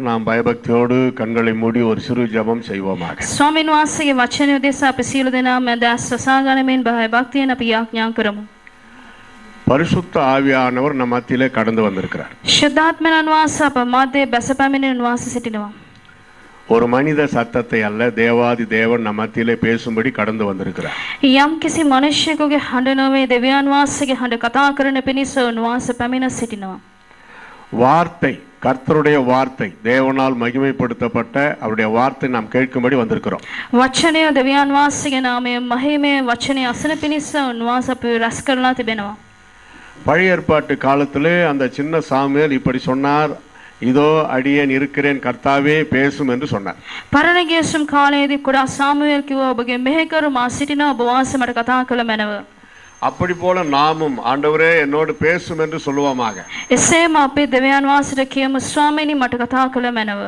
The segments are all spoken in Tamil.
நாம் பயபக்தியோடு கண்களை மூடி ஒரு சிறு ஜெபம் செய்வோமாக. ස්වාමීන් වහන්සේගේ වචනය උදෙසා අපි සියලු දෙනාම දැස් වසාගනිමින් භයභක්තියෙන් අපි යාඥා කරමු. பரிசுத்த ஆவியானவர் நம் மத்தியிலே கடந்து வந்திருக்கிறார். ශුද්ධාත්මයන් වහන්සේ අප මැදේ බැස පැමිණෙන වහන්සේ සිටිනවා. ஒரு மனித சத்தத்தை அல்ல, தேவாதி தேவன் நம் மத்தியிலே பேசும்படி கடந்து வந்திருக்கிறார். යම් කිසි මිනිසෙකුගේ හඬ නොවේ දෙවියන් වහන්සේගේ හඬ කතා කරන පිණිස උන්වහන්සේ පැමිණ සිටිනවා. வார்த்தை, கர்த்தருடைய வார்த்தை, தேவனால் மகிமைப்படுத்தப்பட்ட அவருடைய வார்த்தை நாம் கேட்கும்படி வந்திருக்கிறோம். වචනය දෙවියන් වහන්සේගේ නාමයෙන් මහිමේ වචනය අසන පිණිස උන්වහන්සේ අප රැස් කරලා තිබෙනවා. பழைய ஏற்பாட்டு காலத்திலே அந்த சின்ன சாமுவேல் இப்படி சொன்னார், இதோ அடியேன் இருக்கிறேன் கர்த்தாவே பேசும் என்று சொன்னார். පරණ ගිවිසුම් කාලයේදී කුඩා සාමුවෙල් කිව්වා ඔබගේ මෙහෙකරු මා සිටිනවා ඔබ වහන්සේ මට කතා කළ මැනව. அப்படி போல நாமும் ஆண்டவரே என்னோடு பேசும் என்று சொல்லுவோமாக. එසේම අපි දෙවියන් වහන්සේට කියමු ස්වාමීනි මට කතා කළ මැනව.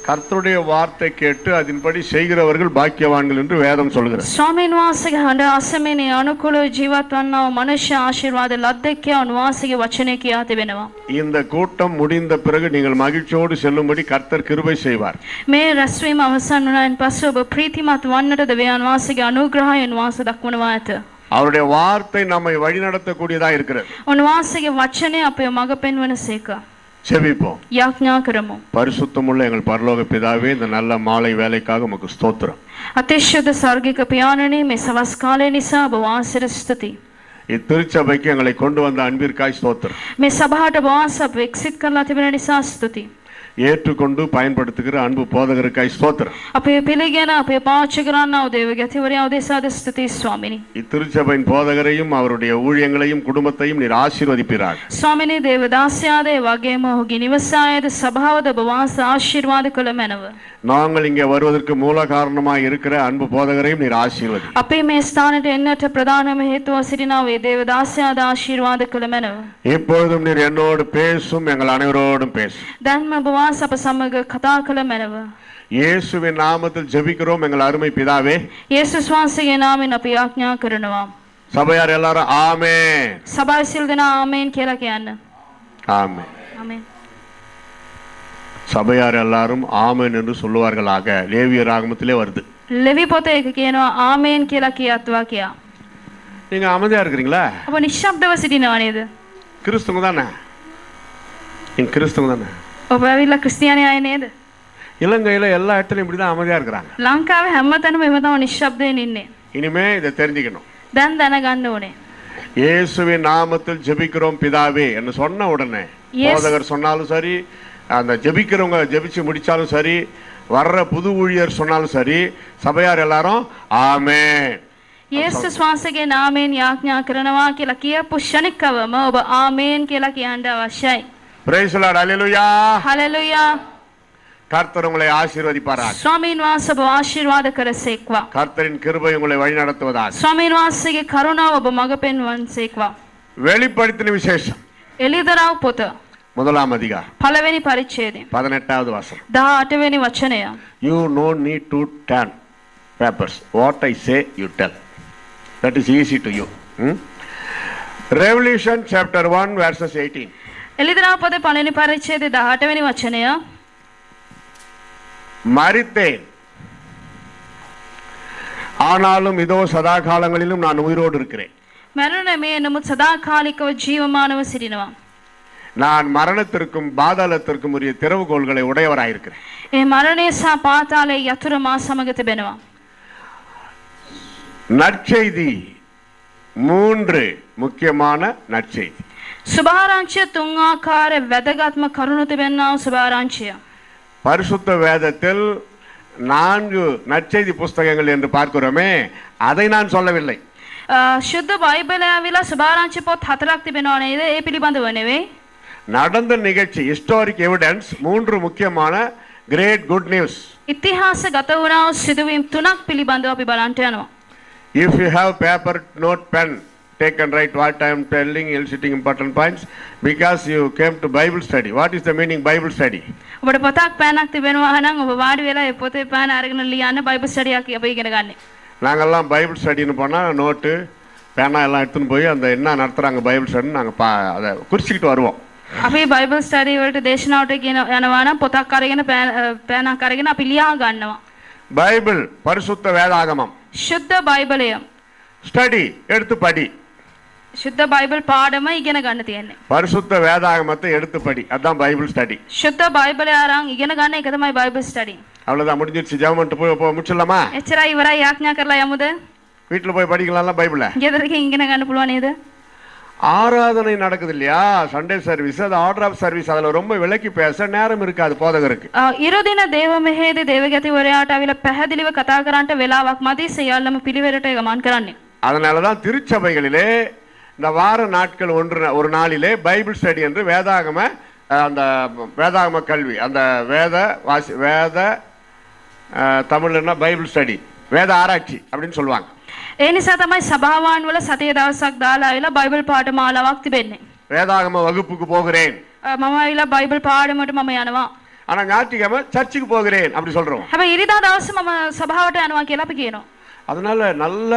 கர்த்தருடைய வார்த்தை கேட்டு அதன்படி செய்கிறவர்கள் பாக்கியவான்கள் என்று வேதம் சொல்கிறது. ස්වාමීන් වහන්සේගේ හඬ අසමිනේ අනුකූලව ජීවත් වන්නා වූ මනුෂ්‍ය ආශිර්වාද ලද්දෙක්යා උන්වහන්සේගේ වචනේ කියා තිබෙනවා. இந்த கூட்டம் முடிந்த பிறகு நீங்கள் மகிழ்ச்சியோடு செல்லும்படி கர்த்தர் கிருபை செய்வார். මේ රැස්වීම අවසන් වුණායින් පස්සේ ඔබ ප්‍රීතිමත් වන්නට දෙවියන් වහන්සේගේ අනුග්‍රහය උන්වහන්සේ දක්වනවා ඇත. அவருடைய வார்த்தை நம்மை வழிநடத்தக்கூடியதா இருக்கிறது. උන්වහන්සේගේ වචනේ අපේ මඟ පෙන්වනසේක. செபிப்போம். යාඥා කරමු. பரிசுத்தமுள்ள எங்கள் பரலோக பிதாவே, இந்த நல்ல மாலை வேலைக்காக உமக்கு ஸ்தோத்திரம். අතිශයද සර්ගික පියාණනි මේ සවස් කාලය නිසා ඔබ වහන්සේට ස්තුතියි. இத்திருச்சபைக்கு எங்களை கொண்டு வந்த அன்பிற்காய் ஸ்தோத்திரம். මේ සභාවට වහන්සේ අප එක්සිත් කරලා තිබෙන නිසා ස්තුතියි. ஏற்றுக்கொண்டு பயன்படுத்துகிற அன்பு போதகருக்காய் ஸ்தோத்திரம். අපේ පිළිගෙන අපේ පාවිච්චි කරන්නා වූ දේව ගැතිවරයා උදෙසාද ස්තුතියි ස්වාමිනී. இத்திருச்சபையின் போதகரையும் அவருடைய ஊழியங்களையும் குடும்பத்தையும் நீர் ஆசீர்வதிப்பீராக. ස්වාමිනී දේවදාසයාද ඒ වගේම ඔහුගේ නිවසායද සභාවද ඔබ වහන්සේ ආශිර්වාද කළ මැනව. நாங்கள் இங்கே வருவதற்கு மூல காரணமாக இருக்கிற அன்பு போதகரையும் நீர் ஆசீர்வதி. අපේ මේ ස්ථානට එන්නට ප්‍රධානම හේතුව සිටිනා වේ දේවදාසයාද ආශිර්වාද කළ මැනව. இப்பொழுதும் நீர் என்னோடு பேசும், எங்கள் அனைவரோடும் பேசும். දැන්ම ඔබ වහන්සේ අප සමග කතා කළ මැනව. இயேசுவின் நாமத்தில் ஜெபிக்கிறோம் எங்கள் அருமை பிதாவே. යේසුස් වහන්සේගේ නාමයෙන් අපි යාඥා කරනවා. சபையார் எல்லாரும் ஆமென். සභාවේ සියලු දෙනා ආමේන් කියලා කියන්න. ஆமென். ආමේන්. சபையார் எல்லாரும் ஆமென் என்று சொல்லுவார்களாக. லேவியர் ஆகமத்திலே வருது. ලෙවි පොතේ ඒක කියනවා ආමේන් කියලා කියත්වා කියා. நீங்க அமைதியா இருக்கிறீங்களா? ඔබ නිශ්ශබ්දව සිටිනවා නේද? கிறிஸ்துவங்க தானே? நீங்க கிறிஸ்துவங்க தானே? ඔබ ඇවිල්ලා ක්‍රිස්තියානි අය නේද? இலங்கையில எல்லா இடத்துலயும் இப்படிதான் அமைதியா இருக்கிறாங்க. ලංකාවේ හැමතැනම එහෙම තමයි නිශ්ශබ්දයෙන් ඉන්නේ. இனிமே இதை தெரிஞ்சுக்கணும். දැන් දැනගන්න ඕනේ. இயேசுவின் நாமத்தில் ஜெபிக்கிறோம் பிதாவே என்று சொன்ன உடனே போதகர் சொன்னாலும் சரி, அந்த ஜெபிக்கிறவங்க ஜெபிச்சு முடிச்சாலும் சரி, வர்ற புது ஊழியர் சொன்னாலும் சரி, சபையார் எல்லாரும் ஆமென். යේසුස් වහන්සේගේ නාමයෙන් යාඥා කරනවා කියලා කියපු ශනිකවම ඔබ ආමේන් කියලා කියන්න අවශ්‍යයි. Praise the Lord. Hallelujah. Hallelujah. கர்த்தர் உங்களை ஆசீர்வதிப்பாராக. ස්වාමීන් වහන්සේ ඔබ ආශිර්වාද කරසේක්වා. கர்த்தரின் கிருபை உங்களை வழிநடத்துவதாக. ස්වාමීන් වහන්සේගේ කරුණාව ඔබ මඟ පෙන්වන්සේක්වා. வெளிப்படுத்தின விசேஷம் එළිදරව් පොත முதலாம் அதிகாரம் පළවෙනි පරිච්ඡේදය 18வது வசனம். 18 වෙනි වචනය. You no need to turn papers. What I say you tell. That is easy to you. Revelation chapter 1 verses 18. එළිදරව් පොතේ පළවෙනි පරිච්ඡේදය 18 වෙනි වචනය. மரித்தேன், ஆனாலும் இதோ சதா காலங்களிலும் நான் உயிரோடு இருக்கிறேன். මරණ මේ නමුත් සදාකාලිකව ජීවමානව සිටිනවා. நான் மரணத்திற்கும் பாதாளத்திற்கும் உரிய திறவுகோல்களை உடையவராயிருக்கிறேன். ඒ මරණය සහ පාතාලයේ යතුරු මා සමග තිබෙනවා. நற்செய்தி 3 முக்கியமான நற்செய்தி. සුභාරංචිය 3 ආකාර වැදගත්ම කරුණු තිබෙනා වූ සුභාරංචිය. பரிசுத்த வேதத்தில் 4 நற்செய்தி புஸ்தகங்கள் என்று பார்க்கிறோமே, அதை நான் சொல்லவில்லை. ශුද්ධ බයිබලය ඇවිල්ලා සුභාරංචි පොත් 4ක් තිබෙනවා නේද? ඒ පිළිබඳව නෙවෙයි. நடந்த நிகழ்ச்சி, ஹிஸ்டாரிக் எவிடன்ஸ், 3 முக்கியமான கிரேட் குட் நியூஸ். ඉතිහාස ගත වුණා වූ සිදුවීම් 3ක් පිළිබඳව අපි බලන්න යනවා. If you have paper, note, pen, take and write what I am telling, eliciting important points, because you came to Bible study. What is the meaning Bible study? ඔබට පොතක් පෑනක් තිබෙනවා නම් ඔබ වාඩි වෙලා ඒ පොතේ පෑන අරගෙන ලියන්න බයිබල් ස්ටඩියක් අපි ඉගෙන ගන්න. நாங்கெல்லாம் பைபிள் ஸ்டடின்னு போனால் நோட்டு பேனா எல்லாம் எடுத்துன்னு போய் அந்த என்ன நடத்துகிறாங்க பைபிள் ஸ்டடின்னு நாங்கள் அதை குறிச்சிக்கிட்டு வருவோம். අපි බයිබල් ස්ටඩි වලට දේශනාවට යනවා නම් පොතක් අරගෙන පෑනක් අරගෙන අපි ලියා ගන්නවා. பைபிள் பரிசுத்த வேதாகமம் ශුද්ධ බයිබලය. ஸ்டடி எடுத்து படி. ශුද්ධ බයිබල් පාඩම ඉගෙන ගන්න තියෙන්නේ. பரிசுத்த வேதாகமத்தை எடுத்து படி, அதான் பைபிள் ஸ்டடி. ශුද්ධ බයිබලය අරන් ඉගෙන ගන්න එක තමයි බයිබල් ස්ටඩි. அவ்வளவுதான், முடிஞ்சிருச்சு. ஜெபம் பண்ணிட்டு போய் முடிச்சிடலாமா? එච්චරයි ඉවරයි. යාඥා කරලා යමුද? வீட்டுல போய் படிக்கலாம்ல பைபிளை. ගෙදර ගිහින් ඉගෙන ගන්න පුළුවන් නේද? ஆராதனை நடக்குது இல்லையா, சண்டே சர்வீஸ், அது ஆர்டர் ஆஃப் சர்வீஸ், அதுல ரொம்ப விலக்கி பேச நேரம் இருக்காது போதகருக்கு. ඉරදින දේව මෙහෙයේදී දේවගතිවරයාට අවිල පැහැදිලිව කතා කරන්නට වෙලාවක් මදි. සියල්ලම පිළිවෙලට ගමන් කරන්නේ. அதனாலதான் திருச்சபைகளிலே இந்த வார நாட்கள் ஒரு நாளிலே பைபிள் ஸ்டடி என்று வேதாகம அந்த வேதாகம கல்வி, அந்த வேத தமிழ்னா பைபிள் ஸ்டடி, வேத ஆராய்ச்சி அப்படின்னு சொல்லுவாங்க. ඒ නිසා තමයි සභාවන් වල සතිය දවසක් දාලා ආවිලා බයිබල් පාඨමාලාවක් තිබෙන්නේ. வேதாகம வகுப்புக்கு போகிறேன், මම ආවිලා බයිබල් පාඩමට මම යනවා. ஆனா ஞாயிற்றுக்கிழமை சர்ச்சுக்கு போகிறேன் அப்படி சொல்றோம். හැබැයි ඉරිදා දවසේ මම සභාවට යනවා කියලා අපි කියනවා. அதனால நல்ல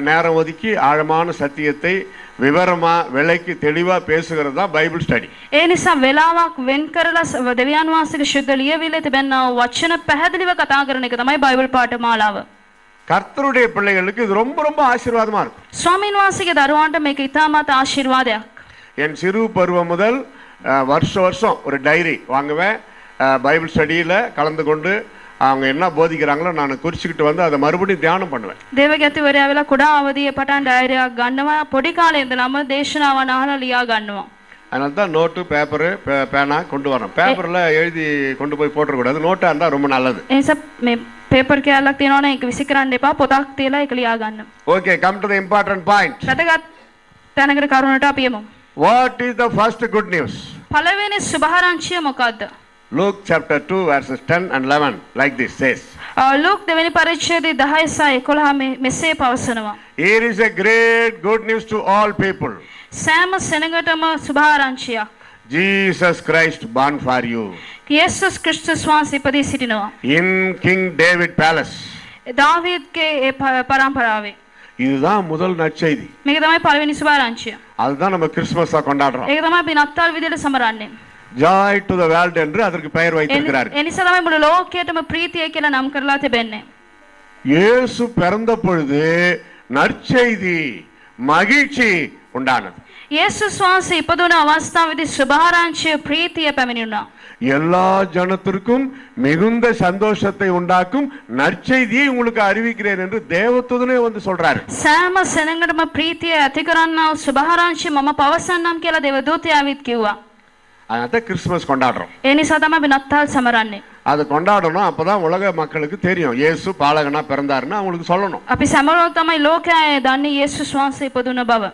நேரம் ஒதுக்கி ஆழமான சத்தியத்தை விவரமா விலைக்கு தெளிவா பேசுகிறது தான் பைபிள் ஸ்டடி. ඒ නිසා වෙලාවක් වෙන් කරලා දෙවියන් වහන්සේගේ ශුද්ධ ලියවිලේ තිබෙනා වචන පැහැදිලිව කතා කරන එක තමයි බයිබල් පාඨමාලාව. கர்த்தருடைய பிள்ளைகளுக்கு இது ரொம்ப ரொம்ப ஆசீர்வாதமா இருக்கும். ස්වාමීන් වහන්සේගේ දරුවන්ට මේක ඉතාමත් ආශිර්වාදයක්. என் சிறு பருவம் முதல் வருஷம் ஒரு டைரி வாங்குவேன். பைபிள் ஸ்டடியில கலந்து கொண்டு அவங்க என்ன போதிக்கிறாங்களோ நான் குறிச்சுக்கிட்டு வந்து அதை மறுபடியும் தியானம் பண்ணுவேன். දේවගතිවරයා වෙලා කුඩා අවදියේ පටන් ඩයරියක් ගන්නවා. පොඩි කාලේ ඉඳලම දේශනාවන් අහලා ලියා ගන්නවා. அதனால தான் நோட்டு பேப்பரு பேனா கொண்டு வரணும். பேப்பர்ல எழுதி கொண்டு போய் போட்டுறக்கூடாது, நோட்டா இருந்தா ரொம்ப நல்லது. ඒ නිසා මේ පේපර් කෑල්ලක් තියෙනවනේ ඒක විසි කරන්න එපා. පොතක් තියලා ඒක ලියා ගන්න. Okay, come to the important point. වැදගත් තැනකට කරුණට අපි යමු. What is the first good news? පළවෙනි සුභාරංචිය මොකද්ද? Luke chapter 2 verses 10 and 11 like this says. Luke දෙවෙනි පරිච්ඡේදයේ 10 සහ 11 මෙසේ පවසනවා. Here is a great good news to all people. සෑම සෙනඟටම සුභාරංචියක්. Jesus Christ born for you යේසුස් ක්‍රිස්තුස් වහන්සේ ඉපදී සිටිනවා. in King David palace. දාවීද්ගේ ඒ පරම්පරාවේ. இதுதான் முதல் நற்செய்தி. මේක තමයි පළවෙනි සුභාරංචිය. அதுதான் நம்ம கிறிஸ்மஸா கொண்டாடுறோம். ඒක තමයි අපි නත්තල් විදියට සමරන්නේ. Joy to the world என்று அதற்கு பெயர் வைத்திருக்கிறார். ඒ නිසා තමයි මුළු ලෝකයටම ප්‍රීතිය කියලා නම් කරලා තිබෙන්නේ. இயேசு பிறந்த பொழுது நற்செய்தி மகிழ்ச்சி உண்டானது. යේසුස් වහන්සේ ඉපදුන අවස්ථාවේදී සුභාරංචිය ප්‍රීතිය පැමිණුණා. எல்லா ஜனத்திற்கும் மிகுந்த சந்தோஷத்தை உண்டாக்கும் நற்செய்தியை உங்களுக்கு அறிவிக்கிறேன் என்று தேவதூதனே வந்து சொல்றாரு. සෑම සෙනඟටම ප්‍රීතිය ඇති කරන්නා වූ සුභාරංචිය මම පවසන්නම් කියලා දේවදූතයාවිත් කිව්වා. அதனால கிறிஸ்துமஸ் கொண்டாடுறோம். ඒ නිසා තමයි අපි නත්තල් සමරන්නේ. அதை கொண்டாடணும், அப்பதான் உலக மக்களுக்கு தெரியும் இயேசு பாலகனா பிறந்தாருன்னு அவங்களுக்கு சொல்லணும். අපි සමරනොත් තමයි ලෝකයා දන්නේ යේසුස් වහන්සේ ඉපදුන බව.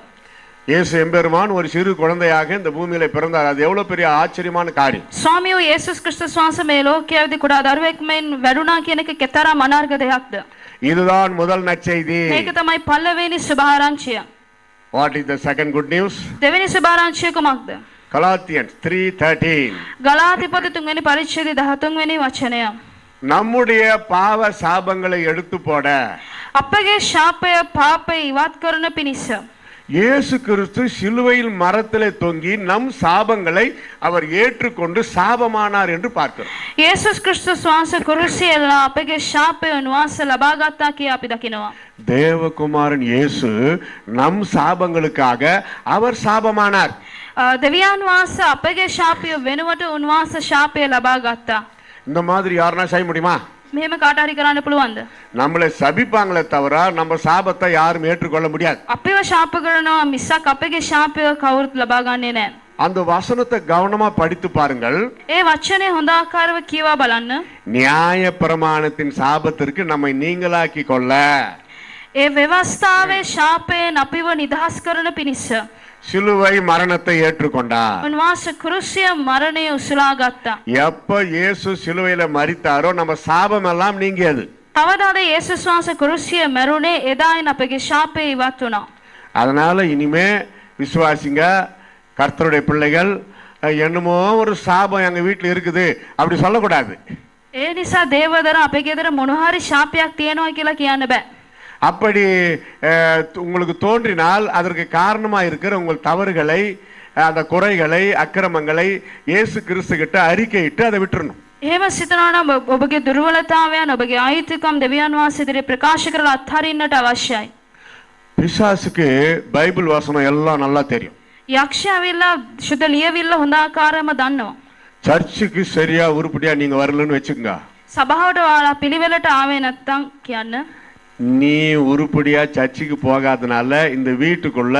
இயேசு எம்பெருமான் ஒரு சிறு குழந்தையாக இந்த பூமியில பிறந்தார். அது எவ்வளவு பெரிய ஆச்சரியமான காரியம். ස්වාමියෝ යේසුස් ක්‍රිස්තුස් වහන්සේ මේ ලෝකයේදී කුඩා දරුවෙක් මෙන් වැඩුණා කියන එක කෙතරම් අනාර්ග දෙයක්ද? இதுதான் முதல் நற்செய்தி. මේක තමයි පළවෙනි සුභාරංචිය. What is the second good news? දෙවෙනි සුභාරංචිය කුමක්ද? Galatians 3:13. ගලාතිපොතේ 3 වෙනි පරිච්ඡේදයේ 13 වෙනි වචනය. நம்முடைய பாவ சாபங்களை எடுத்து போட අපගේ ශාපය පාපය ඉවත් කරන පිණිස இயேசு கிறிஸ்து சிலுவையில் மரத்திலே தொங்கி நம் சாபங்களை அவர் ஏற்றுக்கொண்டு சாபமானார் என்று பார்க்கிறோம். යේසුස් ක්‍රිස්තුස් වහන්සේ කුරුසියේලා අපගේ ශාපය උන්වහන්සේ ලබා ගත්තා කියා අපි දකිනවා. தேவகுமாரன் இயேசு நம் சாபங்களுக்காக அவர் சாபமானார். දෙවියන් වහන්සේ අපගේ ශාපය වෙනුවට උන්වහන්සේ ශාපය ලබා ගත්තා. இந்த மாதிரி யாருன்னா செய்ய முடியுமா? මෙහෙම කාට හරි කරන්න පුළුවන්ද? நம்மளை சபிப்பாங்களே தவிர நம்ம சாபத்தை யாரும் ஏற்றுக்கொள்ள முடியாது. අපිව ශාප කරනවා මිසක් අපගේ ශාපය කවුරුත් ලබා ගන්නේ නැහැ. அந்த வசனத்தை கவனமா படித்து பாருங்கள். ඒ වචනේ හොඳ ආකාරව කියවා බලන්න. நியாய பிரமாணத்தின் சாபத்திற்கு நம்மை நீங்களாக்கி கொள்ள ඒ ව්‍යවස්ථාවේ ශාපයෙන් අපිව නිදහස් කරන පිණිස சிலுவை மரணத்தை ஏற்றுக்கொண்டார். උන්වහන්සේ කුරුසිය මරණය උසුලා ගත්තා. எப்ப இயேசு சிலுவையில மரித்தாரோ நம்ம சாபம் எல்லாம் நீங்கியது. කවදාද යේසුස් වහන්සේ කුරුසිය මැරුණේ? එදායින් අපගේ ශාපය ඉවත් වුණා. அதனால இனிமே விசுவாசிங்க, கர்த்தருடைய பிள்ளைகள், என்னமோ ஒரு சாபம் எங்க வீட்டுல இருக்குது அப்படி சொல்லக்கூடாது. ඒ නිසා දේවදර අපේ ගෙදර මොන හරි ශාපයක් තියෙනවා කියලා කියන්න බෑ. அப்படி உங்களுக்கு தோன்றினால் அதற்கு காரணமா இருக்கிற உங்கள் தவறுகளை அந்த குறைகளை அக்கிரமங்களை இயேசு கிறிஸ்து கிட்ட அறிக்கையிட்டு அதை விட்டுறணும். එහෙම සිතනවා නම් ඔබගේ දුර්වලතාවයන් ඔබගේ අයිතිකම් දෙවියන් වහන්සේ ඉදිරියේ ප්‍රකාශ කරලා අත්හරින්නට අවශ්‍යයි. பிசாசுக்கு பைபிள் வசனம் எல்லாம் நல்லா தெரியும். යක්ෂයා ඇවිල්ලා සුද්ධ ලියවිල්ල හොඳ ආකාරයෙන්ම දන්නවා. சர்ச்சுக்கு சரியா உருப்படியா நீங்க வரலன்னு வச்சுக்கோங்க. සභාවට ඔයාලා පිළිවෙලට ආවේ නැත්තම් කියන්න. நீ உருப்படியா சர்ச்சுக்கு போகாதனால இந்த வீட்டுக்குள்ள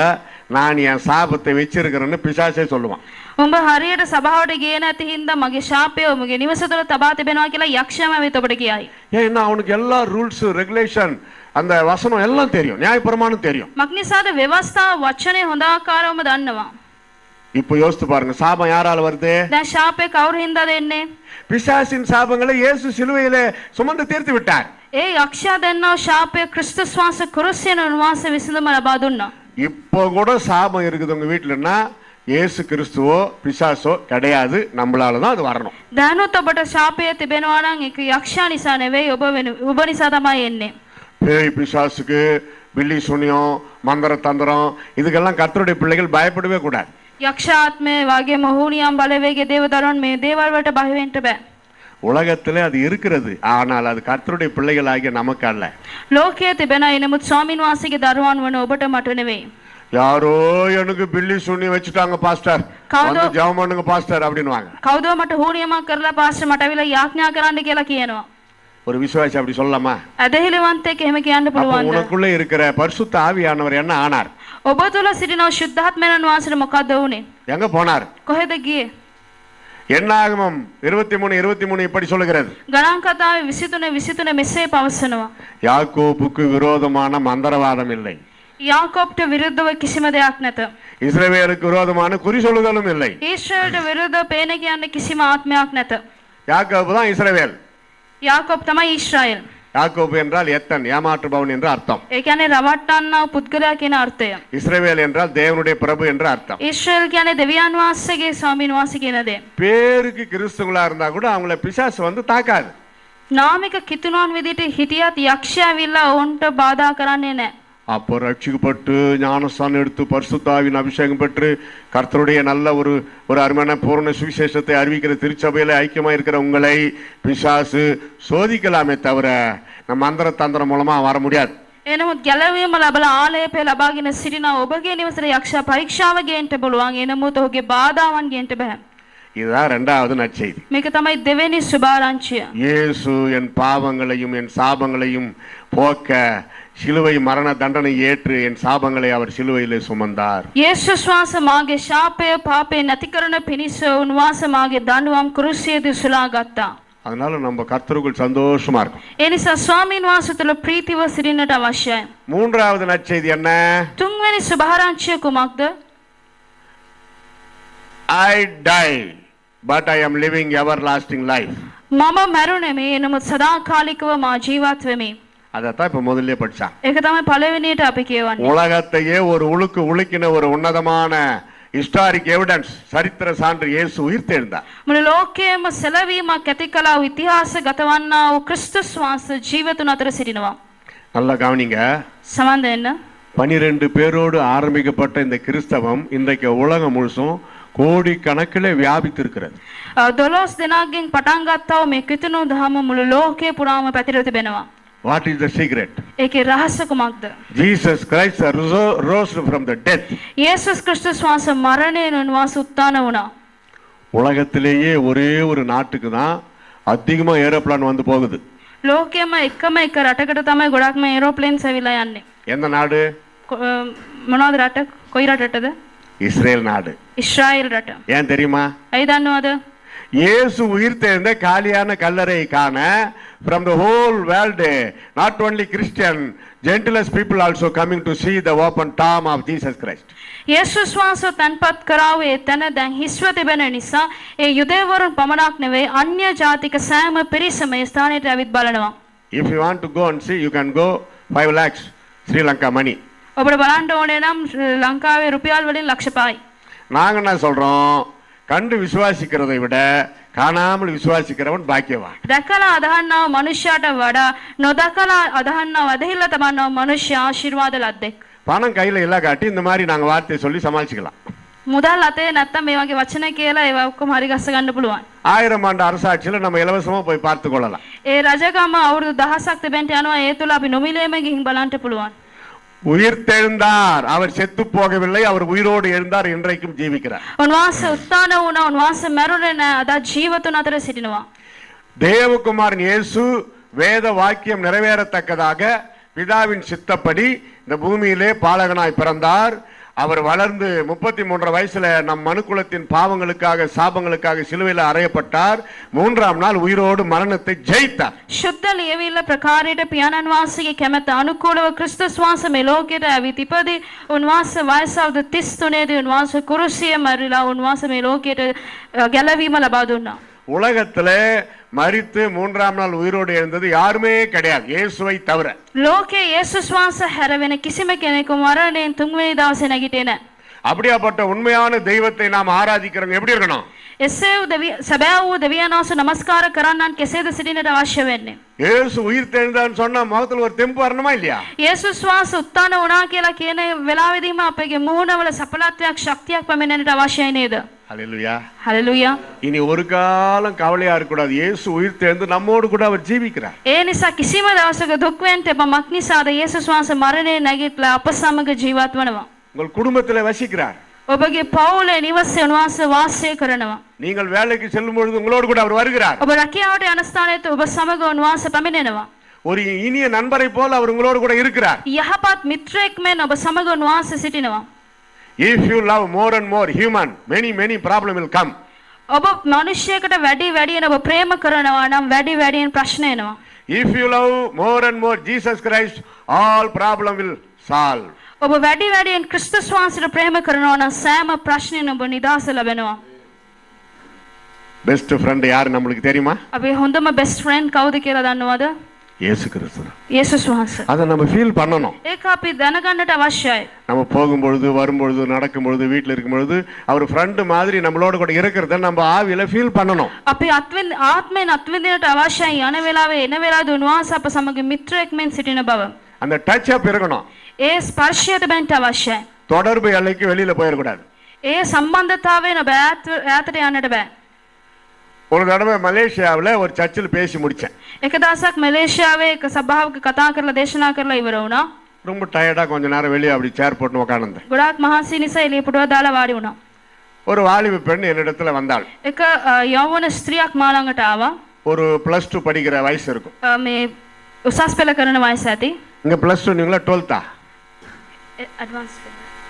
நான் என் சாபத்தை வச்சிருக்கிறேன்னு பிசாசே சொல்லுவான். උඹ හරියට සභාවට ගියේ නැති හින්දා මගේ ශාපය ඔබගේ නිවස තුළ තබා තිබෙනවා කියලා යක්ෂයාම වෙත ඔබට කියයි. ஏன்னா அவனுக்கு எல்லா ரூல்ஸ் ரெகுலேஷன் அந்த வசனம் எல்லாம் தெரியும், நியாயப்பிரமாணம் தெரியும். මක්නිසාද ව්‍යවස්ථාව වචනේ හොඳ ආකාරවම දන්නවා. இப்போ யோசித்து பாருங்க, சாபம் யாரால வருது? දැන් ශාපය කවුරු හින්දාද එන්නේ? பிசாசின் சாபங்களை இயேசு சிலுவையிலே சுமந்து தீர்த்து விட்டார். ඒ යක්ෂයා දෙන්නව ශාපය ක්‍රිස්තුස් වහන්සේ කුරුසියේ උන්වහන්සේ විසඳුම ලබා දුන්නා. இப்போ கூட சாபம் இருக்குது உங்க வீட்டுலன்னா இயேசு கிறிஸ்துவோ பிசாசோ கிடையாது, நம்மளால தான் அது வரணும். දැනුත් ඔබට ශාපය තිබෙනවා නම් ඒක යක්ෂයා නිසා නෙවෙයි ඔබ නිසා තමයි එන්නේ. பேய் பிசாசுக்கு பில்லி சுனியம் மந்திர தந்திரம் இதுக்கெல்லாம் கர்த்தருடைய பிள்ளைகள் பயப்படவே கூடாது. යක්ෂාත්මය වගේ මහූනියම් බලවේගයේ දේවදරුවන් මේ දේවල් වලට බය වෙන්න බෑ. உலகத்திலே அது இருக்கிறது, ஆனால் அது கர்த்தருடைய பிள்ளைகளாகிய நமக்கு அல்ல. ලෝකයේ තිබෙන එනමුත් ස්වාමීන් වහන්සේගේ දරුවන් වන ඔබට මට නෙවෙයි. யாரோ எனக்கு பில்லி சுனி வச்சுட்டாங்க பாஸ்டர், வந்து ஜெபம் பண்ணுங்க பாஸ்டர் அப்படின்னுவாங்க. කවුද මට හූනියමක් කරලා පාස්ටර් මට අවිලා යාඥා කරන්න කියලා කියනවා. ஒரு விசுவாசி அப்படி சொல்லலாமா? ඇදහිලිවන්තයෙක් එහෙම කියන්න පුළුවන්ද? உனக்குள்ள இருக்கிற பரிசுத்த ஆவியானவர் என்ன ஆனார்? ඔබ තුල සිටින ශුද්ධාත්මයන් වහන්සේට මොකද්ද වුනේ? எங்க போனார்? කොහෙද ගියේ? என்னாகமம் 23:23 இப்படி சொல்லுகிறது. ගණන් කතාවේ 23:23 මෙසේ පවසනවා. யாக்கோபுக்கு விரோதமான மந்திரவாதம் இல்லை, යාකෝබ්ට විරුද්ධව කිසිම දෙයක් නැත. இஸ்ரவேலுக்கு விரோதமான குறி சொல்லுதலும் இல்லை. ඊශ්‍රායලට විරුද්ධව පේන කියන්නේ කිසිම ආත්මයක් නැත. யாக்கோபு தான் இஸ்ரவேல். යාකෝබ් තමයි ඊශ්‍රායල්. யாக்கோபு என்றால் எத்தன், ஏமாற்றுபவன் என்று அர்த்தம். ඒ කියන්නේ රවට්ටන්නා පුද්ගලයා කියන අර්ථය. இஸ்ரவேல் என்றால் தேவனுடைய பிரபு என்று அர்த்தம். ඊශ්‍රායල් කියන්නේ දෙවියන් වහන්සේගේ ස්වාමීන් වහන්සේ කියන දේ. பேருக்கு கிறிஸ்துவங்களா இருந்தா கூட அவங்கள பிசாசு வந்து தாக்காது. නාමික කිතුණුවන් විදිහට හිටියත් යක්ෂයා ඇවිල්ලා ඔවුන්ට බාධා කරන්නේ නැහැ. அப்போ ரட்சிக்கப்பட்டு ஞானஸ்தானம் எடுத்து பரிசுத்தாவின் அபிஷேகம் பெற்று கர்த்தருடைய நல்ல ஒரு அருமையான பூரண சுவிசேஷத்தை அறிவிக்கிற திருச்சபையில ஐக்கியமா இருக்கிற உங்களை பிசாசு சோதிக்கலாமே தவிர நம்ம மந்திர தந்திரம் மூலமா வர முடியாது. එනමුත් ගැලවීම ලැබලා ආලේපය ලබාගෙන සිටින ඔබගේ නිවසට යක්ෂයා පරීක්ෂාව ගේන්න පුළුවන්. එනමුත් ඔහුගේ බාධාවන් ගේන්න බෑ. இதுதான் இரண்டாவது நற்செய்தி. මේක තමයි දෙවෙනි සුභාරංචිය. இயேசு என் பாவங்களையும் என் சாபங்களையும் போக்க சிலுவை மரண தண்டனை ஏற்று என் சாபங்களை அவர் சிலுவையிலே சுமந்தார். යේසුස් වහන්සේ මාගේ ශාපය පාපය නැති කරන පිණිස උන්වහන්සේ මාගේ දඬුවම් කුරුසියේදී සුලා ගත්තා. அதனால நம்ம கர்த்தருக்குள் சந்தோஷமா இருக்கும். ඒ නිසා ස්වාමීන් වහන්සේ තුළ ප්‍රීතිව සිටින්නට අවශ්‍යයි. மூன்றாவது நற்செய்தி என்ன? තුන්වෙනි සුභාරංචිය කුමක්ද? I die but I am living everlasting life. මම මැරුණේ මේ එනමුත් සදාකාලිකව මා ජීවත් වෙමි. அதத்தான் இப்ப முதல்ல படிச்சான். ඒක තමයි පළවෙනියට අපි කියවන්නේ. உலகத்தையே ஒரு உலுக்கின ஒரு உன்னதமான ஹிஸ்டாரிக் எவிடன்ஸ், சரித்திர சான்று, இயேசு உயிர்த்தெழுந்தார். මුළු ලෝකයේම සැලවීමක් ඇති කළා වූ ඉතිහාස ගතවන්නා වූ ක්‍රිස්තුස් වහන්සේ ජීවතුන් අතර සිටිනවා. நல்லா கவனிங்க. සමන් දෙන්න. 12 பேரோடு ஆரம்பிக்கப்பட்ட இந்த கிறிஸ்தவம் இன்றைக்கு உலகம் முழுசும் கோடி கணக்கில் வியாபித்திருக்கிறது. 12 දෙනාගෙන් පටන් ගත්තා වූ මේ කිතුණු දහම මුළු ලෝකයේ පුරාම පැතිර තිබෙනවා. What is the secret? ඒකේ රහස කුමක්ද? Jesus Christ rose from the death. යේසුස් ක්‍රිස්තුස් වහන්සේ මරණයෙන් උන්වහන්සේ උත්ථාන වුණා. உலகத்திலேயே ஒரே ஒரு நாட்டுக்கு தான் அதிகமா ஏரோப்ளான் வந்து போகுது. ලෝකයේම එකම එක රටකට තමයි ගොඩක්ම ඒරෝප්ලේන්ස් ඇවිල්ලා යන්නේ. எந்த நாடு? මොනවද රට? කොයි රටටද? இஸ்ரேல் நாடு. இஸ்ராயல் රට. ஏன் தெரியுமா? ඇයි දන්නවද? இயேசு உயிர்த்தெழுந்த காலியான கல்லறை காண from the whole world, not only Christian, Gentiles people also coming to see the open tomb of Jesus Christ. යේසුස් වහන්සේ තන්පත් කරාවේ එතන දැන් හිස්ව තිබෙන නිසා ඒ යුදෙවරුන් පමණක් නෙවෙයි අන්‍ය ජාතික සෑම පිරිසම ඒ ස්ථානයට ඇවිත් බලනවා. If you want to go and see, you can go 5 lakhs Sri Lanka money. ඔබට බලන්න ඕනේ නම් ලංකාවේ රුපියල් වලින් ලක්ෂ 5යි. நாங்க என்ன சொல்றோம்? கண்டு விசுவாசிக்கிறதை விட காணாமல் விசுவாசிக்கிறவன் பாக்கியவான். දැකලා අදහන්නව මනුෂ්‍යයට වඩා නොදකලා අදහන්නව අදහිල්ල තමන්නව මනුෂ්‍ය ආශිර්වාද ලද්දෙක්. பணம் கையில எல்லாம் காட்டி இந்த மாதிரி நாங்க வார்த்தையை சொல்லி சமாளிச்சுக்கலாம். මුදල් අතේ නැත්තම් මේ වගේ වචන කියලා ඒවා ඔක්කොම හරි ගස්ස ගන්න පුළුවන්. 1000 ஆண்டு அரசாட்சியில நம்ம இலவசமா போய் பார்த்து கொள்ளலாம். ඒ රජකම අවුරුදු 1000ක් තිබෙන්න යනවා. ඒ තුල අපි නොමිලේම ගිහින් බලන්න පුළුවන්. உயிர்த்தெழுந்தார், அவர் செத்து போகவில்லை, அவர் உயிரோடு எழுந்தார், இன்றைக்கும் ஜீவிக்கிறார். උන්වහන්සේ උත්ථාන වුණා. උන්වහන්සේ මැරුණේ නැහැ. අද ජීවතුන් අතර සිටිනවා. தேவகுமாரன் இயேசு வேத வாக்கியம் நிறைவேறத்தக்கதாக பிதாவின் சித்தப்படி இந்த பூமியிலே பாலகனாய் பிறந்தார். அவர் வளர்ந்து 33 வயசுல நம் மனுக்குலத்தின் பாவங்களுக்காக சாபங்களுக்காக சிலுவையில் அறையப்பட்டார். 3ஆம் நாள் உயிரோடு மரணத்தை ஜெயித்தார். ශුද්ධ ලියවිල්ල ප්‍රකාරයට පියාණන් වහන්සේගේ කැමැත්ත අනුකූලව ක්‍රිස්තුස් වහන්සේ මේ ලෝකයට ඇවිත් ඉපදී උන්වහන්සේ වයස අවුරුදු 33 දී උන්වහන්සේ කුරුසියේ මැරිලා උන්වහන්සේ මේ ලෝකයට ගැලවීම ලබා දුන්නා. உலகத்திலே மரித்து 3ஆம் நாள் உயிரோடு எழுந்தது யாருமே கிடையாது, இயேசுவை தவிர. ලෝකයේ යේසුස් වහන්සේ හැර වෙන කිසිම කෙනෙකු මරණයෙන් තුන්වෙනි දවසේ නැගිටියේ නැහැ. அப்படியாப்பட்ட உண்மையான தெய்வத்தை நாம் ஆராதிக்கிறோம் எப்படி இருக்கணும்? එසේ වූ සැබෑ වූ දෙවියන් වහන්සේ නමස්කාර කරන්නන් කෙසේද සිටින්නට අවශ්‍ය වෙන්නේ? இயேசு உயிர் தெழுந்தான்னு சொன்னா முகத்துல ஒரு தெம்பு வரணுமா இல்லையா? යේසුස් වහන්සේ උත්ථාන වුණා කියලා කියන වෙලාවෙදීම අපගේ මුහුණවල සඵලත්වයක් ශක්තියක් පැමිණෙන්නට අවශ්‍යයි නේද? ஹல்லேலூயா. හලෙලූයා. இனி ஒரு காலம் கவலையா இருக்கக்கூடாது. இயேசு உயிர் தெழுந்து நம்மோடு கூட அவர் ஜீவிக்கிறார். ඒ නිසා කිසිම දවසක දුක් වෙන්න එපා. මක් නිසාද යේසුස් වහන්සේ මරණයෙන් නැගිටලා අප සමග ජීවත් වෙනවා. உங்கள் குடும்பத்தில் வசிக்கிறார். ඔබගේ පවුලේ නිවසේ උන්වහන්සේ වාසය කරනවා. நீங்கள் வேலைக்கு செல்லும் பொழுது உங்களோடு கூட அவர் வருகிறார். ඔබ රැකියාවට යන ස්ථානයේ ඔබ සමග උන්වහන්සේ පැමිණෙනවා. ஒரு இனிய நண்பரை போல அவர் உங்களோடு கூட இருக்கிறார். යහපත් මිත්‍රයෙක් මෙන් ඔබ සමග උන්වහන්සේ සිටිනවා. If you love more and more human, many problem will come. ඔබ මිනිසෙකුට වැඩි වැඩියෙන් ඔබ ප්‍රේම කරනවා නම් වැඩි වැඩියෙන් ප්‍රශ්න එනවා. If you love more and more Jesus Christ, all problem will solve. ඔබ වැඩි වැඩියෙන් ක්‍රිස්තුස් වහන්සේට ප්‍රේම කරනවා නම් සෑම ප්‍රශ්නෙන් ඔබ නිදහස ලැබෙනවා. பெஸ்ட் ஃப்ரெண்ட் யார் நம்மளுக்கு தெரியுமா? අපි හොඳම බෙස්ට් ෆ්‍රෙන්ඩ් කවුද කියලා දන්නවද? இயேசு கிறிஸ்து. යේසුස් වහන්සේ. அதை நம்ம ஃபீல் பண்ணணும். ඒක අපි දැනගන්නට අවශ්‍යයි. நம்ம போகும்பொழுது வரும்பொழுது நடக்கும்பொழுது வீட்டில் இருக்கும்பொழுது அவர் ஃப்ரெண்டு மாதிரி நம்மளோட கூட இருக்கிறத நம்ம ஆவியில ஃபீல் பண்ணணும். අපි ආත්මෙන් අත්විඳින්නට අවශ්‍යයි. යන වෙලාවේ එන වෙලාවේ උන්වහන්සේ අප සමග මිත්‍රයෙක් මෙන් සිටින බව. அந்த டச் அப் இருக்கணும். ඒ ස්පර්ශය තිබෙන්න අවශ්‍යයි. தொடர்பு எல்லைக்கு வெளியில போயிடக்கூடாது. ඒ සම්බන්ධතාවයෙන් ඔබ ඈතට යන්නට බෑ. ஒரு தடவை மலேசியாவில் ஒரு சர்ச்சில் பேசி முடிச்சேன். එක දවසක් මැලේසියාවේ එක සභාවක කතා කරලා දේශනා කරලා ඉවර වුණා. ரொம்ப டயர்டா கொஞ்ச நேரம் வெளியே அப்படி சேர் போட்டு உட்கார்ந்தேன். ගොඩාක් මහන්සි නිසා එළිය පුටුව දාලා වාඩි වුණා. ஒரு வாலிப பெண் என்னிடத்துல வந்தாள். එක යෞවන ස්ත්‍රියක් මා ළඟට ආවා. ஒரு +2 படிக்கிற வயசு இருக்கும். මේ උසස් පෙළ කරන වයස ඇති. இங்க +2 நீங்களா 12th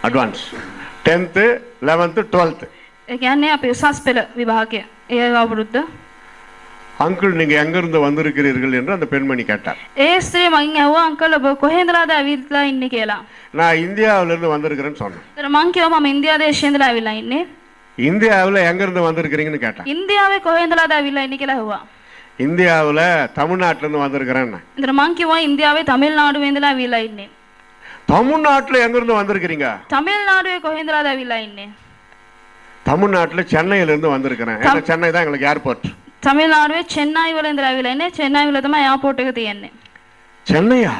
advance 10th 11th 12th. ඒ කියන්නේ අපි උසස් පෙළ විභාගය. ඒ අවුරුද්ද. அங்கிள் நீங்க எங்க இருந்து வந்திருக்கிறீர்கள் என்று அந்த பெண்மணி கேட்டார். ඒ ස්ත්‍රිය මගෙන් ඇහුවා අංකල් ඔබ කොහෙන්දලාද ඇවිල්ලා ඉන්නේ කියලා. நான் இந்தியாவில இருந்து வந்திருக்கிறேன்னு சொன்னேன். ඒතර මං කිව්වා මම ඉන්දියා දේශයේ ඉඳලා ඇවිල්ලා ඉන්නේ. இந்தியாவில எங்க இருந்து வந்திருக்கிறீங்கன்னு கேட்டார். ඉන්දියාවේ කොහෙන්දලාද ඇවිල්ලා ඉන්නේ කියලා ඇහුවා. இந்தியாவில தமிழ்நாட்டுல இருந்து வந்திருக்கிறேன். ඒතර මං කිව්වා ඉන්දියාවේ තමිල්නාඩුවේ ඉඳලා ඇවිල්ලා ඉන්නේ. தமிழ்நாட்டுல எங்க இருந்து வந்திருக்கிறீங்க? තමිල්නාඩුවේ කොහෙන්දලාද ඇවිල්ලා ඉන්නේ? தமிழ்நாட்டுல சென்னையில இருந்து வந்திருக்கிறேன். ஏன்னா சென்னை தான் எங்களுக்கு ஏர்போர்ட். තමිල්නාඩුවේ චෙන්නයි වල ඉඳලා ඇවිල්ලා ඉන්නේ. චෙන්නයි වල තමයි එයාපෝට් එක තියෙන්නේ. சென்னையா?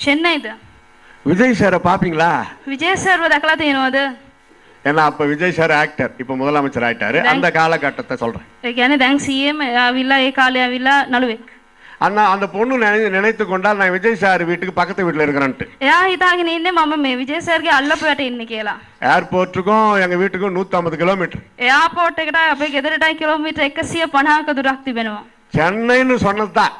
චෙන්නයිද? விஜய் சாரை பாப்பீங்களா? විජේ සර්ව දැකලා තියෙනවද? ஏன்னா அப்ப விஜய் சார் ஆக்டர், இப்ப முதலமைச்சர் ஆயிட்டாரு. அந்த காலகட்டத்தை சொல்றேன். ඒ කියන්නේ දැන් CM ඇවිල්ලා ඒ කාලේ ඇවිල්ලා නළුවෙක්. அண்ணா அந்த பொண்ணு நினைத்து கொண்டால் நான் விஜய் சார் வீட்டுக்கு பக்கத்து வீட்டுல இருக்கிறேன்ட்டு. එයා හිතාගෙන ඉන්නේ මම මේ විජේ සර්ගේ අල්ලපු යට ඉන්නේ කියලා. ஏர்போர்ட்டுக்கும் எங்க வீட்டுக்கும் 150 கிலோமீட்டர். එයාපෝට් එකට අපේ ගෙදරටයි කිලෝමීටර් 150ක දුරක් තිබෙනවා. சென்னைன்னு சொன்னதுதான்.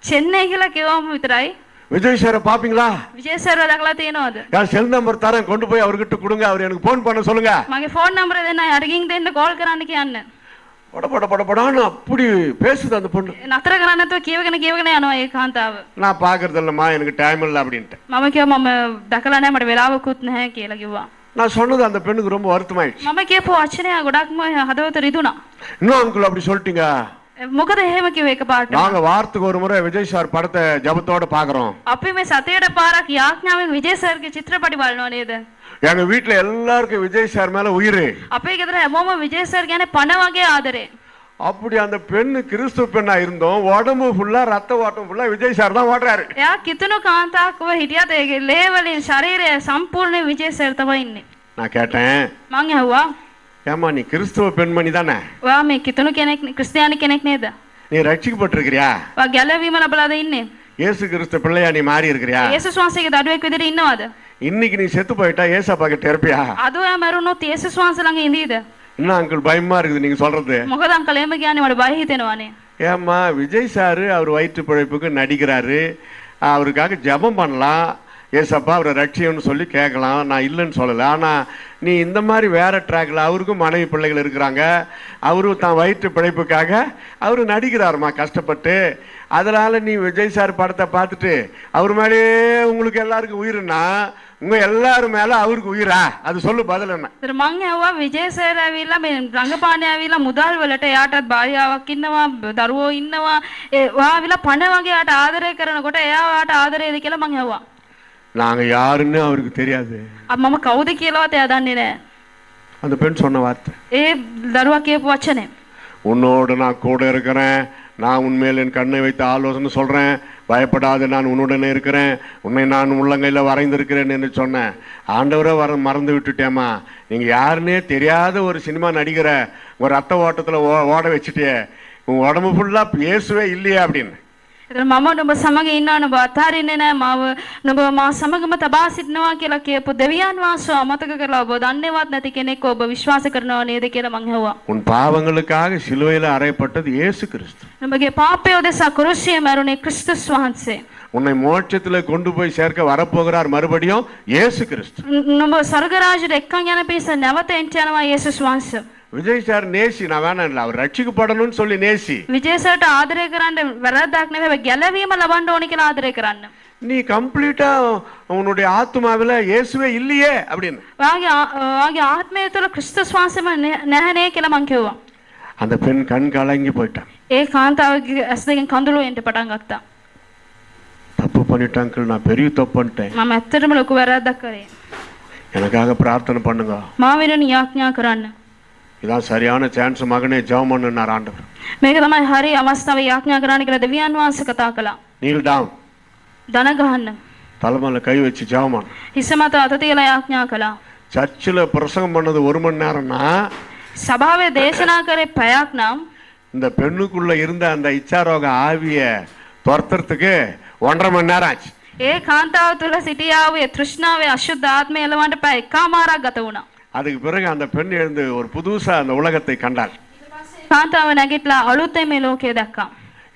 චෙන්නයි කියලා කිව්වම විතරයි. விஜய் சாரை பாப்பீங்களா? විජේ සර්ව දැකලා තියෙනවද? நான் செல் நம்பர் தரேன், கொண்டு போய் அவர்கிட்ட கொடுங்க, அவர் எனக்கு ஃபோன் பண்ண சொல்லுங்க. මගේ ෆෝන් නම්බර දෙන්න අරගෙන දෙන්න කෝල් කරන්න කියන්න. படபடன்னு அப்படி பேசுது அந்த பொண்ணு. නතර කරන්න නැතුව කියවගෙන යනවා ඒ කාන්තාව. நான் பாக்குறது இல்லம்மா, எனக்கு டைம் இல்ல அப்படின்ட்டு. මම කිව්වා මම දැකලා නැහැ මට වෙලාවකුත් නැහැ කියලා කිව්වා. நான் சொன்னது அந்த பெண்ணுக்கு ரொம்ப வருத்தமாயிடுச்சு. මම කියපු වචනය ගොඩක්ම හදවත රිදුනා. இன்னும் அங்கிள் அப்படி சொல்லிட்டீங்க. මොකද එහෙම කිව්වේ එකපාරට? நாங்க வாரத்துக்கு ஒரு முறை விஜய் சார் படத்தை ஜபத்தோட பாக்குறோம். අපි මේ සතියට පාරක් යාඥාවෙන් විජේ සර්ගේ චිත්‍රපටි බලනවා නේද? எங்க வீட்ல எல்லாருக்கும் விஜய் சார் மேல உயிர். අපේ ගෙදර හැමෝම විජේ සර් කියන්නේ පණ වගේ ආදරේ. அப்படி அந்த பெண்ணு கிறிஸ்துவ பெண்ணா இருந்தோம், உடம்பு ஃபுல்லா ரத்த ஓட்டம் ஃபுல்லா விஜய் சார் தான் ஓடுறாரு. එයා කිතුණු කාන්තාවකව හිටියත් ඒගේ ලේ වලින් ශරීරය සම්පූර්ණ විජේ සර් තමයි ඉන්නේ. நான் கேட்டேன், මං ඇහුවා ஏமா நீ கிறிஸ்துவ பெண்மணி தானே, ඔයා මේ කිතුණු කෙනෙක් ක්‍රිස්තියානි කෙනෙක් නේද? நீ ரட்சிக்கப்பட்டிருக்கிறியா, ඔයා ගැලවීම ලැබලාද ඉන්නේ? இயேசு கிறிஸ்து பிள்ளையா நீ மாறி இருக்கிறியா, යේසුස් වහන්සේගේ දඩුවෙක් විදිහට ඉන්නවද? இன்னைக்கு நீ செத்து போயிட்டா ஏசப்பா கிட்ட இருப்பியா? අද ඔයා මැරුණොත් යේසුස් වහන්සේ ළඟ ඉඳීද? என்ன அங்கிள் பயமா இருக்குது நீங்க சொல்றது? මොකද අංකල් එහෙම කියන්නේ මට බය හිතෙනවානේ. ஏம்மா விஜய் சாரு அவர் வயிற்று பிழைப்புக்கு நடிக்கிறாரு, அவருக்காக ஜெபம் பண்ணலாம், ஏசப்பா அவரை ரட்சியம்னு சொல்லி கேட்கலாம், நான் இல்லைன்னு சொல்லலை. ஆனால் நீ இந்த மாதிரி வேற ட்ராக்ல, அவருக்கும் மனைவி பிள்ளைகள் இருக்கிறாங்க, அவரும் தான் வயிற்று பிழைப்புக்காக அவரு நடிக்கிறாருமா கஷ்டப்பட்டு. அதனால நீ விஜய் சார் படத்தை பார்த்துட்டு அவர் மேலேயே உங்களுக்கு எல்லாருக்கும் உயிருன்னா உங்க எல்லாரும் மேல அவருக்கு உயிரா? அது சொல்லு பதில் என்ன? මං ඇහුවා විජේ සර් ඇවිල්ලා මේ රංගපානේ ඇවිල්ලා මුදල් වලට එයාටත් භාර්යාවක් ඉන්නවා, දරුවෝ ඉන්නවා, ඔයා ඇවිල්ලා පණ වගේ යාට ආදරය කරනකොට එයා ඔයාට ආදරේද කියලා මං ඇහුවා. நாங்க யாருன்னு அவருக்கு தெரியாது. මම කවුද කියලාවත් එයා දන්නේ නැහැ. அந்த பெண் சொன்ன வார்த்தை, ඒ දරුවා කියපු වචනේ, உன்னோடு நான் கூட இருக்கிறேன், நான் உன்மேல் என் கண்ணை வைத்து ஆலோசனை சொல்றேன், பயப்படாத நான் உன்னுடனே இருக்கிறேன், உன்னை நான் உள்ளங்கையில் வரைந்திருக்கிறேன் என்று சொன்னேன். ஆண்டவரை மறந்து விட்டுட்டேம்மா, நீங்க யாருன்னே தெரியாத ஒரு சினிமா நடிகரை ஒரு ரத்த ஓட்டத்துல ஓட வச்சுட்டே, உன் உடம்பு ஃபுல்லா இயேசுவே இல்லையா அப்படின்னு. එතන මම නුඹ සමග ඉන්නවා, නුඹ අතාරින්නේ නැහැ, නුඹ මා සමගම තබා සිටිනවා කියලා කියපු දෙවියන් වහන්සේ අමතක කරලා ඔබ දන්නේවත් නැති කෙනෙක් ඔබ විශ්වාස කරනව නේද කියලා මං ඇහුවා. உன் பாவங்களுக்காக சிலுவையில் அறையப்பட்டது இயேசு கிறிஸ்து. නුඹගේ පාපය උදෙසා කුරුසියේ මැරුණේ ක්‍රිස්තුස් වහන්සේ. உன்னை மோட்சத்துல கொண்டு போய் சேர்க்க வரப்போகிறார் மறுபடியும் இயேசு கிறிஸ்து. නුඹ ස්වර්ග රාජ්‍යයට එක්කන් යන පිස නැවත එන්ට යනවා යේසුස් වහන්සේ. விஜய் சார் நேசி, நான் வேணாம் இல்லை, அவர் ரட்சிக்கப்படணும்னு சொல்லி நேசி. විජේ සර්ට ආදරය කරන්න වැරද්දක් නෙවෙයි, ගැලවීම ලබන්න ඕනි කියලා ආදරය කරන්න. நீ கம்ப்ளீட்டா உன்னுடைய ஆத்மாவில இயேசுவே இல்லையே அப்படின்னு. ඔයාගේ ආත්මය තුළ ක්‍රිස්තුස් වහන්සේම නැහනේ කියලා මං කිව්වා. அந்த பெண் கண் கலங்கி போயிட்டான். ඒ කාන්තාවගේ ඇස් දෙකෙන් කඳුළු එන්න පටන් ගත්තා. தப்பு பண்ணிட்டேன் அங்கிள், நான் பெரிய தப்பு பண்ணிட்டேன், මම ඇත්තටම ලොකු වැරද්දක් කරේ. எனக்காக பிரார்த்தனை பண்ணுங்க, මා වෙනුවෙන් යාඥා කරන්න. இதான் சரியான சான்ஸ் மகனே, ஜெபம் பண்ணுனார் ஆண்டவர். මේක තමයි හරි අවස්ථාව යාඥා කරන්න කියලා දෙවියන් වහන්සේ කතා කළා. kneel down, දන ගහන්න. தலைமையில கை வச்சு ஜெபம் பண்ணு. හිස මත අත තියලා යාඥා කළා. சர்ச்சில் பிரசங்கம் பண்ணது 1 மணி நேரம்னா සභාවේ දේශනා කරේ පැයක් නම් இந்த பெண்ணுக்குள்ள இருந்த அந்த இச்சாரோக ஆவிய துரத்துறதுக்கு 1.5 மணி நேரம் ஆச்சு. ඒ කාන්තාව තුළ සිටියා වූ තෘෂ්ණාවේ අශුද්ධ ආත්මය එළවන්න පැය එකමාරක් ගත වුණා. அதுக்கு பிறகு அந்த பெண் எழுந்து ஒரு புதுசா அந்த உலகத்தை கண்டாள். කාන්තාව නැගිටලා අලුතෙන් මේ ලෝකය දැක්කා.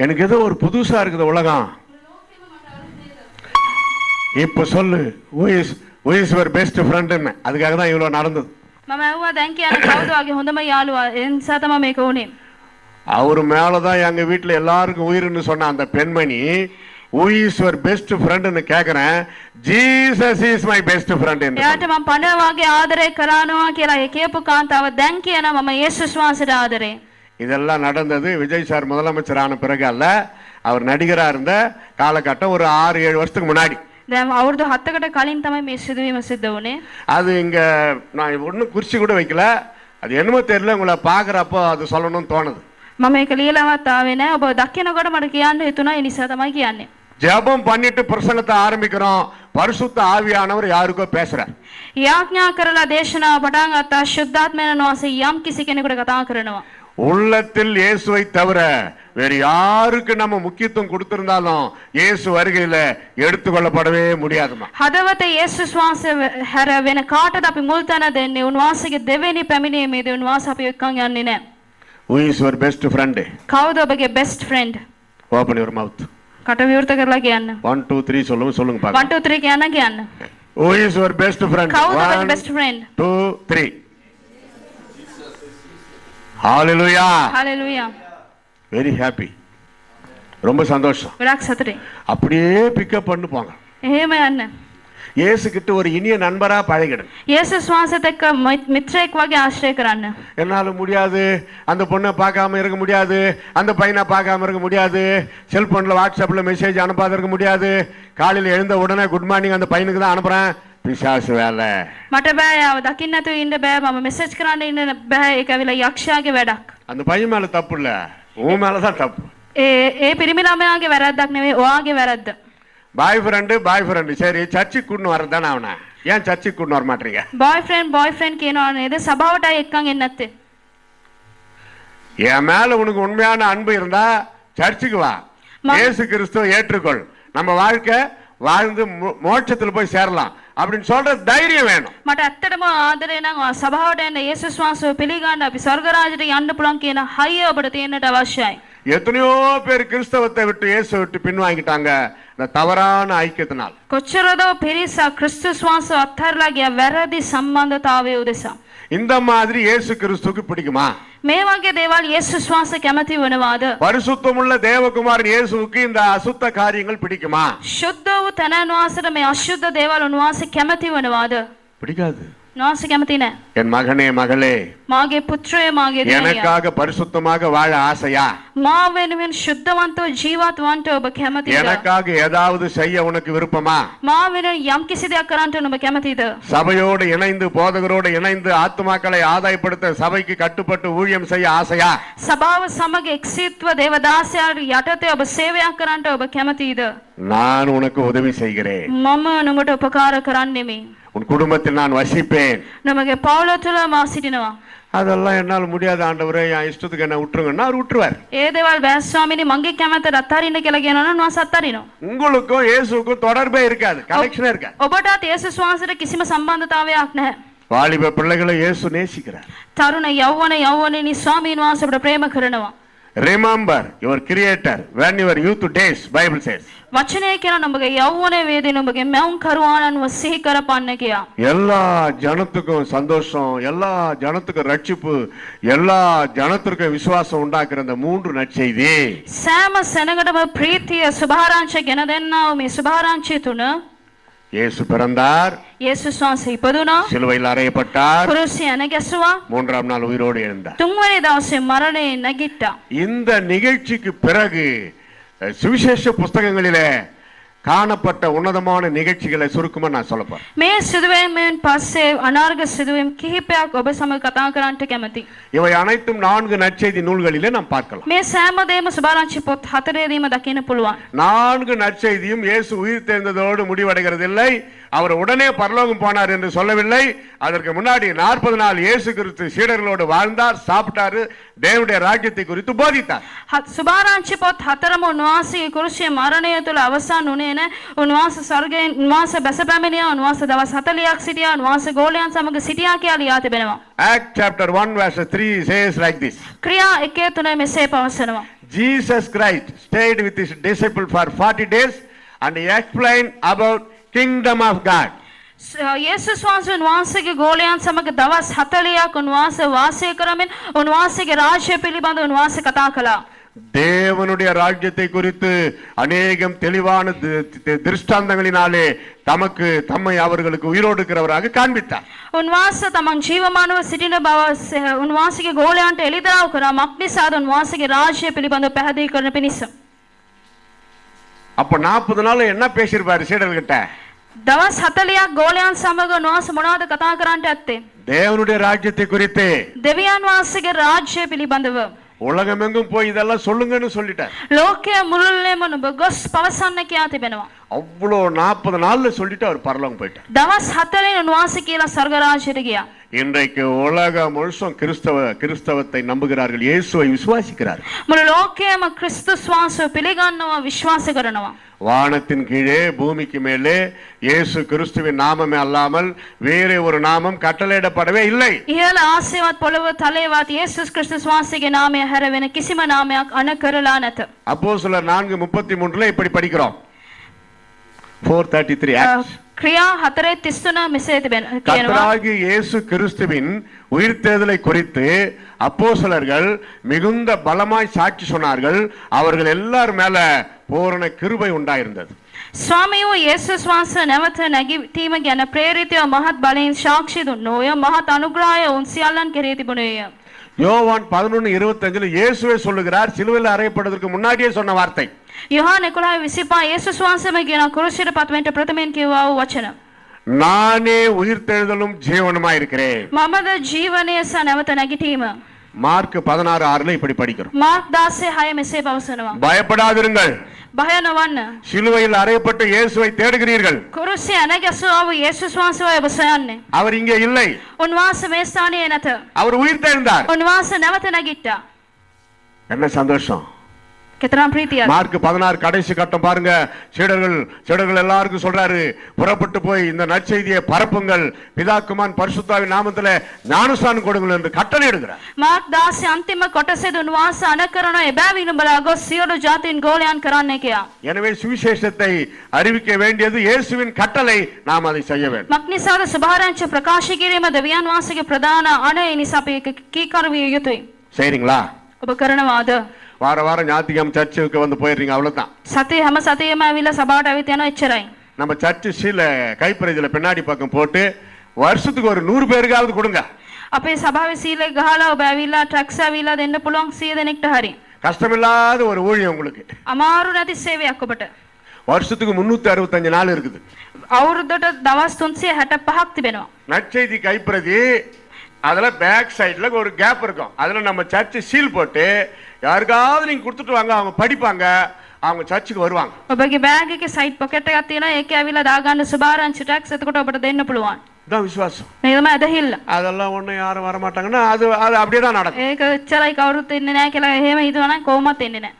எனக்கு ஏதோ ஒரு புதுசா இருக்குது உலகம். இப்ப சொல்லு, who is your best friend? அதுக்காக தான் இவ்வளவு நடந்தது. මම ඇහුවා දැන් කියන්නේ කවුද වගේ හොඳම යාළුවා? ඒ නිසා තමයි මේක වුනේ. அவர் மேலதான் எங்க வீட்டுல எல்லாருக்கும் உயிர்னு சொன்ன அந்த பெண்மணி who is your best friend ன்னு கேக்குறேன். Jesus is my best friend என்று. එයාට මම පණ වගේ ආදරය කරනවා කියලා ඒ කියපු කාන්තාව දැන් කියනවා මම යේසුස් වහන්සේට ආදරේ. இதெல்லாம் நடந்தது விஜய் சார் முதலமைச்சரான பிறகு அல்ல, அவர் நடிகரா இருந்த காலகட்டம் ஒரு 6-7 வருஷத்துக்கு முன்னாடி. දැන් අවුරුදු 7කට කලින් තමයි මේ සිදුවීම සිද්ධ වුණේ. அது இங்க நான் ஒன்னும் குறிச்சு கூட வைக்கல, அது என்னமோ தெரியல, உங்களை பாக்குறப்போ அது சொல்லணும்னு தோணுது. මම මේක ලියලාවත් ආවේ නැහැ. ඔබ දකිනකොට මට කියන්න හිතුණා, ඒ නිසා තමයි කියන්නේ. ஜெபம் பண்ணிட்டு பிரசங்கத்தை ஆரம்பிக்கிறோம், பரிசுத்த ஆவியானவர் யாருக்கோ பேசுறார். යාඥා කරලා දේශනාව පටන් ගත්තා. ශුද්ධාත්මයන් වහන්සේ යම් කිසි කෙනෙකුට කතා කරනවා. உள்ளத்தில் இயேசுவை தவிர வேற யாருக்கு நம்ம முக்கியத்துவம் கொடுத்திருந்தாலும் இயேசு வருகையில எடுத்துக்கொள்ளப்படவே முடியாதுமா. හදවත යේසුස් වහන්සේ හැර වෙන කාටද අපි මුල් තැන දෙන්නේ? උන්වහන්සේගේ දෙවෙනි පැමිණීමේදී උන්වහන්සේ අපි එක්කන් යන්නේ නැහැ. Who is your best friend? කවුද ඔබගේ best friend? Open your mouth. කට විවෘත කරලා කියන්න. 1 2 3 சொல்லுங்க பாருங்க. 1 2 3 කියන්න. Who is your best friend? කවුද ඔබගේ best friend? 2 3. Hallelujah. Hallelujah. Very happy. ரொம்ப சந்தோஷம். ගොඩක් සතුටින්. அப்படியே பிக்கப் பண்ணு போங்க. එහෙම යන්න. இயேசு கிட்ட ஒரு இனிய நண்பரா பழகிடுங்க. යේසුස් වහන්සේත් එක්ක මිත්‍රයෙක් වගේ ආශ්‍රය කරන්න. என்னால முடியாது, அந்த பொண்ணை பார்க்காம இருக்க முடியாது, அந்த பையனை பார்க்காம இருக்க முடியாது, செல்போன்ல வாட்ஸ்அப்ல மெசேஜ் அனுப்பாத இருக்க முடியாது, காலையில எழுந்த உடனே குட் மார்னிங் அந்த பையனுக்கு தான் அனுப்புறேன், பிசாசு வேலை. මට බෑ යාව දකින්න නැතුව ඉන්න බෑ, මම මෙසේජ් කරන්න ඉන්න බෑ, ඒක ඇවිල්ලා යක්ෂයාගේ වැඩක්. அந்த பையன் மேல தப்பு இல்ல, உன் மேலதான் தப்பு. ඒ පිරිමි ළමයාගේ වැරද්දක් නෙවෙයි, ඔයාගේ වැරද්ද. பாய் ஃப்ரெண்டு சரி சர்ச்சுக்கு கூட்டு வரதானே அவனை. ஏன் சர்ச்சுக்கு கொண்டு வர மாட்டீங்க? பாய்ஃப்ரெண்ட் කියනවා නේද සභාවට එක්කන් එන්නේ නැත්තේ? என் மேல உனக்கு உண்மையான அன்பு இருந்தா சர்ச்சுக்கு வா, இயேசு கிறிஸ்துவை ஏற்றுக்கொள், நம்ம வாழ்க்கை வாழ்ந்து மோட்சத்துல போய் சேரலாம் அப்படின்னு சொல்ற தைரியம் வேணும். මට ඇත්තටම ආදරේ නම් සභාවට එන්න යේසුස් වහන්සේව පිළිගන්න අපි ස්වර්ග රාජ්‍යයට යන්න පුළුවන් කියන හයිය ඔබට තියෙන්නට අවශ්‍යයි. எத்தனையோ பேர் கிறிஸ்தவத்தை விட்டு இயேசுவை விட்டு பின்வாங்கிட்டாங்க இந்த தவறான ஐக்கியத்தினால். කොච්චරද පිරිසක් ක්‍රිස්තුස් වහන්සේව අත්හැරලා ගියා වැරදි සම්බන්ධතාවය උදෙසා. இந்த மாதிரி இயேசு கிறிஸ்துவுக்கு பிடிக்குமா? මේ වගේ දේවල් යේසුස් වහන්සේ කැමති වෙනවාද? பரிசுத்தமுள்ள தேவகுமாரன் இயேசுவுக்கு இந்த அசுத்த காரியங்கள் பிடிக்குமா? ශුද්ධ වූ තනන් වහන්සේට මේ අශුද්ධ දේවල් උන්වහන්සේ කැමති වෙනවාද? பிடிக்காது. උන්වහන්සේ කැමති නැහැ. என் மகனே மகளே, මාගේ පුත්‍රය මාගේ දියණිය எனக்காக பரிசுத்தமாக வாழ ஆசையா? මා වෙනුවෙන් ශුද්ධවන්තව ජීවත් වන්නට ඔබ කැමතිද? எனக்காக ஏதாவது செய்ய உனக்கு விருப்பமா? මා වෙනුවෙන් යම් කිසි දෙයක් කරන්නට ඔබ කැමතිද? சபையோடு இணைந்து போதகரோடு இணைந்து ஆத்துமாக்களை ஆதாயப்படுத்த சபைக்கு கட்டுப்பட்டு ஊழியம் செய்ய ஆசையா? සභාව සමග එක්සීත්ව දේවදාසයාට යටතේ ඔබ සේවයක් කරන්නට ඔබ කැමතිද? நான் உனக்கு உதவி செய்கிறேன். මම නුඹට උපකාර කරන්නෙමි. உன் குடும்பத்தில் நான் வசிப்பேன். නුඹගේ පවුල තුළ මා සිටිනවා. அதெல்லாம் என்னால் முடியாத ஆண்டவரே, என் இஷ்டத்துக்கு என்ன விட்டுருங்கன்னா அவர் விட்டுருவார். ඒ දේවල් බෑ ස්වාමීනි මගේ කැමැත්තට අත්හරින්න කියලා කියනවා නම් මා අත්හරිනවා. உங்களுக்கும் இயேசுவுக்கும் தொடர்பே இருக்காது, கனெக்ஷனே இருக்காது. ඔබටත් යේසුස් වහන්සේට කිසිම සම්බන්ධතාවයක් නැහැ. வாலிப பிள்ளைகளை இயேசு நேசிக்கிறார். තරුණ යෞවනයනි ස්වාමීන් වහන්සේ අපට ප්‍රේම කරනවා. Remember your creator when your youth days, Bible says. වචනය කියන නුඹගේ යෞවනයේ වේදී නුඹගේ මවුන් කරුවාණන්ව සිහි කරපන්න කියා. எல்லா ஜனத்துக்கும் சந்தோஷம், எல்லா ஜனத்துக்கும் ரட்சிப்பு, எல்லா ஜனத்திற்கும் விசுவாசம் உண்டாக்குற அந்த மூன்று நற்செய்தி. සෑම සෙනඟටම ප්‍රීතිය සුභාරංශය ගෙන දෙන්නා වූ මේ සුභාරංශය තුන இயேசு பிறந்தார், යේසුස් වහන්සේ ඉපදුනා, சிலுவையில் அறையப்பட்டார், කුරුසියේ ඇන ගැසුවා, மூன்றாம் நாள் உயிரோடு எழுந்தார். තුන්වෙනි දවසේ මරණයෙන් නැගිට්ටා. இந்த நிகழ்ச்சிக்கு பிறகு சுவிசேஷ புஸ்தகங்களிலே காணப்பட்ட உன்னதமான நிகழ்ச்சிகளை சுருக்கமா நான் சொல்லப்போறேன். මේ සිදුවීමෙන් පස්සේ අනාර්ග සිදුවීම් කිහිපයක් ඔබ සමග කතා කරන්නට කැමතියි. இவை அனைத்தும் 4 நற்செய்தி நூல்களிலே நாம் பார்க்கலாம். මේ සෑම දෙයක්ම සුභාරංශි පොත් 4 දකින්න පුළුවන්. 4 நற்செய்தியும் இயேசு உயிர் தெழுந்ததோடு முடிவடைகிறதில்லை. அவர் உடனே பரலோகம் போனார் என்று சொல்லவில்லை. அதற்கு முன்னாடி 40 நாள் இயேசு கிறிஸ்து சீடர்களோடு வாழ்ந்தார், சாப்பிட்டாரு, தேவனுடைய ராஜ்யத்தை குறித்து போதித்தார். සුභාරංශි පොත් 4ම උන්වහන්සේගේ කුරුසියේ මරණය තුළ අවසන් වුණේ නැහැ. උන්වහන්සේ ස්වර්ගයෙන් උන්වහන්සේ බැස පැමිණියා. උන්වහන්සේ දවස් 40ක් සිටියා. උන්වහන්සේ ගෝලයන් සමග සිටියා කියලා ලියා තිබෙනවා. Act chapter 1 verse 3 says like this. ක්‍රියා 1:3 මෙසේ පවසනවා. Jesus Christ stayed with his disciples for 40 days and he explained about kingdom of God. යේසුස් වහන්සේ උන්වහන්සේගේ ගෝලයන් සමග දවස් 40ක් උන්වහන්සේ වාසය කරමින් උන්වහන්සේගේ රාජ්‍ය පිළිබඳව උන්වහන්සේ කතා කළා. தேவனுடைய ராஜ்யத்தை குறித்து அநேகம் தெளிவான திருஷ்டாந்தங்களினாலே தம்மை அவர்களுக்கு உயிரோடு இருக்கிறவராக காண்பித்தார். උන්වහන්සේ තමන් ජීවමානව සිටින බව උන්වහන්සේගේ ගෝලයන්ට එළිදරව් කරා. මක්නිසාද උන්වහන්සේගේ රාජ්‍ය පිළිබඳව පැහැදිලි කරන පිණිස. அப்ப 40 நாள் என்ன பேசியிருப்பாரு சீடர்கிட்ட? දවස් 40ක් ගෝලයන් සමග උන්වහන්සේ මොනවද කතා කරන්නට ඇත්තේ? தேவனுடைய ராஜ்யத்தை குறித்து, දෙවියන් වහන්සේගේ රාජ්‍ය පිළිබඳව. உலகமெங்கும் போய் இதெல்லாம் சொல்லுங்கன்னு சொல்லிட்டார். ලෝකයේ මුළුල්ලේම නුඹ ගොස් පවසන්න කියා තිබෙනවා. அவ்வளோ 40 நாள்ல சொல்லிட்டு அவர் பரலோகம் போயிட்டார். දවස් 4 උන්වහන්සේ කියලා ස්වර්ග රාජ්‍යයට ගියා. இன்றைக்கு உலகம் முழுசும் கிறிஸ்தவத்தை நம்புகிறார்கள், இயேசுவை விசுவாசிக்கிறார்கள். මුළු ලෝකයේම ක්‍රිස්තුස් වහන්සේව පිළිගන්නවා, විශ්වාස කරනවා. வானத்தின் கீழே பூமிக்கு மேலே இயேசு கிறிஸ்துவின் நாமமே அல்லாமல் வேறு ஒரு நாமம் கட்டளையிடப்படவே இல்லை. ඉහළ ආසේවත් පොළව තලයේවත් යේසුස් ක්‍රිස්තුස් වහන්සේගේ නාමය හැර වෙන කිසිම නාමයක් අණ කරලා නැත. அப்போஸ்தலர் 4:33 இப்படி படிக்கிறோம். 4:33 Acts. ක්‍රියා 4:33 මෙසේ කියනවා. கர்த்தராகிய இயேசு கிறிஸ்துவின் உயிர்த்தெழுதலை குறித்து அப்போஸ்தலர்கள் மிகுந்த பலமாய் சாட்சி சொன்னார்கள். அவர்கள் எல்லார் மேல பூரண கிருபை உண்டாயிருந்தது. ස්වාමී වූ යේසුස් වහන්සේ නැවත නැගිටීම ගැන ප්‍රේරිතව මහත් බලයෙන් සාක්ෂි දුන්නෝය. මහත් අනුග්‍රහය උන් සියල්ලන් කෙරෙහි තිබුණේය. யோவான் 11:25 இயேசுவே சொல்லுகிறார், சிலுவையில் அறையப்படுவதற்கு முன்னாடியே சொன்ன வார்த்தை. யோவான் 11:25 යේසුස් වහන්සේම කියන කුරුසියට පත්වෙන්න ප්‍රථමයෙන් කියවා වූ වචන. நானே உயிர்த்தெழுதலும் ஜீவனுமாய் இருக்கிறேன். මමද ජීවනය සහ නැවත නැගිටීම. மார்க் 16:6 இப்படி படிக்கிறோம். මාර්ක් 16:6 මෙසේ පවසනවා. பயப்படாதிருங்கள். බය නොවන්න. சிலுவையில் அறையப்பட்ட இயேசுவை தேடுகிறீர்கள். කුරුසිය අනගැසුවා යේසුස් වහන්සේ ඔබ සොයන්නේ. அவர் இங்கே இல்லை. උන්වහන්සේ මේ ස්ථානයේ නැත. அவர் உயிர்த்தெழுந்தார். උන්වහන්සේ නැවත නැගිට්ටා. என்ன சந்தோஷம். කෙතරම් ප්‍රීතියක්ද. மார்க் 16 கடைசி கட்டம் பாருங்க. சீடர்கள் எல்லாருக்கும் சொல்றாரு, புறப்பட்டு போய் இந்த நற்செய்தியை பரப்புங்கள், பிதாக்குமான் பரிசுத்தாவின் நாமத்திலே ஞானஸ்நானம் கொடுங்கள் என்று கட்டளை இடுகிறார். මාර්ක් 16 අන්තිම කොටසේදී උන්වහන්සේ අණ කරන එබැවින් උඹලා ගොස් සියලු ජාතීන් ගෝලයන් කරන්න කියා. எனவே சுவிசேஷத்தை அறிவிக்க வேண்டியது இயேசுவின் கட்டளை, நாம் அதை செய்ய வேண்டும். මක්නිසාද සුභාරංචි ප්‍රකාශ කිරීම දෙවියන් වහන්සේගේ ප්‍රධාන අණ ඒ නිසා අපි කීකරු විය යුතුයි. சரிங்களா? ඔබ කරනවාද? வாரம் ஞாயிற்றுக்கிழமை சர்ச்சுக்கு வந்து போயிடுறீங்க, அவ்வளவுதான். සතිය හැම සතියෙම ඇවිල්ලා සභාවට ඇවිත් යනවා එච්චරයි. நம்ம சர்ச்சு சீல கைப்பிரதியில பின்னாடி பக்கம் போட்டு வருஷத்துக்கு ஒரு 100 பேருக்காவது கொடுங்க. අපේ සභාවේ සීලය ගහලා ඔබ ඇවිල්ලා ටැක්ස් ඇවිල්ලා දෙන්න පුළුවන් 100 දෙනෙක්ට හරි. கஷ்டமில்லாத ஒரு ஊழியம் உங்களுக்கு. අමාරු නැති සේවයක් ඔබට. வருஷத்துக்கு 365 நாள் இருக்குது. අවුරුද්දට දවස් 365ක් තිබෙනවා. நற்செய்தி கைப்பிரதி அதுல பேக் சைடுல ஒரு கேப் இருக்கும். அதுல நம்ம சர்ச்சு சீல் போட்டு யாருக்காவது நீங்க கொடுத்துட்டு வாங்க, அவங்க படிப்பாங்க, அவங்க சர்ச்சுக்கு வருவாங்க. ඔබගේ බෑග් එකේ සයිඩ් පොකට් එකක් තියෙනවා. ඒකේ ඇවිල්ලා දාගන්න සුභාරංචි ටැක්ස් එතකොට ඔබට දෙන්න පුළුවන්. இதான் விசுவாசம். මේ තමයි ඇදහිල්ල. அதெல்லாம் ஒண்ணும் யாரும் வர மாட்டாங்கன்னா அது அப்படியே தான் நடக்கும். ඒක එච්චරයි කවුරුත් ඉන්නේ නැහැ කියලා එහෙම හිතුවනම් කොහොමත් එන්නේ නැහැ.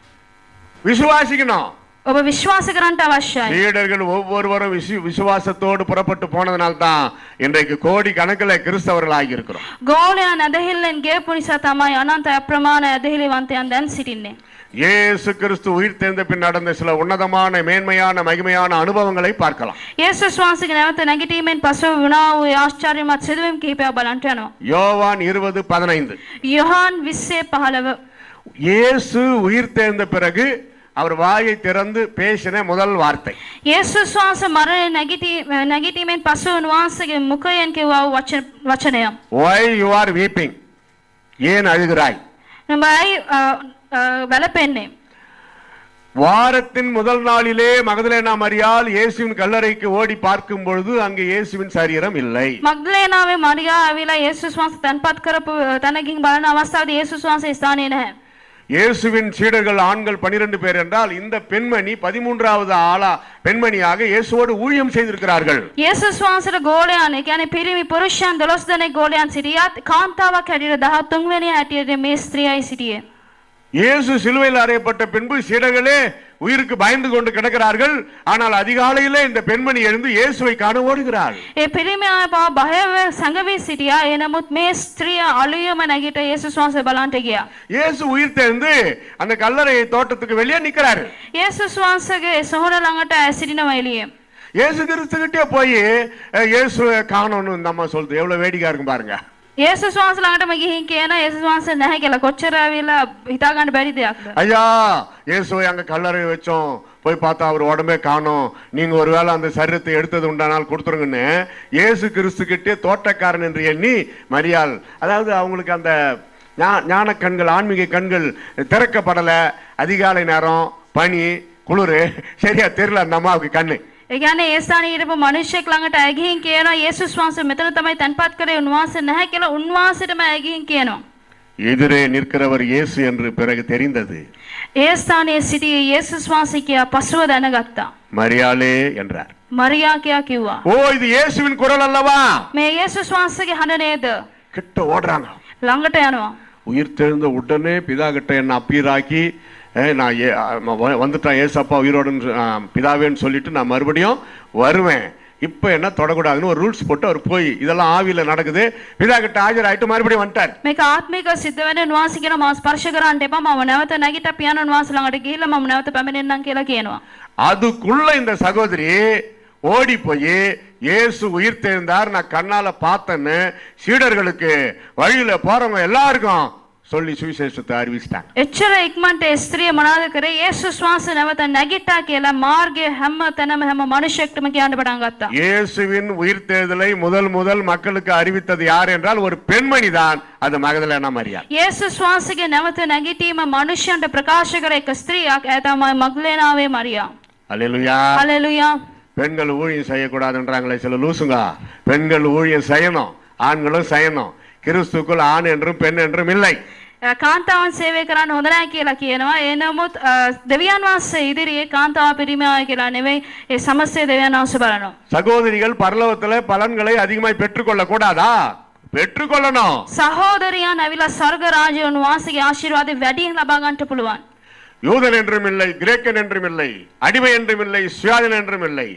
விசுவாசிக்கணும். ඔබ විශ්වාස කරන්න අවශ්‍යයි. சீடர்கள் ஒவ்வொருவரும் விசுவாசத்தோடு புறப்பட்டு போனதனால தான் இன்றைக்கு கோடி கணக்கில் கிறிஸ்தவர்கள் ஆகி இருக்கிறோம். ගෝලයන් ඇදහිල්ලෙන් ගියපු නිසා තමයි අනන්ත අප්‍රමාණ ඇදහිලිවන්තයන් දැන් සිටින්නේ. இயேசு கிறிஸ்து உயிர் தெழுந்த பின் நடந்த சில உன்னதமான மேன்மையான மகிமையான அனுபவங்களை பார்க்கலாம். යේසුස් වහන්සේගේ නැවත නැගිටීමෙන් පසු වුණා වූ ආශ්චර්යමත් සිදුවීම් කිහිපයක් බලන්න යනවා. யோவான் 20:15. යොහාන් 20:15. இயேசு உயிர் தெழுந்த பிறகு அவர் வாயை திறந்து பேசின முதல் வார்த்தை. යේසුස් වහන්සේ මරණය නැගිටීමෙන් පසු උන්වහන්සේගේ මුඛයෙන් කිව්වා වූ වචනය. Why you are weeping? ஏன் அழுகிறாய்? නුඹයි වැළපෙන්නේ. வாரத்தின் முதல் நாளிலே மகதலேனா மரியாள் இயேசுவின் கல்லறைக்கு ஓடி பார்க்கும் பொழுது அங்கே இயேசுவின் சரீரம் இல்லை. මග්දලේනාවේ මරියා ඇවිල්ලා යේසුස් වහන්සේ තැන්පත් කරපු තැන ගිහින් බලන අවස්ථාවේදී යේසුස් වහන්සේ ස්ථානයේ නැහැ. இயேசுவின் சீடர்கள் ஆண்கள் 12 பேர் என்றால் இந்த பெண்மணி 13வது ஆளா பெண்மணியாக இயேசுவோடு ஊழியம் செய்திருக்கிறார்கள். යේසුස් වහන්සේට ගෝලයන්, ඒ කියන්නේ පිරිමි පුරුෂයන් 12 දෙනෙක් ගෝලයන් සිටියත් කාන්තාවක් හැටියට 13 වෙනි හැටියට මේ ස්ත්‍රියයි සිටියේ. இயேசு சிலுவையில் அறையப்பட்ட பின்பு சீடர்களே உயிருக்கு பயந்து கொண்டு கிடக்கிறார்கள். ஆனால் அதிகாலையிலே இந்த பெண்மணி எழுந்து இயேசுவை காண ஓடுகிறாள். ඒ පිරිමි අය පවා බයව සංගවී සිටියා. ඒ නමුත් මේ ස්ත්‍රිය අලුයම නැගිට යේසුස් වහන්සේ බලන්ට ගියා. இயேசு உயிர் தெழுந்து அந்த கல்லறை தோட்டத்துக்கு வெளியே நிக்கிறாரு. යේසුස් වහන්සේගේ සොහොන ළඟට සිටිනවා එළියේ. இயேசு கிறிஸ்துகிட்டே போய் இயேசுவை காணோம்னு இந்த அம்மா சொல்லுது. எவ்வளவு வேடிக்கையா இருக்கும் பாருங்க. යේසුස් වහන්සේ ළඟටම ගිහින් කියන යේසුස් වහන්සේ නැහැ කියලා කොච්චර ඇවිල්ලා හිතා ගන්න බැරි දෙයක්ද. ஐயா இயேசுவை அங்க கல்லறை வச்சோம், போய் பார்த்தா அவர் உடம்பே காணோம், நீங்க ஒருவேளை அந்த சரீரத்தை எடுத்தது உண்டானால் கொடுத்துருங்கன்னு இயேசு கிறிஸ்து கிட்டே தோட்டக்காரன் என்று எண்ணி மரியாள், அதாவது அவங்களுக்கு அந்த ஞான கண்கள், ஆன்மீக கண்கள் திறக்கப்படல. அதிகாலை நேரம், பனி, குளிர், சரியா தெரியல அந்த அம்மாவுக்கு கண்ணு. ඒ කියන්නේ ඒ ස්ථානයේ හිටපු මිනිහෙක් ළඟට ඇගිහින් කියනවා යේසුස් වහන්සේ මෙතන තමයි තැන්පත් කරේ, උන්වහන්සේ නැහැ කියලා උන්වහන්සේටම ඇගිහින් කියනවා. எதிரே நிற்கிறவர் இயேசு என்று பிறகு தெரிந்தது. ඒ ස්ථානයේ සිටි යේසුස් වහන්සේ කියා පසුව දැනගත්තා. மரியாளே என்றார். මරියා කියා කිව්වා. ஓ இது இயேசுவின் குரல் அல்லவா? මේ යේසුස් වහන්සේගේ හඬ නේද? கிட்ட ஓடுறாங்க. ළඟට යනවා. உயிர் தெழுந்த உடனே பிதா கிட்ட என்ன அப்பீராக்கி நான் வந்துட்டேன், ஏசப்பா உயிரோடுன்னு பிதாவேன்னு சொல்லிட்டு நான் மறுபடியும் வருவேன், இப்ப என்ன தொடக்கூடாதுன்னு ஒரு ரூல்ஸ் போட்டு அவர் போய் இதெல்லாம் ஆவியில நடக்குது பிதா கிட்ட ஆஜராயிட்டு மறுபடியும் வந்துட்டார். මේක ආත්මික සිද්ධ වෙන උන්වහන්සේ කියන මාස් ස්පර්ශ කරන්න එපා, මම නැවත නැගිට පියාණන් වහන්සේ ළඟට ගිහිල්ලා මම නැවත පැමිණෙන්නම් කියලා කියනවා. அதுக்குள்ள இந்த சகோதரி ஓடி போய் இயேசு உயிர் தெழுந்தார், நான் கண்ணால பார்த்தேன்னு சீடர்களுக்கு வழியில போறவங்க எல்லாருக்கும் சொல்லி சுவிசேஷத்தை அறிவிச்சிட்டாங்க. එච්චර ඉක්මනට ස්ත්‍රිය මොනවාද කරේ? යේසුස් වහන්සේ නැවත නැගිට්ටා කියලා මාර්ගයේ හැම තැනම හැම මිනිසෙක්ටම කියන්න පටන් ගත්තා. இயேசுவின் உயிர்த்தெழுதலை முதல் மக்களுக்கு அறிவித்தது யார் என்றால் ஒரு பெண்மணி தான், அது மகதலேனா மரியாள். යේසුස් වහන්සේගේ නැවත නැගිටීම මිනිසයන්ට ප්‍රකාශ කර එක ස්ත්‍රියක්, ඒ තමයි මග්දලේනාවේ මරියා. அல்லேலூயா. ஹalleluya. பெண்கள் ஊழியம் செய்யக்கூடாதுன்றாங்களே சில லூசுங்க. பெண்கள் ஊழியம் செய்யணும், ஆண்களும் செய்யணும். கிறிஸ்துக்குள் ஆண் என்றும் பெண் என்றும் இல்லை. කාන්තාවන් සේවය කරන්න හොඳ නැහැ කියලා කියනවා. ඒ නමුත් දෙවියන් වහන්සේ ඉදිරියේ කාන්තාව පිරිමියා කියලා නෙවෙයි ඒ සමස්තය දෙවියන් වහන්සේ බලනවා. சகோதரிகள் பரலோகத்துல பலன்களை அதிகமாய் பெற்றுக்கொள்ள கூடாதா? பெற்றுக்கொள்ளணும். සහෝදරයන් ඇවිල්ලා ස්වර්ග රාජ්‍ය වහන්සේගේ ආශිර්වාදය වැඩියෙන් ලබා ගන්නට පුළුවන්. யூதன் என்றும் இல்லை, கிரேக்கன் என்றும் இல்லை, அடிமை என்றும் இல்லை, சுயாதீன் என்றும் இல்லை,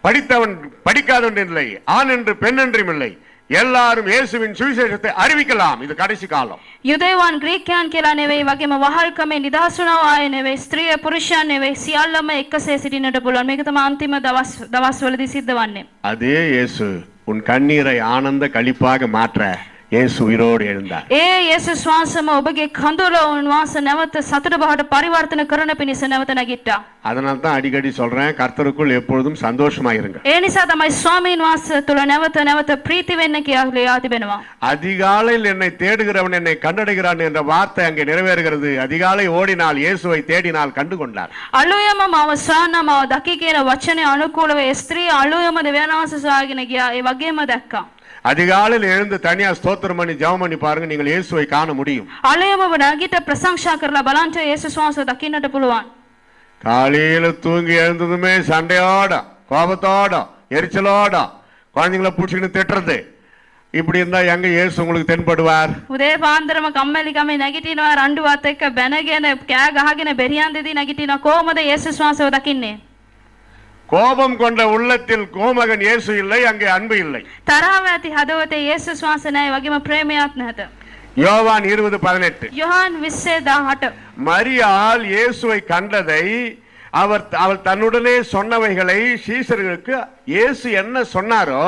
படித்தவன் படிக்காதவன் இல்லை, ஆண் என்று பெண் என்றும் இல்லை, எல்லாரும் இயேசுவின் சுவிசேஷத்தை அறிவிக்கலாம். இது கடைசி காலம். යුදෙවන් ග්‍රීකයන් කියලා නෙවෙයි, වගේම වහල්කමේ නිදහස් වුණා අය නෙවෙයි, ස්ත්‍රිය පුරුෂයන් නෙවෙයි, සියල්ලම එකසේ සිටින්නට පුළුවන්. මේක තමයි අන්තිම දවස්වලදී සිද්ධ වන්නේ. அதே இயேசு உன் கண்ணீரை ஆனந்த களிப்பாக மாற்ற இயேசு உயிரோடு எழுந்தார். ඒ යේසුස් වහන්සේම ඔබගේ කඳුල උන්වහන්සේ නැවත සතුට බවට පරිවර්තන කරන පිණිස නැවත නැගිට්ටා. அதனால தான் அடிக்கடி சொல்றேன், கர்த்தருக்குள் எப்பொழுதும் சந்தோஷமா இருங்க. ඒ නිසා තමයි ස්වාමීන් වහන්සේ තුල නැවත නැවත ප්‍රීති වෙන්න කියලා තිබෙනවා. அதிகாலையில் என்னை தேடுகிறவன் என்னை கண்டடைகிறான் என்ற வார்த்தை அங்கே நிறைவேறுகிறது. அதிகாலை ஓடினால் இயேசுவை தேடினால் கண்டு கொண்டார். අලුයම මව සොයන්න මව දකි කියන වචනේ අනුකූලව ඒ ස්ත්‍රී අලුයම දෙවියන් වහන්සේ සොයාගෙන ගියා. ඒ වගේම දැක්කා. அதிகாலையில் எழுந்து தனியா ஸ்தோத்திரம் பண்ணி ஜெபம் பண்ணி பாருங்க, நீங்கள் இயேசுவை காண முடியும். අලුයම නැගිට ප්‍රශංසා කරලා බලන්න යේසුස් වහන්සේ දකින්නට පුළුවන්. காலையில தூங்கி எழுந்ததுமே சண்டையோட, கோபத்தோட, எரிச்சலோட, குழந்தைங்களை பிடிச்சிக்கிட்டு திட்டுறது, இப்படி இருந்தா எங்க இயேசு உங்களுக்கு தென்படுவார்? උදේ පාන්දරම කම්මැලිකමේ නැගිටිනවා, රණ්ඩුවත් එක්ක බැනගෙන කෑ ගහගෙන බෙරියන් දෙදී නැගිටිනවා. කොහොමද යේසුස් වහන්සේව දකින්නේ? கோபம் கொண்ட உள்ளத்தில் கோமகன் இயேசு இல்லை, அங்கே அன்பு இல்லை. තරහව ඇති හදවතේ යේසුස් වහන්සේ නැහැ, වගේම ප්‍රේමයක් නැත. யோவான் 20:18. යොහාන් 20:18. மரியாள் இயேசுவை கண்டதை அவள் தன்னுடனே சொன்னவைகளை சீஷர்களுக்கு இயேசு என்ன சொன்னாரோ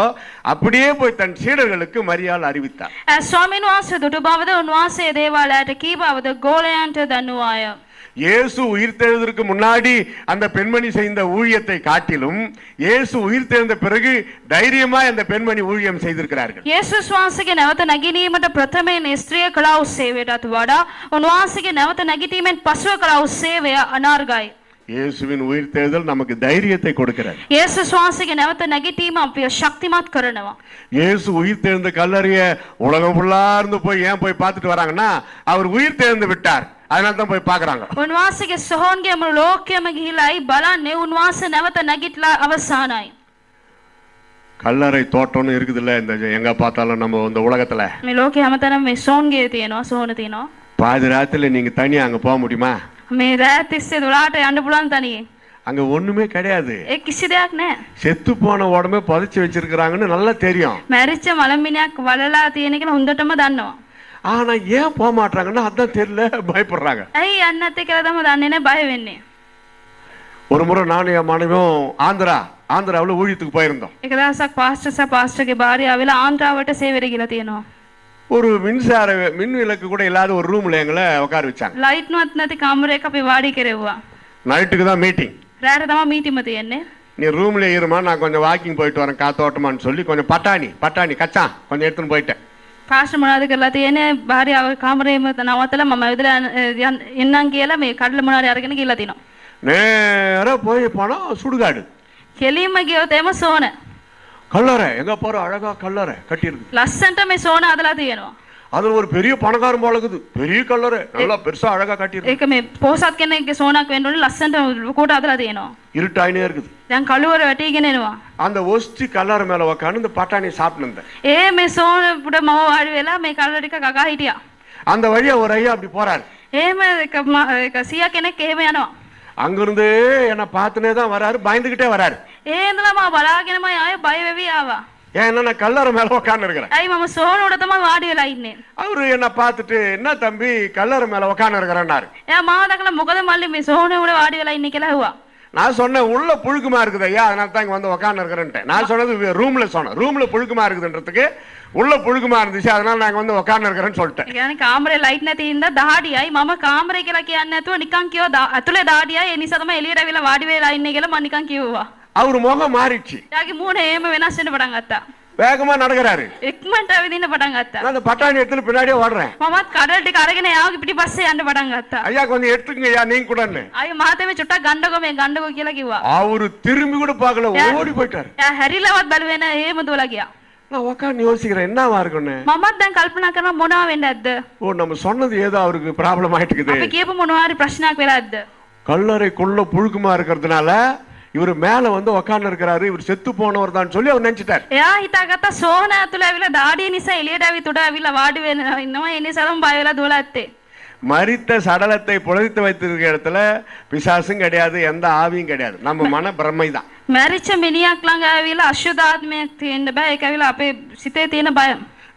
அப்படியே போய் தன் சீடர்களுக்கு மரியாள் அறிவித்தார். ස්වාමීන් වහන්සේ දුටු බවද උන්වහන්සේ දේවාලයට කී බවද ගෝලයන්ට දන්වාය. இயேசு உயிர்த்தெழுவதற்கு முன்னாடி அந்த பெண்மணி செய்த ஊழியத்தை காட்டிலும் இயேசு உயிர்த்தெழுந்த பிறகு தைரியமாய் அந்த பெண்மணி ஊழியம் செய்திருக்கிறார்கள். යේසුස් වහන්සේගේ නැවත නැගීමට ප්‍රථමයෙන් ස්ත්‍රිය කළා වූ සේවයටත් වඩා උන්වහන්සේගේ නැවත නැගීමෙන් පසුව කළා වූ සේවය අනාර්ගයි. இயேசுவின் உயிர்த்தெழுதல் நமக்கு தைரியத்தை கொடுக்கிறது. යේසුස් වහන්සේගේ නැවත නැගීම අපිව ශක්තිමත් කරනවා. இயேசு உயிர்த்தெழுந்த கல்லறைய உலகம் ஃபுல்லா இருந்து போய் ஏன் போய் பார்த்துட்டு வராங்கன்னா, அவர் உயிர்த்தெழுந்து விட்டார், அதனால தான் போய் பார்க்கறாங்க. උන්වහන්සේගේ සොහොන්ගේ මුළු ලෝකෙම ගිහිලායි බලන්නේ උන්වහන්සේ නැවත නැගිටලා අවසానයි. கல்லறை தோட்டம்னு இருக்குதுல்ல, இந்த எங்க பார்த்தாலும் நம்ம இந்த உலகத்துல මේ ලෝකේ හැමතැනම මේ සොන්ගේ තියෙනවා, සොහොන තියෙනවා. பாதி ராத்திரில நீங்க தனியா அங்க போக முடியுமா? මේ රෑ 12ට යන්න පුළුවන් තනියේ. அங்க ஒண்ணுமே கிடையாது. ඒ කිසි දෙයක් නැහැ. செத்து போன உடம்பே புதைச்சு வச்சிருக்காங்கன்னு நல்லா தெரியும். මැරිච්ච මලමිණියක් වලලා තියෙන කියලා හොඳටම දන්නවා. ஆனா ஏன் போக மாட்டாங்கன்னா அதான் தெரியல, பயப்படுறாங்க. ඇයි යන්නේ නැත්තේ කියලා තමයි දන්නේ නැහැ, බය වෙන්නේ. ஒரு முறை நானும் என் மனைவியும் ஆந்திராவில் ஊழியத்துக்கு போயிருந்தோம். එක දවසක් පාස්ටර්ගේ භාර්යාව වෙලා ආන්ද්‍රාවට සේවයට ගිහලා තියෙනවා. ஒரு மின் விளக்கு கூட இல்லாத ஒரு ரூம்ல எங்களை உட்கார வச்சாங்க. ලයිට්වත් නැති කාමරයක අපි වාඩි කෙරෙව්වා. நைட்டுக்கு தான் மீட்டிங். රාත්‍රියට තමයි මීටිම තියෙන්නේ. நீ ரூம்ல இருமா, நான் கொஞ்சம் வாக்கிங் போயிட்டு வரேன் காத்தோட்டமான்னு சொல்லி கொஞ்சம் பட்டாணி கச்சான் கொஞ்சம் எடுத்துன்னு போயிட்டேன். පාස්ටර් මොනවද කරලා තියෙන්නේ? භාර්යාව කාමරේම නවත්තලා මම ඇවිදලා එන්නම් කියලා මේ කඩල මොනවාරි අරගෙන ගිහලා තිනවා. நேரா போய் போனா சுடுகாடு. කෙලින්ම ගියොත් එම සෝන. கல்லறை எங்க போற அழகா கல்லறை கட்டி இருக்கு. ලස්සන්ට මේ සෝන හදලා තියෙනවා. அதுல ஒரு பெரிய பணக்காரன் போல இருக்குது, பெரிய கல்லறை நல்லா பெருசா அழகா கட்டி இருக்கு. ඒක මේ පොහොසත් කෙනෙක්ගේ සෝනක් වෙන්න ඕනේ, ලස්සන්ට කොට හදලා තියෙනවා. இருட்டாயினே இருக்குது. දැන් කළුවර වැටිගෙන එනවා. அந்த ஒஸ்தி கல்லறை மேல உட்கார்ந்து இந்த பட்டாணி சாப்பிட்டு இருந்தேன். ඒ මේ සෝන පුඩ මම වාඩි වෙලා මේ කල්ල ටික කකා හිටියා. அந்த வழியா ஒரு ஐயா அப்படி போறாரு. එහෙම එක සියා කෙනෙක් එහෙම යනවා. அங்கிருந்து என்ன பார்த்துனே தான் வராரு, பயந்துகிட்டே வராரு. ඒ ඉඳලාම බලාගෙනම ආයෙ බය වෙවි ආවා. ஏன்னா நான் கல்லறை மேல உட்கார்ந்து இருக்கிறேன். ඇයි මම සෝන උඩ තමයි වාඩි වෙලා ඉන්නේ. அவரு என்ன பார்த்துட்டு, என்ன தம்பி கல்லறை மேல உட்கார்ந்து இருக்கிறேன்னாரு. එයා මාව දැකලා මොකද මල්ලි මේ සෝන උඩ වාඩි වෙලා ඉන්නේ කියලා ඇහුවා. நான் சொன்னேன் உள்ள புழுக்கமா இருக்குது ஐயா, அதனால தான் இங்க வந்து உட்கார்ந்து இருக்கிறேன்ட்டேன். நான் சொன்னது ரூம்ல புழுக்கமா இருக்குதுன்றதுக்கு உள்ள புழுக்கமா இருந்துச்சு, அதனால நாங்க வந்து உட்கார்ந்து இருக்கிறேன்னு சொல்லிட்டேன். ඒ කියන්නේ කාමරේ ලයිට් නැති ඉඳ දහඩියයි මම කාමරේ කියලා කියන්නේ නැතුව නිකන් කිව්වා ඇතුලේ දහඩියයි, ඒ නිසා තමයි එළියට ඇවිල්ලා වාඩි වෙලා ඉන්නේ කියලා මම නිකන් කිව්වා. அவரு முகம் மாறிடுச்சு. එයාගේ මූණ එහෙම වෙනස් වෙන්න පටන් ගත්තා. வேகமா நடக்கிறாரு. ඉක්මනට ඇවිදින්න පටන් ගත්තා. நான் அந்த பட்டாணி எடுத்து பின்னாடியே ஓடுறேன். මමත් කඩල් ටික අරගෙන එයාගේ පිටිපස්සේ යන්න පටන් ගත්තා. ஐயா கொஞ்சம் எடுத்துங்க ஐயா நீங்க கூடன்னு. අය මහතෙමේ චුට්ටක් ගන්නකො මේ ගන්නකො කියලා කිව්වා. அவரு திரும்பி கூட பார்க்கல, ஓடி போயிட்டாரு. එයා හැරිලවත් බැලුවේ නැහැ, එහෙම දුවලා ගියා. நான் உட்காந்து யோசிக்கிறேன் என்னவா இருக்குன்னு. මමත් දැන් කල්පනා කරනවා මොනවා වෙන්න ඇද්ද? ஓ நம்ம சொன்னது ஏதோ அவருக்கு ப்ராப்ளம் ஆயிட்டு இருக்குது. අපි කියපු මොනවා හරි ප්‍රශ්නයක් වෙලා ඇද්ද? கல்லறைக்குள்ள புழுக்கமா இருக்கிறதுனால இவர் மேல வந்து உட்கார்ந்து இருக்கிறாரு, இவர் செத்து போனவர் தான் சொல்லி அவர் நினைச்சிட்டார். එයා හිතාගත්තා සෝහන ඇතුළ ඇවිල්ලා දාඩිය නිසා එළියට ඇවිත් උඩ ඇවිල්ලා වාඩි වෙන ඉන්නවා. ඒ නිසා තමයි බය වෙලා දුවලා ඇත්තේ. மரித்த சடலத்தை புதைத்து வைத்திருக்கிற இடத்துல பிசாசும் கிடையாது, எந்த ஆவியும் கிடையாது, நம்ம மன பிரமை தான். මැරිච්ච මිනිහක් ළඟ ඇවිල්ලා අශුද්ධාත්මයක් තියෙන්න බෑ. ඒක ඇවිල්ලා අපේ සිතේ තියෙන බය.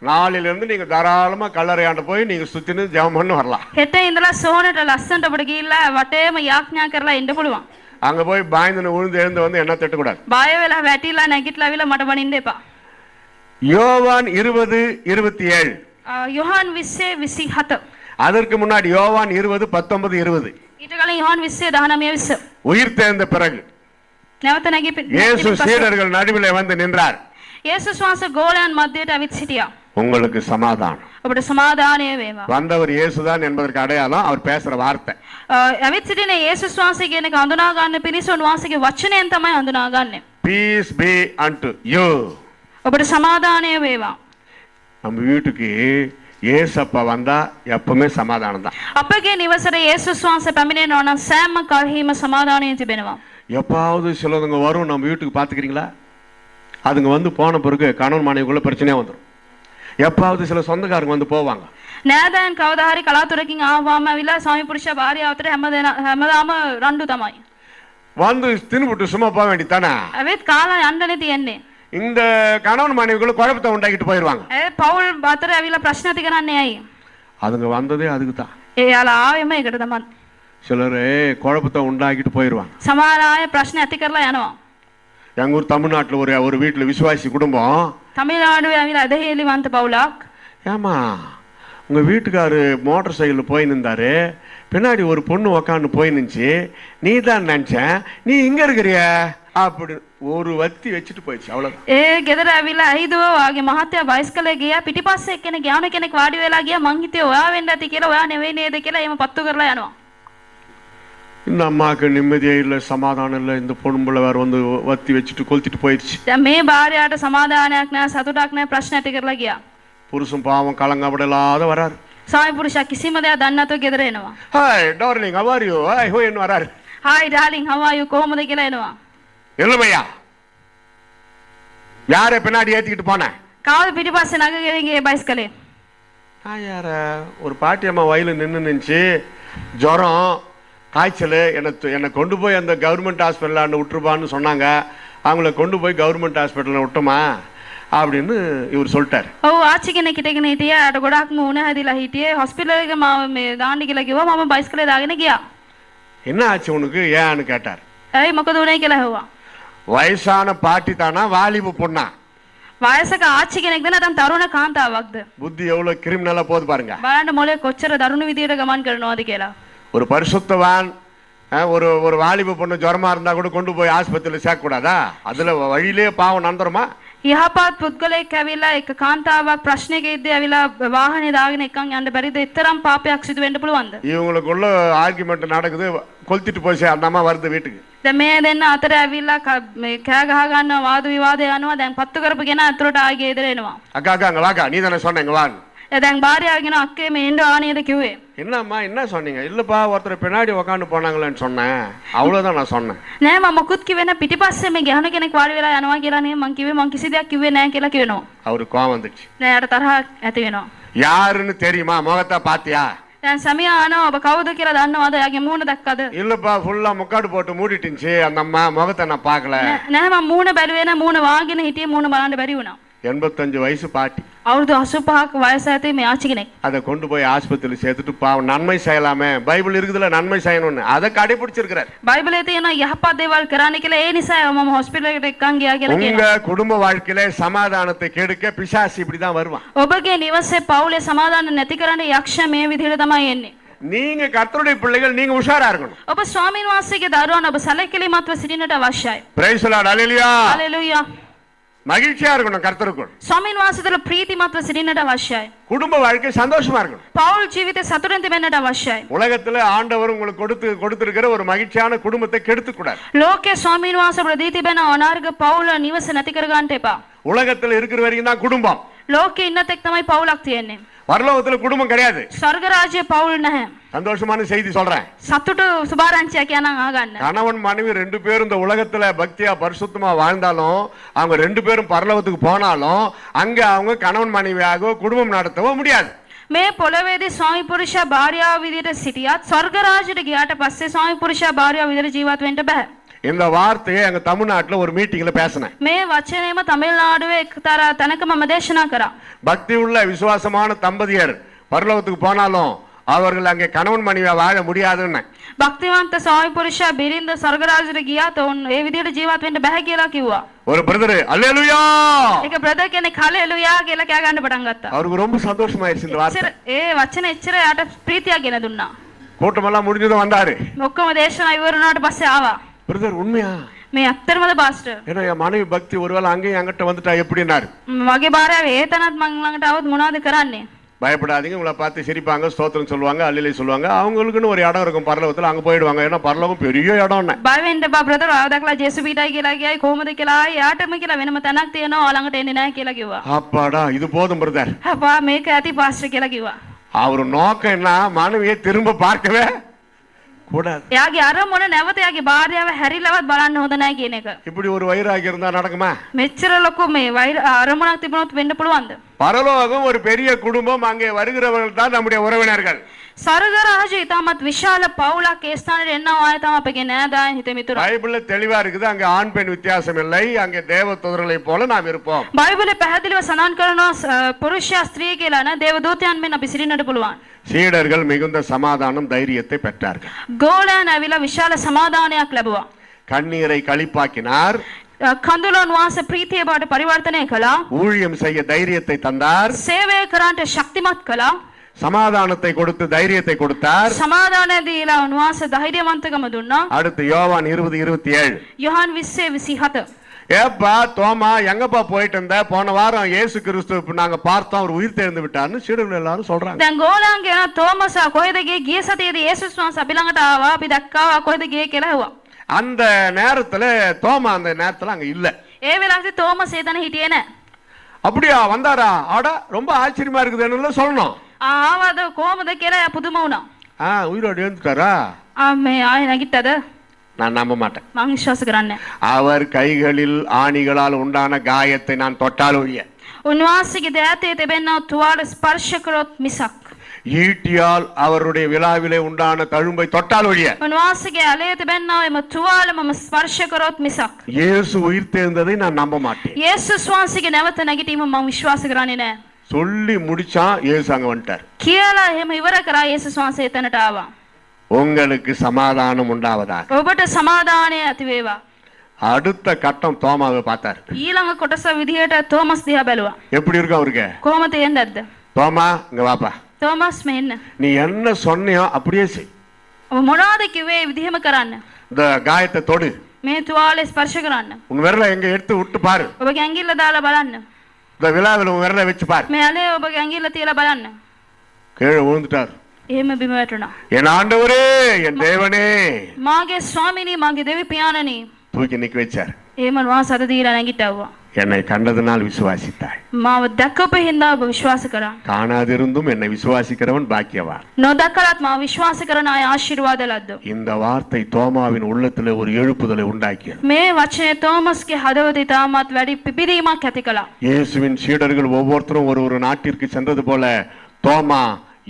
நாளிலிருந்து நீங்க தாராளமா கல்லறையாண்ட போய் நீங்க சுத்தினு ஜெபம் பண்ணி வரலாம். හෙට ඉඳලා සෝහනට ලස්සනට අපිට ගිහිල්ලා වටේම යාඥා කරලා ඉන්න පුළුවන්. அங்க போய் பாய்ந்து விழுந்து எழுந்து வந்து என்ன திட்டக்கூடாது. බය වෙලා වැටිලා නැගිටලා ඇවිල්ලා මට බනින්න එපා. யோவான் 20:27. යොහාන් 20:27. அதற்கு முன்னாடி யோவான் 20:19-20. ඊට කලින් යොහාන් 20:19-20. உயிர் தேர்ந்த பிறகு නැවත නැගිට இயேசு சீடர்கள் நடுவிலே வந்து நின்றார். යේසුස් වහන්සේ ගෝලයන් මැදට ඇවිත් සිටියා. உங்களுக்கு சமாதானம். ඔබට සමාදානය වේවා. வந்தவர் இயேசுதான் என்பதற்கு அடையாளம் அவர் பேசுற வார்த்தை. ඇවිත් සිටින යේසුස් වහන්සේ කියන එක හඳුනා ගන්න පිණිස උන්වහන්සේගේ වචනයෙන් තමයි හඳුනාගන්නේ. Peace be unto you. ඔබට සමාදානය වේවා. நம்ம வீட்டுக்கு ஏசப்பா வந்தா எப்பவுமே சமாதானம் தான். අපගේ නිවසට යේසුස් වහන්සේ පැමිණෙනවා නම් සෑම කල්හිම සමාදානය තිබෙනවා. எப்பாவது சிலதுங்க வரும் நம்ம வீட்டுக்கு பாத்துக்கிறீங்களா? அதுங்க வந்து போன பிறகு கணவன் மனைவிக்குள்ள பிரச்சனையா வந்துடும். எப்பாவது சில சொந்தக்காரங்க வந்து போவாங்க. නෑදෑයන් කවදා හරි කලාතුරකින් ආවම ඇවිල්ලා ස්වාමි පුරුෂ භාර්යාව අතර හැමදාම රණ්ඩු තමයි. வந்து தின்னுபிட்டு சும்மா போக வேண்டியதானே. ඇවිත් කාලා යන්නනේ තියෙන්නේ. இந்த கணவன் மனைவிக்குள்ள குழப்பத்தை உண்டாக்கிட்டு போயிடுவாங்க. පවුල් අතර ඇවිල්ලා ප්‍රශ්න ඇති කරන්නේ ඇයි? அதுங்க வந்ததே அதுக்கு தான். එයාලා ආවෙම ඒකට තමයි. சிலர் குழப்பத்தை உண்டாக்கிட்டு போயிடுவாங்க. සමහර අය ප්‍රශ්න ඇති කරලා යනවා. எங்க ஊர் தமிழ்நாட்டில் ஒரு வீட்டுல விசுவாசி குடும்பம். තමිල්නාඩුවේ ඇවිල්ලා අධෛර්යවන්ත පවුලක්. ஏமா உங்க வீட்டுக்காரு மோட்டார் சைக்கிள் போய் நின்றாரு, பின்னாடி ஒரு பொண்ணு உக்காந்து போய் நின்றுச்சு, நீ தான் நினைச்சேன், நீ இங்க இருக்கிறிய அப்படி ஒரு வத்தி வச்சுட்டு போயிடுச்சு. அவ்வளவுதான். ඒ ගෙදර ඇවිල්ලා ඇයිදෝ වාගේ මහත්තයා බයිස්කලේ ගියා, පිටිපස්සේ එක්කෙනෙක් යාන කෙනෙක් වාඩි වෙලා ගියා, මං හිතුවේ ඔයා වෙන්න ඇති කියලා, ඔයා නෙවෙයි නේද කියලා එහෙම පත්තු කරලා යනවා. இந்த அம்மாவுக்கு நிம்மதியே இல்லை, சமாதானம் இல்லை, இந்த பொண்ணுல வேற வந்து வத்தி வச்சுட்டு கொளுத்திட்டு போயிடுச்சு. දැන් මේ භාර්යාවට සමාදානයක් නැහැ, සතුටක් නැහැ, ප්‍රශ්න ඇති කරලා ගියා. புருஷன் பாவம் கலங்கப்படலாத வராரு. ස්වාමි පුරුෂයා කිසිම දෙයක් දන්නේ නැතුව ගෙදර එනවා. Hi darling, how are you? Hi ஹோ என்ன வராரு. Hi darling how are you කොහොමද කියලා එනවා. இல்லையா யாரை பின்னாடி ஏத்திக்கிட்டு போன? කවුද පිටිපස්සේ නගගෙන ගියේ බයිස්කලේ? யார ஒரு பாட்டி அம்மா வயல நின்றுச்சு, ஜுரம் காய்ச்சல், என்னை கொண்டு போய் அந்த கவர்மெண்ட் ஹாஸ்பிட்டலாண்டு விட்டுருப்பான்னு சொன்னாங்க. அவங்கள கொண்டு போய் கவர்மெண்ட் ஹாஸ்பிட்டலில் விட்டோமா அப்படின்னு இவர் சொல்லிட்டார். ඔව් ආච්චි කෙනෙක් හිටගෙන හිටියා. යාට ගොඩක්ම උණ හැදිලා හිටියේ. හොස්පිටල් එක මාව මේ දාන්න කියලා කිව්වා. මම බයිස්කලේ දාගෙන ගියා. என்ன ஆச்சு உனக்கு ஏன்னு கேட்டார். ඇයි මොකද උනේ කියලා ඇහුවා. வயசான பாட்டி தானா வாலிப பொண்ணா? වයසක ආච්චි කෙනෙක්ද නැත්නම් තරුණ කාන්තාවක්ද? புத்தி எவ்வளவு கிரிமினலா போகுது பாருங்க. බලන්න මොලේ කොච්චර දරුණු විදියට ගමන් කරනවාද කියලා. ஒரு பரிசுத்தவான் ஒரு வாலிப பொண்ணு ஜுரமா இருந்தா கூட கொண்டு போய் ஆஸ்பத்திரியில சேர்க்க கூடாதா? அதுல வழியிலே பாவம் நடந்துருமா? යහපත් පුද්ගලයෙක් ඇවිල්ලා එක කාන්තාවක් ප්‍රශ්නයකදී ඇවිල්ලා වාහනේ දාගෙන එකන් යන්න බැරිද? තරම් පාපයක් සිදු වෙන්න පුළුවන්ද? இவங்களுக்குள்ள ஆர்குமெண்ட் நடக்குது, கொளுத்திட்டு போய் அந்த அம்மா வருது வீட்டுக்கு. දැන් මේ දෙන්න අතර ඇවිල්ලා මේ කෑ ගහ ගන්නවා, වාද විවාද යනවා. දැන් පත්තු කරපගෙන අතලට ආගේ ගෙදර එනවා. அக்கா அக்கா அங்க வாக்கா, நீ தானே சொன்னீங்க வான்னு. දැන් භාර්යාවගෙන අක්කේ මේ එන්න ආනේද කිව්වේ. என்னம்மா என்ன சொன்னீங்க? இல்லப்பா ஒருத்தர் பின்னாடி உக்காந்து போனாங்களேன்னு சொன்னேன், அவ்வளவுதான் நான் சொன்னேன். නෑ මම මොකුත් කිව්වේ නෑ. පිටිපස්සේ මේ ගහන කෙනෙක් වාඩි වෙලා යනවා කියලා නේ මං කිව්වේ. මං කිසි දෙයක් කිව්වේ නෑ කියලා කියනවා. அவருக்கு கோவம் வந்துச்சு. නෑ යාට තරහක් ඇති වෙනවා. யாருன்னு தெரியுமா? முகத்தை பாத்தியா? දැන් සමියා අහනවා ඔබ කවුද කියලා දන්නවද? එයාගේ මූණ දැක්කද? இல்லப்பா ஃபுல்லா முக்காடு போட்டு மூடிட்டுச்சு அந்த அம்மா, முகத்தை நான் பார்க்கல. නෑ මම මූණ බැලුවේ නෑ. මූණ වාගෙන හිටියේ. මූණ බලන්න බැරි වුණා. 85 வயசு பாட்டி. අවුරුදු 85ක වයස ඇති මේ ආච්චි කෙනෙක්. அதை கொண்டு போய் ஆஸ்பத்திரியில் சேர்த்துட்டு பாவம் நன்மை செய்யலாமே, பைபிள் இருக்குதுல நன்மை செய்யணும்னு, அதை கடைபிடிச்சிருக்கிறார். බයිබලයේ තියෙනවා යහපත් දේවල් කරන්න කියලා. ඒ නිසා මම හොස්පිටල් එකට එක්කන් ගියා කියලා உங்க කියනවා. குடும்ப வாழ்க்கையில சமாதானத்தை கெடுக்க பிசாசு இப்படிதான் வருவான். ඔබගේ නිවසේ පවුලේ සමාදාන නැති කරන්න යක්ෂ මේ විදිහට තමයි එන්නේ. நீங்க கர்த்தருடைய பிள்ளைகள், நீங்க உஷாரா இருக்கணும். ඔබ ස්වාමීන් වහන්සේගේ දරුවන් ඔබ සැලකිලිමත්ව සිටින්නට අවශ්‍යයි. Praise the Lord, hallelujah. Hallelujah. மகிழ்ச்சியா இருக்கணும் கர்த்தருக்குள். ස්වාමීන් වහන්සේ තුළ ප්‍රීතිමත්ව සිටින්නට අවශ්‍යයි. குடும்ப வாழ்க்கை சந்தோஷமா இருக்கணும். පවුල් ජීවිතේ සතුටින් තිබෙන්නට අවශ්‍යයි. உலகத்துல ஆண்டவர் உங்களுக்கு கொடுத்திருக்கிற ஒரு மகிழ்ச்சியான குடும்பத்தை கெடுத்து கூடாது. ලෝකේ ස්වාමීන් වහන්සේ ඔබට දී තිබෙන අනාර්ග පවුල නිවස නැති කර ගන්නට එපා. உலகத்துல இருக்கிற வரைக்கும் தான் குடும்பம். ලෝකේ ඉන්න තෙක් තමයි පවුලක් තියෙන්නේ. பரலோகத்துல குடும்பம் கிடையாது. ස්වර්ග රාජ්‍යයේ පවුල් නැහැ. சந்தோஷமான செய்தி சொல்றேன். සතුටු සුභාරංචියක් කියනනම් ආගන්න. கணவன் மனைவி ரெண்டு பேரும் இந்த உலகத்துல பக்தியா பரிசுத்தமா வாழ்ந்தாலும் அவங்க ரெண்டு பேரும் பரலோகத்துக்கு போனாலும் அங்க அவங்க கணவன் மனைவியாக குடும்பம் நடத்தவோ முடியாது. මේ පොළවේදී ස්වාමි පුරුෂයා භාර්යාව විදිහට සිටියත් ස්වර්ග රාජ්‍යයට ගියාට පස්සේ ස්වාමි පුරුෂයා භාර්යාව විදිහට ජීවත් වෙන්න බෑ. இந்த வார்த்தையை எங்க தமிழ்நாட்டுல ஒரு மீட்டிங்ல பேசினேன். මේ වචනේම තමිල්නාඩුවේ එක්තරා තැනක මම දේශනා කරා. பக்தி உள்ள விசுவாசமான தம்பதியர் பரலோகத்துக்கு போனாலும் அவர்கள் அங்கே கணவன் மனைவியா வாழ முடியாதுன்னு. භක්තිවන්ත ස්වාමි පුරුෂයා බිරිඳ ස්වර්ග රාජ්‍යයට ගියාත් ඔවුන් ඒ විදිහට ජීවත් වෙන්න බෑ කියලා කිව්වා. ஒரு பிரதர் அல்லேலூயா, ඒක බ්‍රදර් කෙනෙක් හලෙලුයා කියලා කෑ ගන්න පටන් ගත්තා. அவருக்கு ரொம்ப சந்தோஷமாயிருச்சு இந்த வார்த்தை. ඒ වචනේ එච්චර යාට ප්‍රීතියක් ගෙන දුන්නා. கூட்டமெல்லாம் முடிஞ்சதும் வந்தாரு. ඔක්කොම දේශනා ඉවර වුණාට පස්සේ ආවා. பிரதர் உண்மையா? මේ ඇත්තටමද පාස්ටර්? ஏன்னா என் மனைவி பக்தி ஒருவேளை அங்கேயும் அங்கிட்ட வந்துட்டா எப்படின்னாரு. මගේ භාර්යාව ඒ තැනත් මං ළඟට આવොත් මොනවද කරන්නේ? பயப்படாதீங்க, உங்களை பார்த்து சிரிப்பாங்க, ஸ்தோத்திரம் சொல்லுவாங்க, அல்லேலூயா சொல்லுவாங்க. அவங்களுக்குன்னு ஒரு இடம் இருக்கும் பரலோகத்துல, அங்க போயிடுவாங்க. ஏன்னா பரலோகம் பெரிய இடம்னு. බය වෙන්න එපා බ්‍රදර්. ආව දැක්ලා ජේසු පීඨයි කියලා කියයි කොහොමද කියලා යාටම කියලා වෙනම තැනක් තියෙනවා. ළඟට එන්නේ නැහැ කියලා කිව්වා. அப்பாடா இது போதும் பிரதர். අපා මේක ඇති පාස්ටර් කියලා කිව්වා. அவர் நோக்கம் என்ன? மனைவியை திரும்ப பார்க்கவே கூடாது. එයාගේ අරමුණ නැවත එයාගේ භාර්යාව හැරිලවත් බලන්න හොඳ නැහැ කියන එක. இப்படி ஒரு வைராகியம் இருந்தா நடக்குமா? මෙච්චර ලොකු මේ අරමුණක් තිබුණොත් වෙන්න පුළුවන්ද? பரலோகம் ஒரு பெரிய குடும்பம், அங்கே வருகிறவர்கள் தான் நம்முடைய உறவினர்கள். ස්වර්ග රාජ්‍යය ඉතාමත් විශාල පවුලක්. ඒ ස්ථානයේ එනවා ආය තමයි අපගේ නෑදෑයන් හිත මිතුරු. பைபிள்ல தெளிவா இருக்குது, அங்கே ஆண் பெண் வித்தியாசம் இல்லை, அங்கே தேவதூதர்களை போல நாம் இருப்போம். බයිබලයේ පැහැදිලිව සඳහන් කරනවා පුරුෂයා ස්ත්‍රී කියලා නේ දේවදූතයන් මෙන් අපි සිටින්නට පුළුවන්. சீடர்கள் மிகுந்த சமாதானம் தைரியத்தை பெற்றார்கள். ගෝලයන් ඇවිල්ලා විශාල සමාදානයක් ලැබුවා. கண்ணீரை களிப்பாக்கினார். කඳුළුන් වාස ප්‍රීතිය බවට පරිවර්තනය කළා. ஊழியம் செய்ய தைரியத்தை தந்தார். සේවය කරන්නට ශක්තිමත් කළා. சமாதானத்தை கொடுத்து தைரியத்தை கொடுத்தார். සමාදානය දීලා උන්වහන්සේ ධෛර්යවන්තකම දුන්නා. அடுத்து யோவான் 20:27. යොහන් 20:27. ஏப்பா தோமா எங்கப்பா போயிட்டு இருந்த? போன வாரம் இயேசு கிறிஸ்து நாங்க பார்த்தோம், அவர் உயிர் தெழுந்து விட்டார்னு சீடர்கள் எல்லாரும் சொல்றாங்க. දැන් ගෝලයන් කියන තෝමස් කොහෙද ගියේ? ගිය සතියේදී යේසුස් වහන්සේ අපි ළඟට ආවා. අපි දැක්කා කොහෙද ගියේ කියලා ඇහුවා. அந்த நேரத்துல தோமா அந்த நேரத்துல அங்க இல்ல. ඒ වෙලාවේ තෝමස් එතන හිටියේ නැහැ. அப்படியா? வந்தாரா? ஆடா ரொம்ப ஆச்சரியமா இருக்குதுன்னு சொல்லணும். ආවද කොහමද කියලා එයා පුදුම වුණා. உயிரோடு எழுந்துட்டாரா? මේ ආයෙ නැගිට්ටද? நான் நம்ப மாட்டேன். මම විශ්වාස කරන්නේ නැහැ. அவர் கைகளில் ஆணிகளால் உண்டான காயத்தை நான் தொட்டால் ஒழிய, උන්වහන්සේගේ දෑතේ තිබෙනා තුවාල ස්පර්ශ කරොත් මිසක්, ஈட்டியால் அவருடைய விழாவிலே உண்டான தழும்பை தொட்டால் ஒழிய, උන්වහන්සේගේ ඇලේ තිබෙනා එම තුවාල මම ස්පර්ශ කරොත් මිසක්, இயேசு உயிர் தெழுந்ததை நான் நம்ப மாட்டேன். යේසුස් වහන්සේගේ නැවත නැගිටීම මම විශ්වාස කරන්නේ නැහැ. சொல்லி முடிச்சான், இயேசு அங்க வந்துட்டார். කියලා එහෙම ඉවර කරා යේසුස් වහන්සේ එතනට ආවා. உங்களுக்கு சமாதானம் உண்டாவதாக. ඔබට සමාදානය ඇති වේවා. அடுத்த கட்டம் தோமாவை பார்த்தார். ඊළඟ කොටස විදිහට තෝමස් දිහා බැලුවා. எப்படி இருக்கு அவருக்கு? කොහොමද තියෙන්නේද? தோமா இங்க வாப்பா. තෝමස් මෙන්න. நீ என்ன சொன்னியோ அப்படியே செய். ඔබ මොනවද කිව්වේ? ඒ විදිහම කරන්න. இந்த காயத்தை தொடு. මේ තුවාලේ ස්පර්ශ කරන්න. உன் விரலை எங்க எடுத்து விட்டு பாரு. ඔබගේ ඇඟිල්ල දාලා බලන්න. இந்த விழாவில் உன் விரலை வச்சு பாரு. මේ ඇලේ ඔබගේ ඇඟිල්ල තියලා බලන්න. கீழே விழுந்துட்டார். එහෙම බිම වැටුණා. என் ஆண்டவரே, என் தேவனே, මාගේ ස්වාමිනී, මාගේ දෙවි පියාණනි. தூக்கி நிக்க வச்சார். එහෙම වාස අත දීලා නැගිටවුවා. என்னை கண்டதனால் விசுவாசித்தாய். මාව දැකපු හින්දා ඔබ විශ්වාස කරා. காணாதிருந்தும் என்னை விசுவாசிக்கிறவன் பாக்கியவான். නොදකලත් මාව විශ්වාස කරන අය ආශිර්වාද ලද්දෝ. இந்த வார்த்தை தோமாவின் உள்ளத்திலே ஒரு எழுப்புதலை உண்டாக்கியது. මේ වචනේ තෝමස්ගේ හදවතේ තාමත් වැඩි පිපිරීමක් ඇති කළා. இயேசுவின் சீடர்கள் ஒவ்வொருத்தரும் ஒரு நாட்டிற்கு சென்றது போல தோமா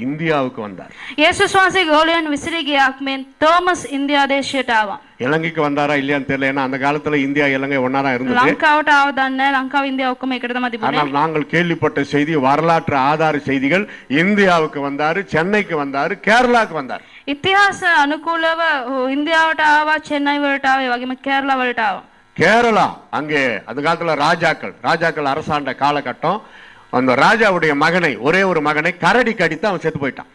இந்தியாவுக்கு வந்தார். යේසුස් වහන්සේ ගෝලයන් විසිරී ගියාක් මෙන් තෝමස් ඉන්දියා දේශයට ආවා. இலங்கைக்கு வந்தாரா இல்லையான்னு தெரியல. ஏன்னா அந்த காலத்துல இந்தியா இலங்கை ஒன்னாதான் இருந்தது. ලංකාවට ආව දන්නේ නැහැ. ලංකාව ඉන්දියාව ඔක්කොම එකට තමයි තිබුණේ. ஆனால் நாங்கள் கேள்விப்பட்ட செய்தி, வரலாற்று ஆதார செய்திகள், இந்தியாவுக்கு வந்தாரு, சென்னைக்கு வந்தாரு, கேரளாக்கு வந்தார். ඉතිහාස අනුකූලව ඉන්දියාවට ආවා, චෙන්නයි වලට ආවා, ඒ වගේම කේරළා වලට ආවා. கேரளா அங்கே அந்த காலத்துல ராஜாக்கள் அரசாண்ட காலகட்டம். அந்த ராஜாவுடைய மகனை, ஒரே ஒரு மகனை கரடி கடித்து அவன் செத்து போயிட்டான்.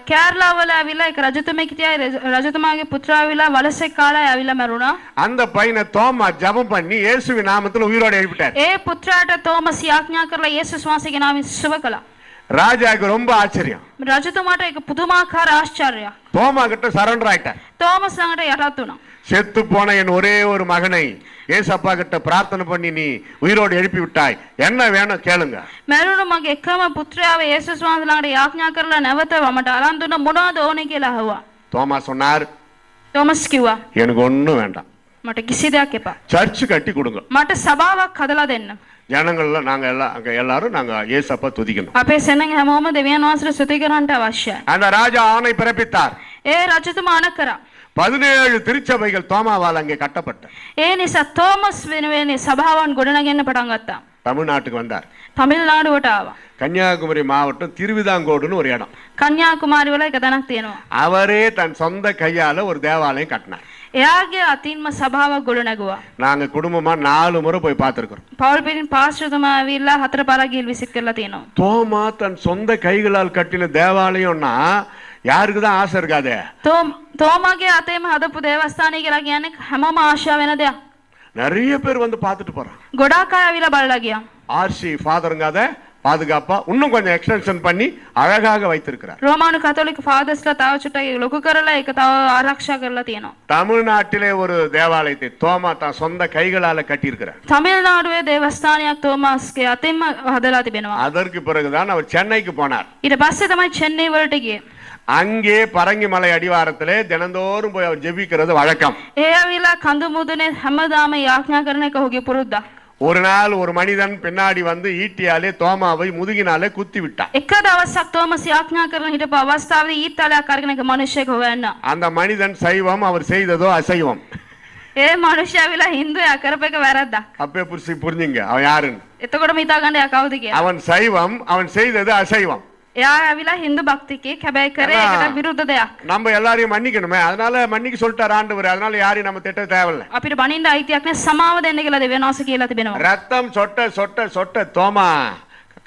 කේරළා වල ඇවිල්ලා එක රජතුමෙක් හිටියා. රජතුමාගේ පුත්‍රයා ඇවිල්ලා වලසේ කාලා ඇවිල්ලා මැරුණා. அந்த பையனை தோமா ஜெபம் பண்ணி இயேசுவின் நாமத்துல உயிரோடு எழுப்பிட்டார். ඒ පුත්‍රයාට තෝමස් යාඥා කරලා යේසුස් වහන්සේගේ නාමයෙන් සුව කළා. ராஜாக்கு ரொம்ப ஆச்சரியம். රජතුමාට ඒක පුදුමාකාර ආශ්චර්යයක්. தோமா கிட்ட சரண்டர் ஆயிட்டார். තෝමස් ළඟට යටත් වුණා. செத்து போன என் ஒரே ஒரு மகனை ஏசப்பா கிட்ட பிரார்த்தனை பண்ணி நீ உயிரோடு எழுப்பி விட்டாய், என்ன வேணும் கேளுங்க. මැරුණු මගේ එකම පුත්‍රයාව යේසුස් වහන්සේ ළඟට යාඥා කරලා නැවතව මට අරන් දුන්න මොනවද ඕනේ කියලා අහුවා. தோமா சொன்னார், තෝමස් කිව්වා எனக்கு ஒண்ணும் வேண்டாம், මට කිසි දෙයක් එපා. சர்ச் கட்டி கொடுங்க. මට සභාවක් හදලා දෙන්න. ஜனங்கள்ல நாங்க எல்லாரும் நாங்க ஏசப்பா துதிக்கணும். අපේ සෙනඟ හැමෝම දෙවියන් වහන්සේට ස්තුති කරන්නට අවශ්‍යයි. அந்த ராஜா ஆணை பிறப்பித்தார். ඒ රජතුමා අණ කරා. 17 திருச்சபைகள் தோமாவால் அங்கே கட்டப்பட்ட. ඒ නිසා තෝමස් වෙනුවෙන් සභාවන් ගොඩනගන්න පටන් ගත්තා. தமிழ்நாட்டுக்கு வந்தார். තමිල්නාඩුවට ආවා. கன்னியாகுமரி மாவட்டம் திருவிதாங்கோடுன்னு ஒரு இடம். කන්‍යාකුමාරි වල එක තැනක් තියෙනවා. அவரே தன் சொந்த கையால ஒரு தேவாலயம் கட்டினார். එයාගේ අතින්ම සභාවක් ගොඩනගුවා. நாங்க குடும்பமா 4 முறை போய் பார்த்திருக்கிறோம். පවුල් පිටින් පාස්ටර්තුමා ඇවිල්ලා 4 පාරක් ගිහින් විසිட் කරලා තියෙනවා. தோமா தன் சொந்த கைகளால் கட்டின தேவாலயம்னா யாருக்கு தான் ஆசை இருக்காதே? තෝමාගේ අතේම හදපු දේවස්ථානය කියලා කියන්නේ හැමෝම ආශාව වෙන දෙයක්. நிறைய பேர் வந்து பார்த்துட்டு போறாங்க. ගොඩාක් අය ඇවිල්ලා බලලා ගියා. ஆர்சி ஃபாதருங்க அதை பாதுகாப்பா இன்னும் கொஞ்சம் எக்ஸ்டென்ஷன் பண்ணி அழகாக வைத்திருக்கிறார். රෝමානු කතෝලික ෆාදර්ස්ලා තව චුට්ටක් ලොකු කරලා ඒක තව ආරක්ෂා කරලා තියෙනවා. தமிழ்நாட்டிலே ஒரு தேவாலயத்தை தோமா தான் சொந்த கைகளால கட்டி இருக்கிறார். තමිල්නාඩුවේ දේවස්ථානයක් තෝමාස්ගේ අතින්ම හදලා තිබෙනවා. அதற்கு பிறகுதான் அவர் சென்னைக்கு போனார். ඊට පස්සේ තමයි චෙන්නයි වලට ගියේ. அங்கே பரங்கிமலை அடிவாரத்திலே தினந்தோறும் போய் அவர் ஜெபிக்கிறது வழக்கம். ඒ ඇවිල්ලා කඳු මුදුනේ හැමදාම යාඥා කරන එක ඔහුගේ පුරුද්දක්. ஒரு நாள் ஒரு மனிதன் பின்னாடி வந்து ஈட்டியாலே தோமாவை முதுகினாலே குத்தி விட்டான். එක දවසක් තෝමස් යාඥා කරන හිටපු අවස්ථාවේදී ඊතලයක් අරගෙන එක මිනිහෙක් හොයන්න. அந்த மனிதன் சைவம், அவர் செய்ததோ அசைவம். ඒ මිනිහා ඇවිල්ලා හින්දුයා කරප එක වැරද්දක්. அப்பே புரிஞ்சுங்க அவன் யாருன்னு. එතකොටම හිතා ගන්න එයා කවුද කියලා. அவன் சைவம், அவன் செய்தது அசைவம். එයා ඇවිල්ලා හින්දු භක්තිකයෙක් හැබැයි කරේ ඒකට විරුද්ධ දෙයක්. நம்ம எல்லாரையும் மன்னிக்கணுமே, அதனால மன்னிக்க சொல்லிட்டார் ஆண்டவர். அதனால யாரையும் நம்ம திட்ட தேவையில்ல. අපිට බනින්න අයිතියක් නැහැ, සමාව දෙන්න කියලා දෙවියන් වහන්සේ කියලා තිබෙනවා. ரத்தம் சொட்ட சொட்ட சொட்ட தோமா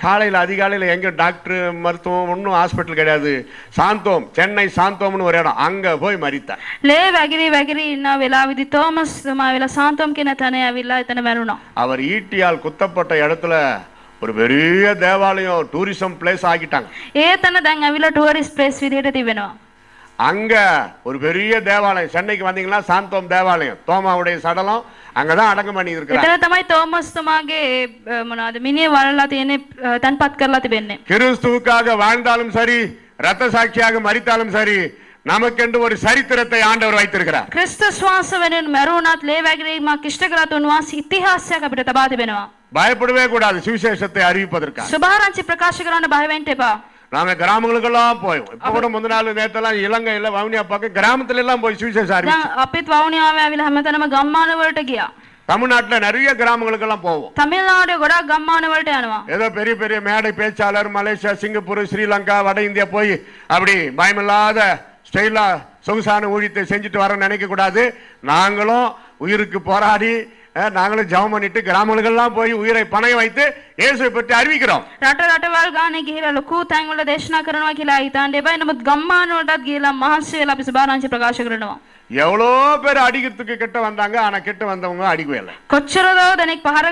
காலையில் அதிகாலையில் எங்க டாக்டர் மருத்துவம் ஒன்றும் ஹாஸ்பிட்டல் கிடையாது. சாந்தோம், சென்னை சாந்தோம்னு ஒரு இடம், அங்க போய் மரித்தார். ලේ වැగిරි ඉන්න වෙලාවේදී තෝමස් තුමා වෙලා සාන්තෝම් කියන තැන ඇවිල්ලා එතන මැරුණා. அவர் ஈட்டியால் குத்தப்பட்ட இடத்துல ஒரு பெரிய தேவாலயம் டூரிசம் பிளேஸ் ஆகிட்டாங்க. ඒ තැන දැන් ඇවිල්ලා ටුවරිස්ට් ප්ලේස් විදිහට තිබෙනවා. அங்க ஒரு பெரிய தேவாலயம், சென்னைக்கு வந்தீங்கன்னா சாந்தோம் தேவாலயம், தோமாவுடைய சடலம் அங்கதான் அடக்கம் பண்ணி இருக்கிறார். එතන තමයි තෝමස් තුමාගේ මොනවාද මිනිහ වලලා තියෙන්නේ තන්පත් කරලා තිබෙන්නේ. கிறிஸ்துவுக்காக வாழ்ந்தாலும் சரி, ரத்த சாட்சியாக மரித்தாலும் சரி, நமக்கென்று ஒரு சரித்திரத்தை ஆண்டவர் வைத்திருக்கிறார். ක්‍රිස්තුස් වහන්සේ වෙනුවෙන් මැරුණාත් ලේ වැగిරීමක් ඉෂ්ට කරලා උන්වහන්සේ ඉතිහාසයක් අපිට තබා තිබෙනවා. பயப்படவே கூடாது சுவிசேஷத்தை அறிவிப்பதற்காக. සුභාරංචි ප්‍රකාශ කරන්න බය වෙන්න එපා. நாங்க கிராமங்களுக்கெல்லாம் போய் இப்ப கூட முந்தின நாள் நேத்தெல்லாம் இலங்கையில வவுனியா பக்கம் கிராமத்துல எல்லாம் போய் சுவிசேஷம் அறிவிச்சோம். අපිත් වවුනියාවේ ඇවිල්ලා හැමතැනම ගම්මාන වලට ගියා. தமிழ்நாட்டுல நிறைய கிராமங்களுக்கெல்லாம் போவோம். තමිල්නාඩුවේ ගොඩක් ගම්මාන වලට යනවා. ஏதோ பெரிய பெரிய மேடை பேச்சாளர் மலேசியா, சிங்கப்பூர், ஸ்ரீலங்கா, வட இந்தியா போய் அப்படி பயமில்லாத ஸ்டைலா சொகுசான ஊழியத்தை செஞ்சுட்டு வர நினைக்க கூடாது. நாங்களும் உயிருக்கு போராடி நாங்களும் ஜெபம் பண்ணிட்டு கிராமங்களுக்கெல்லாம் போய் உயிரை பணைய வைத்து இயேசுவை பற்றி அறிவிக்கிறோம். රට රටවල් ගානේ ගිහිලා ලොකු තැන් වල දේශනා කරනවා කියලා හිතන්න එපා. නමුත් ගම්මාන වලටත් ගිහිලා මහන්සි වෙලා අපි සුභාරංචි ප්‍රකාශ කරනවා. எவ்வளோ பேர் அடிக்கிறதுக்கு கிட்ட வந்தாங்க, ஆனா கிட்ட வந்தவங்க அடிக்கவே இல்லை. කොච්චරද දෙනෙක් පහර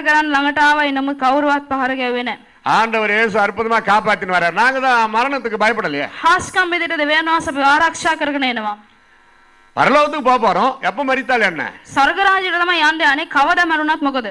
ගන්න ළඟට ආවයි නමුත් කවුරුවත් පහර ගැව්වේ නැහැ. ஆண்டவர் இயேசு அற்புதமா காப்பாத்தின்னு வர்றார். நாங்க தான் மரணத்துக்கு பயப்படலையே. හාස්කම් විදිහට දෙවියන් වහන්සේ අපි ආරක්ෂා කරගෙන එනවා. பரலோகத்துக்கு போக போறோம், எப்ப மரித்தால் என்ன? ස්වර්ග රාජ්‍යයට තමයි යන්නේ. අනේ කවද මරුණත් මොකද?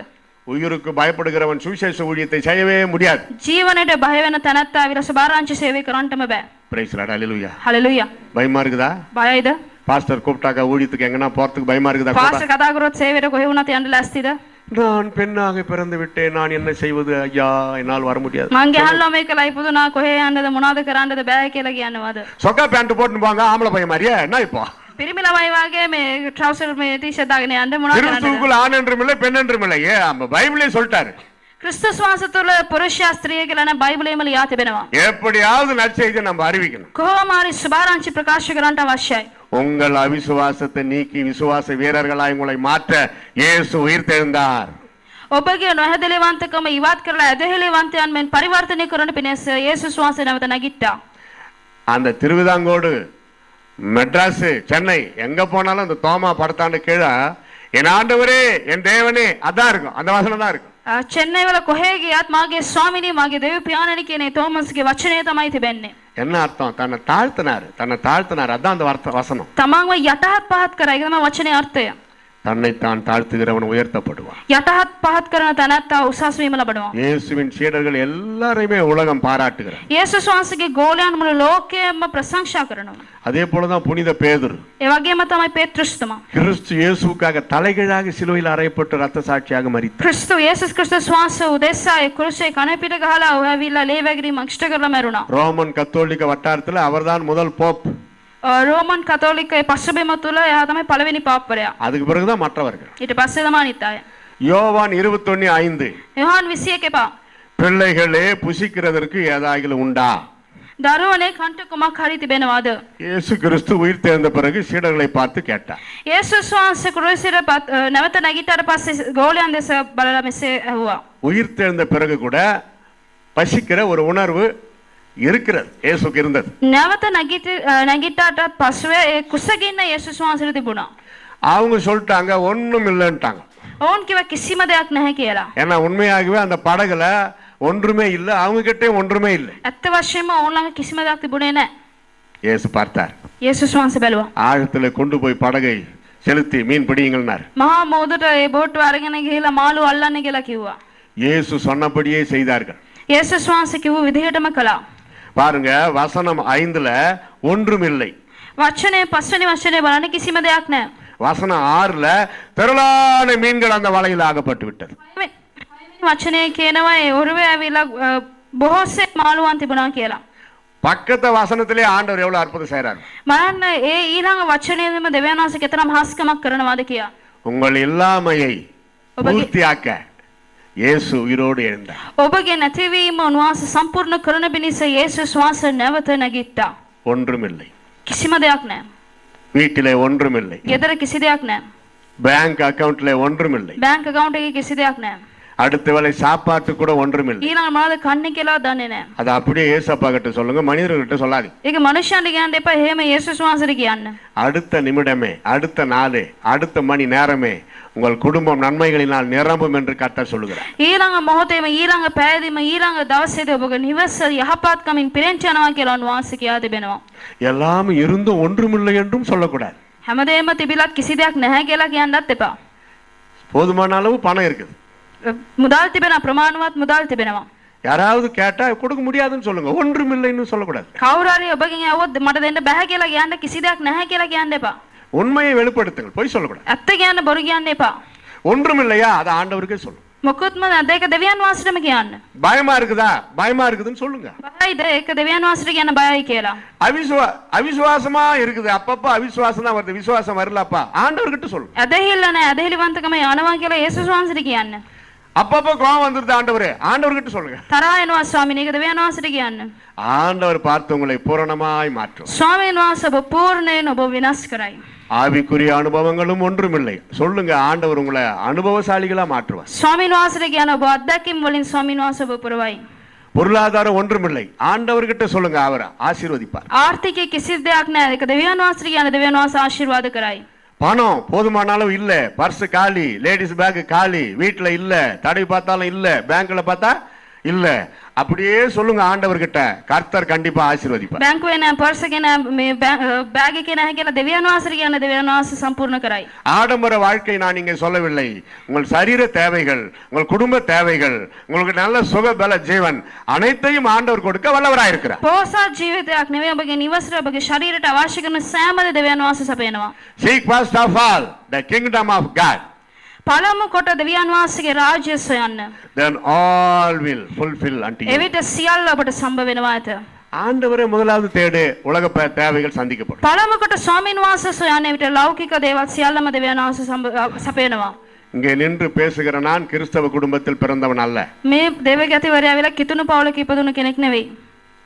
உயிருக்கு பயப்படுகிறவன் சுவிசேஷ ஊழியத்தை செய்யவே முடியாது. ජීවනයේ බය වෙන තැනත්තා විර සුභාරංචි සේවය කරන්නම බෑ. பிரைஸ் லார்ட், ஹalleluya. හලෙලුයා. பயமா இருக்குதா? බයයිද? பாஸ்டர் கூப்பிட்டாக்கா ஊழியத்துக்கு எங்கனா போறதுக்கு பயமா இருக்குதா? පාස්ටර් කතා කරොත් සේවයට කොහෙ වුණත් යන්න ලෑස්තිද? நான் பெண்ணாக பிறந்து விட்டேன், நான் என்ன செய்வது ஐயா, என்னால் வர முடியாது. මං ගහල්ලා මේකලා ඉපදුනා කොහෙ යන්නද මොනවද කරන්නද බෑ කියලා කියනවාද? சொக்கா பேண்ட் போட்டுன்னு போங்க ஆம்பளை பையன் மாதிரியே. என்ன இப்போ පිරිමි ළමයි වගේ මේ ට්‍රවුසර් මේ ටී-ෂර්ට් දාගෙන යන්න මොනවද කරන්නද? கிறிஸ்துவுக்குள் ஆண் என்றும் இல்லை பெண் என்றும் இல்லை. பைபிளே சொல்லிட்டாரு. ක්‍රිස්තුස් වහන්සේ තුළ පුරුෂයා ස්ත්‍රිය කියලා න බයිබලයේම ලියා තිබෙනවා. எப்படியாவது நற்செய்தியை நம்ம அறிவிக்கணும். කොහොම හරි සුභාරංචි ප්‍රකාශ කරන්නට අවශ්‍යයි. உங்கள் அவிசுவாசத்தை நீக்கி விசுவாச வீரர்களாய் உங்களை மாற்ற இயேசு உயிர்த்தெழுந்தார். ඔබගේ නොහැදලිවන්තකම ඉවත් කරලා ඇදහිලිවන්තයන් මෙන් පරිවර්තනය කරන පිණිස යේසුස් වහන්සේ නැවත නැගිට්ටා. அந்த திருவிதாங்கோடு, மெட்ராஸ், சென்னை எங்க போனாலும் அந்த தோமா படத்தாண்டு கீழே என் ஆண்டவரே என் தேவனே அதான் இருக்கும், அந்த வசனம் தான் இருக்கும். චෙන්නයි වල කොහේ ගියත් මාගේ ස්වාමිනී මාගේ දෙවි පියාණනි කියන තෝමස්ගේ වචනය තමයි තිබෙන්නේ. என்ன அர்த்தம்? தன்னை தாழ்த்தினார். அதான் அந்த வசனம். තමන්ව යටහත් පහත් කරා. ඒක තමයි වචනේ අර්ථය. தன்னைத்தான் தாழ்த்துகிறவன் உயர்த்தப்படுவான். යටහත් පහත් කරන තැනැත්තා උසස් වීම ලබනවා. இயேசுவின் சீடர்கள் எல்லாரையுமே உலகம் பாராட்டுகிறார். යේසුස් වහන්සේගේ ගෝලයන් මුළු ලෝකයම பிரசංසා කරනවා. அதே போலதான் புனித பேதுரு. ඒ වගේම තමයි පේත්‍රුස් තුමා. கிறிஸ்து இயேசுவுக்காக தலைகீழாக சிலுவையில் அறையப்பட்டு ரத்த சாட்சியாக மரித்தார். ක්‍රිස්තු යේසුස් ක්‍රිස්තුස් වහන්සේ උදෙසා ඒ කුරුසේ කන පිට ගහලා ඔහවිලා ලේ වැගිරීම ඉෂ්ට කරලා මැරුණා. ரோமன் கத்தோலிக்க வட்டாரத்துல அவர்தான் முதல் போப். රෝමන් කතෝලික පසුබිම තුල එයා තමයි පළවෙනි පාප්පරයා. அதுக்கு பிறகுதான் மற்றவர்கள். ඊට පස්සේ තමයි අනිත් අය. யோவான் 21:5. යොහන් 21 එපා. பிள்ளைகளே புசிக்கிறதற்கு ஏதாகிலும் உண்டா? දරුවනේ කන්ට කුමක් හරි තිබෙනවද? இயேசு கிறிஸ்து உயிர் தெழுந்த பிறகு சீடர்களை பார்த்து கேட்டார். යේසුස් වහන්සේ කුරුසිර නැවත නැගිටතර පස්සේ ගෝලයන් දෙස බලලා මෙසේ ඇහුවා. உயிர் தெழுந்த பிறகு கூட பசிக்கிற ஒரு உணர்வு இருக்கிறது. இயேசுக்கு இருந்தது. නැවත නැගිටතට පස්සේ ඒ කුසගින්න යේසුස් වහන්සේට තිබුණා. அவங்க சொல்லிட்டாங்க ஒண்ணும் இல்லைன்ட்டாங்க. ඕන් කිව්වා කිසිම දෙයක් නැහැ කියලා. ஏன்னா உண்மையாகவே அந்த படகுல ஒன்றுமே இல்ல, அவங்க கிட்டே ஒன்றுமே இல்லை. ඇත්ත වශයෙන්ම ඕන් ළඟ කිසිම දෙයක් තිබුණේ නැහැ. இயேசு பார்த்தார். යේසුස් වහන්සේ බැලුවා. ஆழத்துல கொண்டு போய் படகை செலுத்தி மீன் பிடியுங்கள்னார். මහා මෝදට ඒ බෝට්ටුව අරගෙන ගිහිල්ලා මාළු අල්ලන්න කියලා කිව්වා. இயேசு சொன்னபடியே செய்தார்கள். යේසුස් වහන්සේ කිව්ව විදිහටම කළා. பாருங்க, வசனம் 5ல ஒன்றும் இல்லை. වචනේ පස්වෙනි වචනේ බලන්න කිසිම දෙයක් නැහැ. வசனம் 6ல திரளான மீன்கள் அந்த வலையில் ஆகப்பட்டு விட்டது. වචනේ කියනවා ඒ ඔරුවේ ඇවිල්ලා බොහෝසේ මාළුවන් තිබුණා කියලා. பக்கத்து வசனத்திலே ஆண்டவர் எவ்வளவு அற்புதம் செய்றார். බලන්න ඒ ඊළඟ වචනයේම දෙවියන් වහන්සේ කෙතරම් හාස්කමක් කරනවාද කියලා. உங்கள் இல்லாமையை பூர்த்தியாக்க இயேசு உயிரோடு எழுந்தார். ඔබගේ නැතිවීම උන්වහන්සේ සම්පූර්ණ කරන පිණිස යේසුස් වහන්සේ නැවත නැගිට්ටා. ஒன்றுமில்லை. කිසිම දෙයක් නැහැ. வீட்டிலே ஒன்றுமில்லை. ගෙදර කිසි දෙයක් නැහැ. பேங்க் அக்கவுண்ட்ல ஒன்றுமில்லை. බැංක් account එකේ කිසි දෙයක් නැහැ. அடுத்த வேளை சாப்பாட்டு கூட ஒன்றுமில்லை. ඊළඟ මොනවද කන්නේ කියලා දන්නේ නැහැ. அது அப்படியே ஏசப்பா கிட்ட சொல்லுங்க, மனிதர்கிட்ட சொல்லாதீங்க. ඒක මනුෂ්‍යයන්ට කියන්න එපා. එහෙම යේසුස් වහන්සේට කියන්න. அடுத்த நிமிடமே, அடுத்த நாளே, அடுத்த மணி நேரமே உங்கள் குடும்பம் நன்மைகளினால் நிரம்பும் என்று கர்த்தர் சொல்லுகிறார். ඊළඟ මොහොතේම ඊළඟ පැයදීම ඊළඟ දවසේදී ඔබගේ නිවස යහපත්කමින් පිරෙන්ච යනවා කියලා උන්වහන්සේ කියා තිබෙනවා. எல்லாம் இருந்தும் ஒன்றுமில்லை என்றும் சொல்லக்கூடாது. හැමදේම තිබිලත් කිසි දෙයක් නැහැ කියලා කියන්නත් එපා. போதுமான அளவு பணம் இருக்குது. මුදල් තිබෙනවා, ප්‍රමාණවත් මුදල් තිබෙනවා. யாராவது கேட்டா கொடுக்க முடியாதுன்னு சொல்லுங்க, ஒன்றுமில்லைன்னு சொல்லக்கூடாது. කවුරු හරි ඔබගෙන් ඇහුවොත් මට දෙන්න බෑ කියලා කියන්න කිසි දෙයක් නැහැ කියලා කියන්න එපා. உண்மையை வெளிப்படுத்துங்கள், பொய் சொல்லக்கூடாது. ඇත්ත කියන්න බොරු කියන්න එපා. ஒன்றுமில்லையா அதை ஆண்டவருக்கே சொல்லுங்க. මොකුත්ම නැද්ද ඒක දෙවියන් වහන්සේටම කියන්න. பயமா இருக்குதா? பயமா இருக்குதுன்னு சொல்லுங்க. බයයිද ඒක දෙවියන් වහන්සේට කියන්න බයයි කියලා. அவிசுவாசமா இருக்குது, அப்பப்ப அவிசுவாசம் தான் வருது, விசுவாசம் வரலப்பா, ஆண்டவர்கிட்ட சொல்லுங்க. ඇදහිල්ල නැහැ, ඇදහිලිවන්තකම යනවා කියලා යේසුස් වහන්සේට කියන්න. அப்பப்ப கோபம் வந்துருது ஆண்டவரே, ஆண்டவர்கிட்ட சொல்லுங்க. තරහා එනවා ස්වාමීනි, ඒක දෙවියන් වහන්සේට කියන්න. ஆண்டவர் பார்த்து உங்களை பூரணமாய் மாற்றும். ස්වාමීන් වහන්සේ ඔබ පූර්ණයෙන් ඔබ විනාශ කරයි. ஆவிக்குரிய அனுபவங்களும் ஒன்றுமில்லை. சொல்லுங்க, ஆண்டவர் உங்களை அனுபவசாலிகளா மாற்றுவார். ස්වාමීන් වහන්සේට කියන්න ඔබ අත්දැකීම් වලින් ස්වාමීන් වහන්සේ ඔබ පුරවයි. பொருளாதாரம் ஒன்றுமில்லை, ஆண்டவர்கிட்ட சொல்லுங்க, அவர் ஆசீர்வதிப்பார். ආර්ථිකයේ කිසි දෙයක් නැහැ, ඒක දෙවියන් වහන්සේට කියන්න දෙවියන් වහන්සේ ආශිර්වාද කරයි. பணம் போதுமான அளவு இல்ல, பர்ஸ் காலி, லேடிஸ் பேக் காலி, வீட்டுல இல்ல, தடவி பார்த்தாலும் இல்ல, பேங்க்ல பார்த்தா இல்ல, அப்படியே சொல்லுங்க ஆண்டவர்கிட்ட, கர்த்தர் கண்டிப்பா ஆசீர்வதிப்பார். බැංකුවේ නැහැ, පර්ස් එකේ නැහැ, මේ බෑග් එකේ නැහැ කියලා දෙවියන් වහන්සේට කියන්න දෙවියන් වහන්සේ සම්පූර්ණ කරයි. ஆடம்பர வாழ்க்கை நான் இங்கே சொல்லவில்லை. உங்கள் சரீர தேவைகள், உங்கள் குடும்ப தேவைகள், உங்களுக்கு நல்ல சுக பல ஜீவன் அனைத்தையும் ஆண்டவர் கொடுக்க வல்லவராய் இருக்கிறார். පෝසත් ජීවිතයක් නෙවෙයි, ඔබගේ නිවසට ඔබගේ ශරීරයට අවශ්‍ය කරන සෑම දේ දෙවියන් වහන්සේ සපයනවා. Seek first of all the kingdom of God. පළමු කොට දෙවියන් වහන්සේගේ රාජ්‍ය සොයන්න. Then all will fulfill unto you. එවිට සියල්ල ඔබට සම්බ වෙනවා ඇත. ஆண்டவரே முதலாவது தேடு, உலக தேவைகள் சந்திக்கப்படும். පළමු කොට ස්වාමීන් වහන්සේ සොයන්න, එවිට ලෞකික දේවල් සියල්ලම දෙවියන් වහන්සේ සපයනවා. இங்கே நின்று பேசுகிற நான் கிறிஸ்தவ குடும்பத்தில் பிறந்தவன் அல்ல. මේ දෙවියන් ඇතිවරය ඇවිල්ලා කිතුණු පවුලක ඉපදුණු කෙනෙක් නෙවෙයි.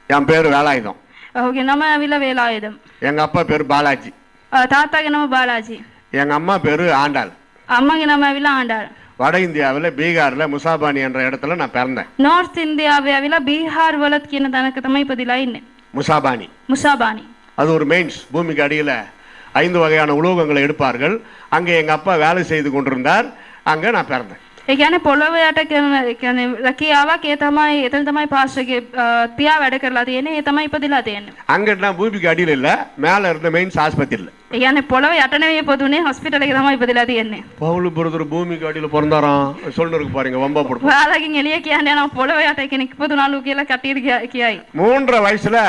என் பேரு வேலாயுதம். ඔහුගේ නම ඇවිල්ලා වේලායුධම්. எங்க அப்பா பேரு பாலாஜி. තාත්තාගේ නම බාලාජි. எங்க அம்மா பேரு ஆண்டாள். අම්මගේ නම ඇවිල්ලා ආණ්ඩාල්. வட இந்தியாவில் பீகார்ல முசாபானி என்ற இடத்துல நான் பிறந்தேன். நார்த் இந்தியாවේ ඇවිල්ලා බීහාර් වලත් කියන තැනක තමයි ඉපදිලා ඉන්නේ. முசாபானி. මුසාබානි. அது ஒரு மெயின்ஸ், பூமிக்கு அடியில 5 வகையான உலோகங்களை எடுப்பார்கள். அங்கே எங்க அப்பா வேலை செய்து கொண்டிருந்தார், அங்க நான் பிறந்தேன். ඒ කියන්නේ පොළොව යට කියන්නේ රැකියාවක් ඒ තමයි එතන තමයි පාස්ටර්ගේ පියා වැඩ කරලා තියෙන්නේ. ඒ තමයි ඉපදිලා තියෙන්නේ. அங்கன்னா பூமிக்கு அடியில் இல்ல, மேல இருந்த மெயின்ஸ் ஆஸ்பத்திரியில். ඒ කියන්නේ පොළොව යට නෙවෙයි ඉපදුනේ හොස්පිටල් එකේ තමයි ඉපදිලා තියෙන්නේ. பவுல் பிரதர் பூமிக்கு அடியில் பிறந்தாராம் சொல்றதுக்கு பாருங்க வம்பா போடும். ඔයාලකින් එළිය කියන්නේ යනවා පොළොව යට කෙනෙක් ඉපදුනාලු කියලා කටියට කියයි. 3 வயசுல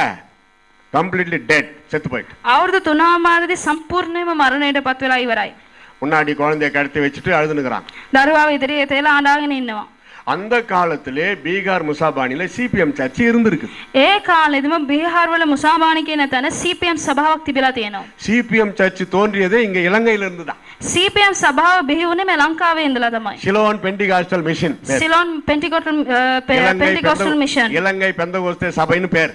கம்ப்ளீட்லி டெட், செத்து போயிட்டு. අවුරුදු 3 මාසෙදි සම්පූර්ණයෙන්ම මරණයටපත් වෙලා ඉවරයි. முன்னாடி குழந்தைய கடத்தி வச்சுட்டு அழுதுனுக்குறான். දරුවාව ඉදිරියේ තේලා අඬාගෙන ඉන්නවා. அந்த காலத்திலே பீகார் முசாபானில சிபிஎம் சர்ச் இருந்திருக்கு. ඒ කාලෙදිම බීහාර් වල මුසාබානි කියන තැන CPM සභාවක් තිබිලා තියෙනවා. சிபிஎம் சர்ச் தோன்றியதே இங்க இலங்கையில இருந்து தான். CPM සභාව බිහි වුණේ මේ ලංකාවේ ඉඳලා තමයි. Ceylon Pentecostal Mission, Ceylon Pentecostal Mission, Ilangai பெந்தகோஸ்தே சபைன்னு பேர்.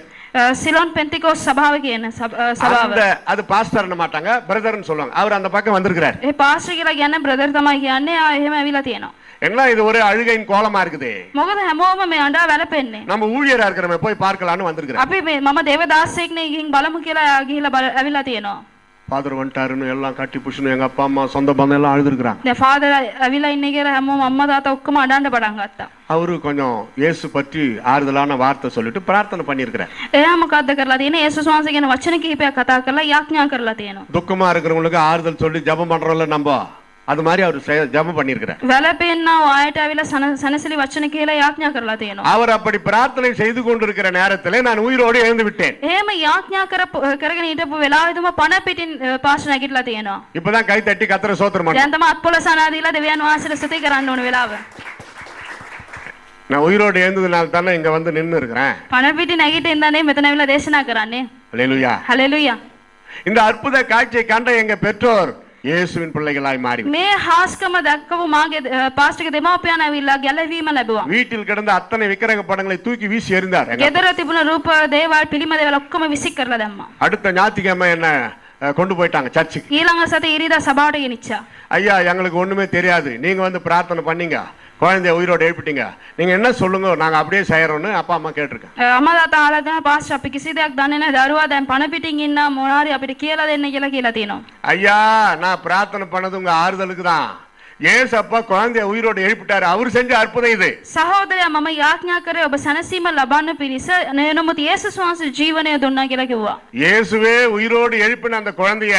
සිලොන් පෙන්ටිකොස් සභාව කියන සභාව. அந்த அது பாஸ்டர் என்ன மாட்டாங்க, பிரதர்னு சொல்லுவாங்க. அவர் அந்த பக்கம் வந்திருக்கிறார். ඒ පාස්ටර් කියලා කියන්නේ බ්‍රදර් තමයි කියන්නේ. එහෙම ඇවිල්ලා තියෙනවා. என்ன இது ஒரு அழுகையின் கோலமா இருக்குது. මොකද හැමෝම මේ අඬා වැළපෙන්නේ. நம்ம ஊழியரா இருக்கிறவங்க போய் பார்க்கலாம்னு வந்திருக்கிறார். අපි මේ මම දේවදාසෙක් නේ ගිහින් බලමු කියලා ගිහිලා ඇවිල්ලා තියෙනවා. ஃபாதர் வந்துட்டாருன்னு எல்லாம் கட்டி புஷ்னு எங்க அப்பா அம்மா சொந்த பந்தம் எல்லாம் அழுதுருக்காங்க. දැන් ෆාදර් ඇවිල්ලා ඉන්නේ කියලා හැමෝම අම්මා තාත්තා ඔක්කොම අඬන්න පටන් ගත්තා. அவரு கொஞ்சம் இயேசு பற்றி ஆறுதலான வார்த்தை சொல்லிட்டு பிரார்த்தனை பண்ணியிருக்கிறார். එයා මොකද්ද කරලා තියෙන්නේ? යේසුස් වහන්සේ ගැන වචන කිහිපයක් කතා කරලා යාඥා කරලා තියෙනවා. துக்கமா இருக்கிறவங்களுக்கு ஆறுதல் சொல்லி ஜெபம் பண்றோம்ல நம்ம, அது மாதிரி அவர் ஜெபம் பண்ணியிருக்கிறார். වැළපෙන්නා ආයත ඇවිල්ලා සනසලි වචන කියලා යාඥා කරලා තියෙනවා. அவர் அப்படி பிரார்த்தனை செய்து கொண்டிருக்கிற நேரத்திலே நான் உயிரோடு எழுந்து விட்டேன். එහෙම යාඥා කරගෙන හිටපු වෙලාවෙදිම පණ පිටින් පාස්ටර් නැගිටලා තියෙනවා. இப்பதான் கை தட்டி கத்திர சோத்திரம் பண்ண. දැන් තමයි අත්පොළ සනා දීලා දෙවියන් වහන්සේට ස්තුති කරන්න ඕන වෙලාව. நான் உயிரோடு எழுந்ததுனால தானே இங்க வந்து நின்னு இருக்கிறேன். පණ පිටින් නැගිටින්න ඉඳනේ මෙතන ඇවිල්ලා දේශනා කරන්නේ. ஹல்லேலூயா. හලෙලූයා. இந்த அற்புத காட்சியை கண்ட எங்க பெற்றோர் இயேசுவின் பிள்ளைகளாய் மாறி මේ හාස්කම දැක්කව මාගේ පාස්ටර්ගේ දෙමාපියන් ඇවිල්ලා ගැලවීම ලැබුවා. வீட்டில் கிடந்த அத்தனை விக்கிரக படங்களை தூக்கி வீசி எறிந்தார். ගෙදර තිබුණ රූප දේවල් පිළිම දේවල් ඔක්කොම විසික් කරලා දැම්මා. அடுத்த ஞாயிற்றுக்கிழமை என்ன கொண்டு போயிட்டாங்க சர்ச்சுக்கு. ඊළඟ සතියේ ඉරිදා සභාවට ගෙනිච්චා. ஐயா எங்களுக்கு ஒண்ணுமே தெரியாது, நீங்க வந்து பிரார்த்தனை பண்ணீங்க, குழந்தைய உயிரோடு எழுப்பிட்டீங்க, நீங்க என்ன சொல்லுங்க நாங்க அப்படியே செய்யறோம்னு அப்பா அம்மா கேட்டிருக்கேன். අම්මා තාත්තා ආලා පාස්ටර් අපි කිසි දෙයක් දන්නේ නැහැ. දරුවා දැන් පණ පිටින් ඉන්න මොනාරි අපිට කියලා දෙන්න කියලා තියෙනවා. ஐயா நான் பிரார்த்தனை பண்ணது உங்க ஆறுதலுக்கு தான். ஏசப்பா குழந்தைய உயிரோடு எழுப்பிட்டாரு, அவர் செஞ்ச அற்புதம் இது. සහෝදරයා මම යාඥා කරේ ඔබ සනසීම ලබන්න පිණිස නමුත් යේසුස් වහන්සේ ජීවනය දුන්නා කියලා කිව්වා. இயேசுவே உயிரோடு எழுப்பின அந்த குழந்தைய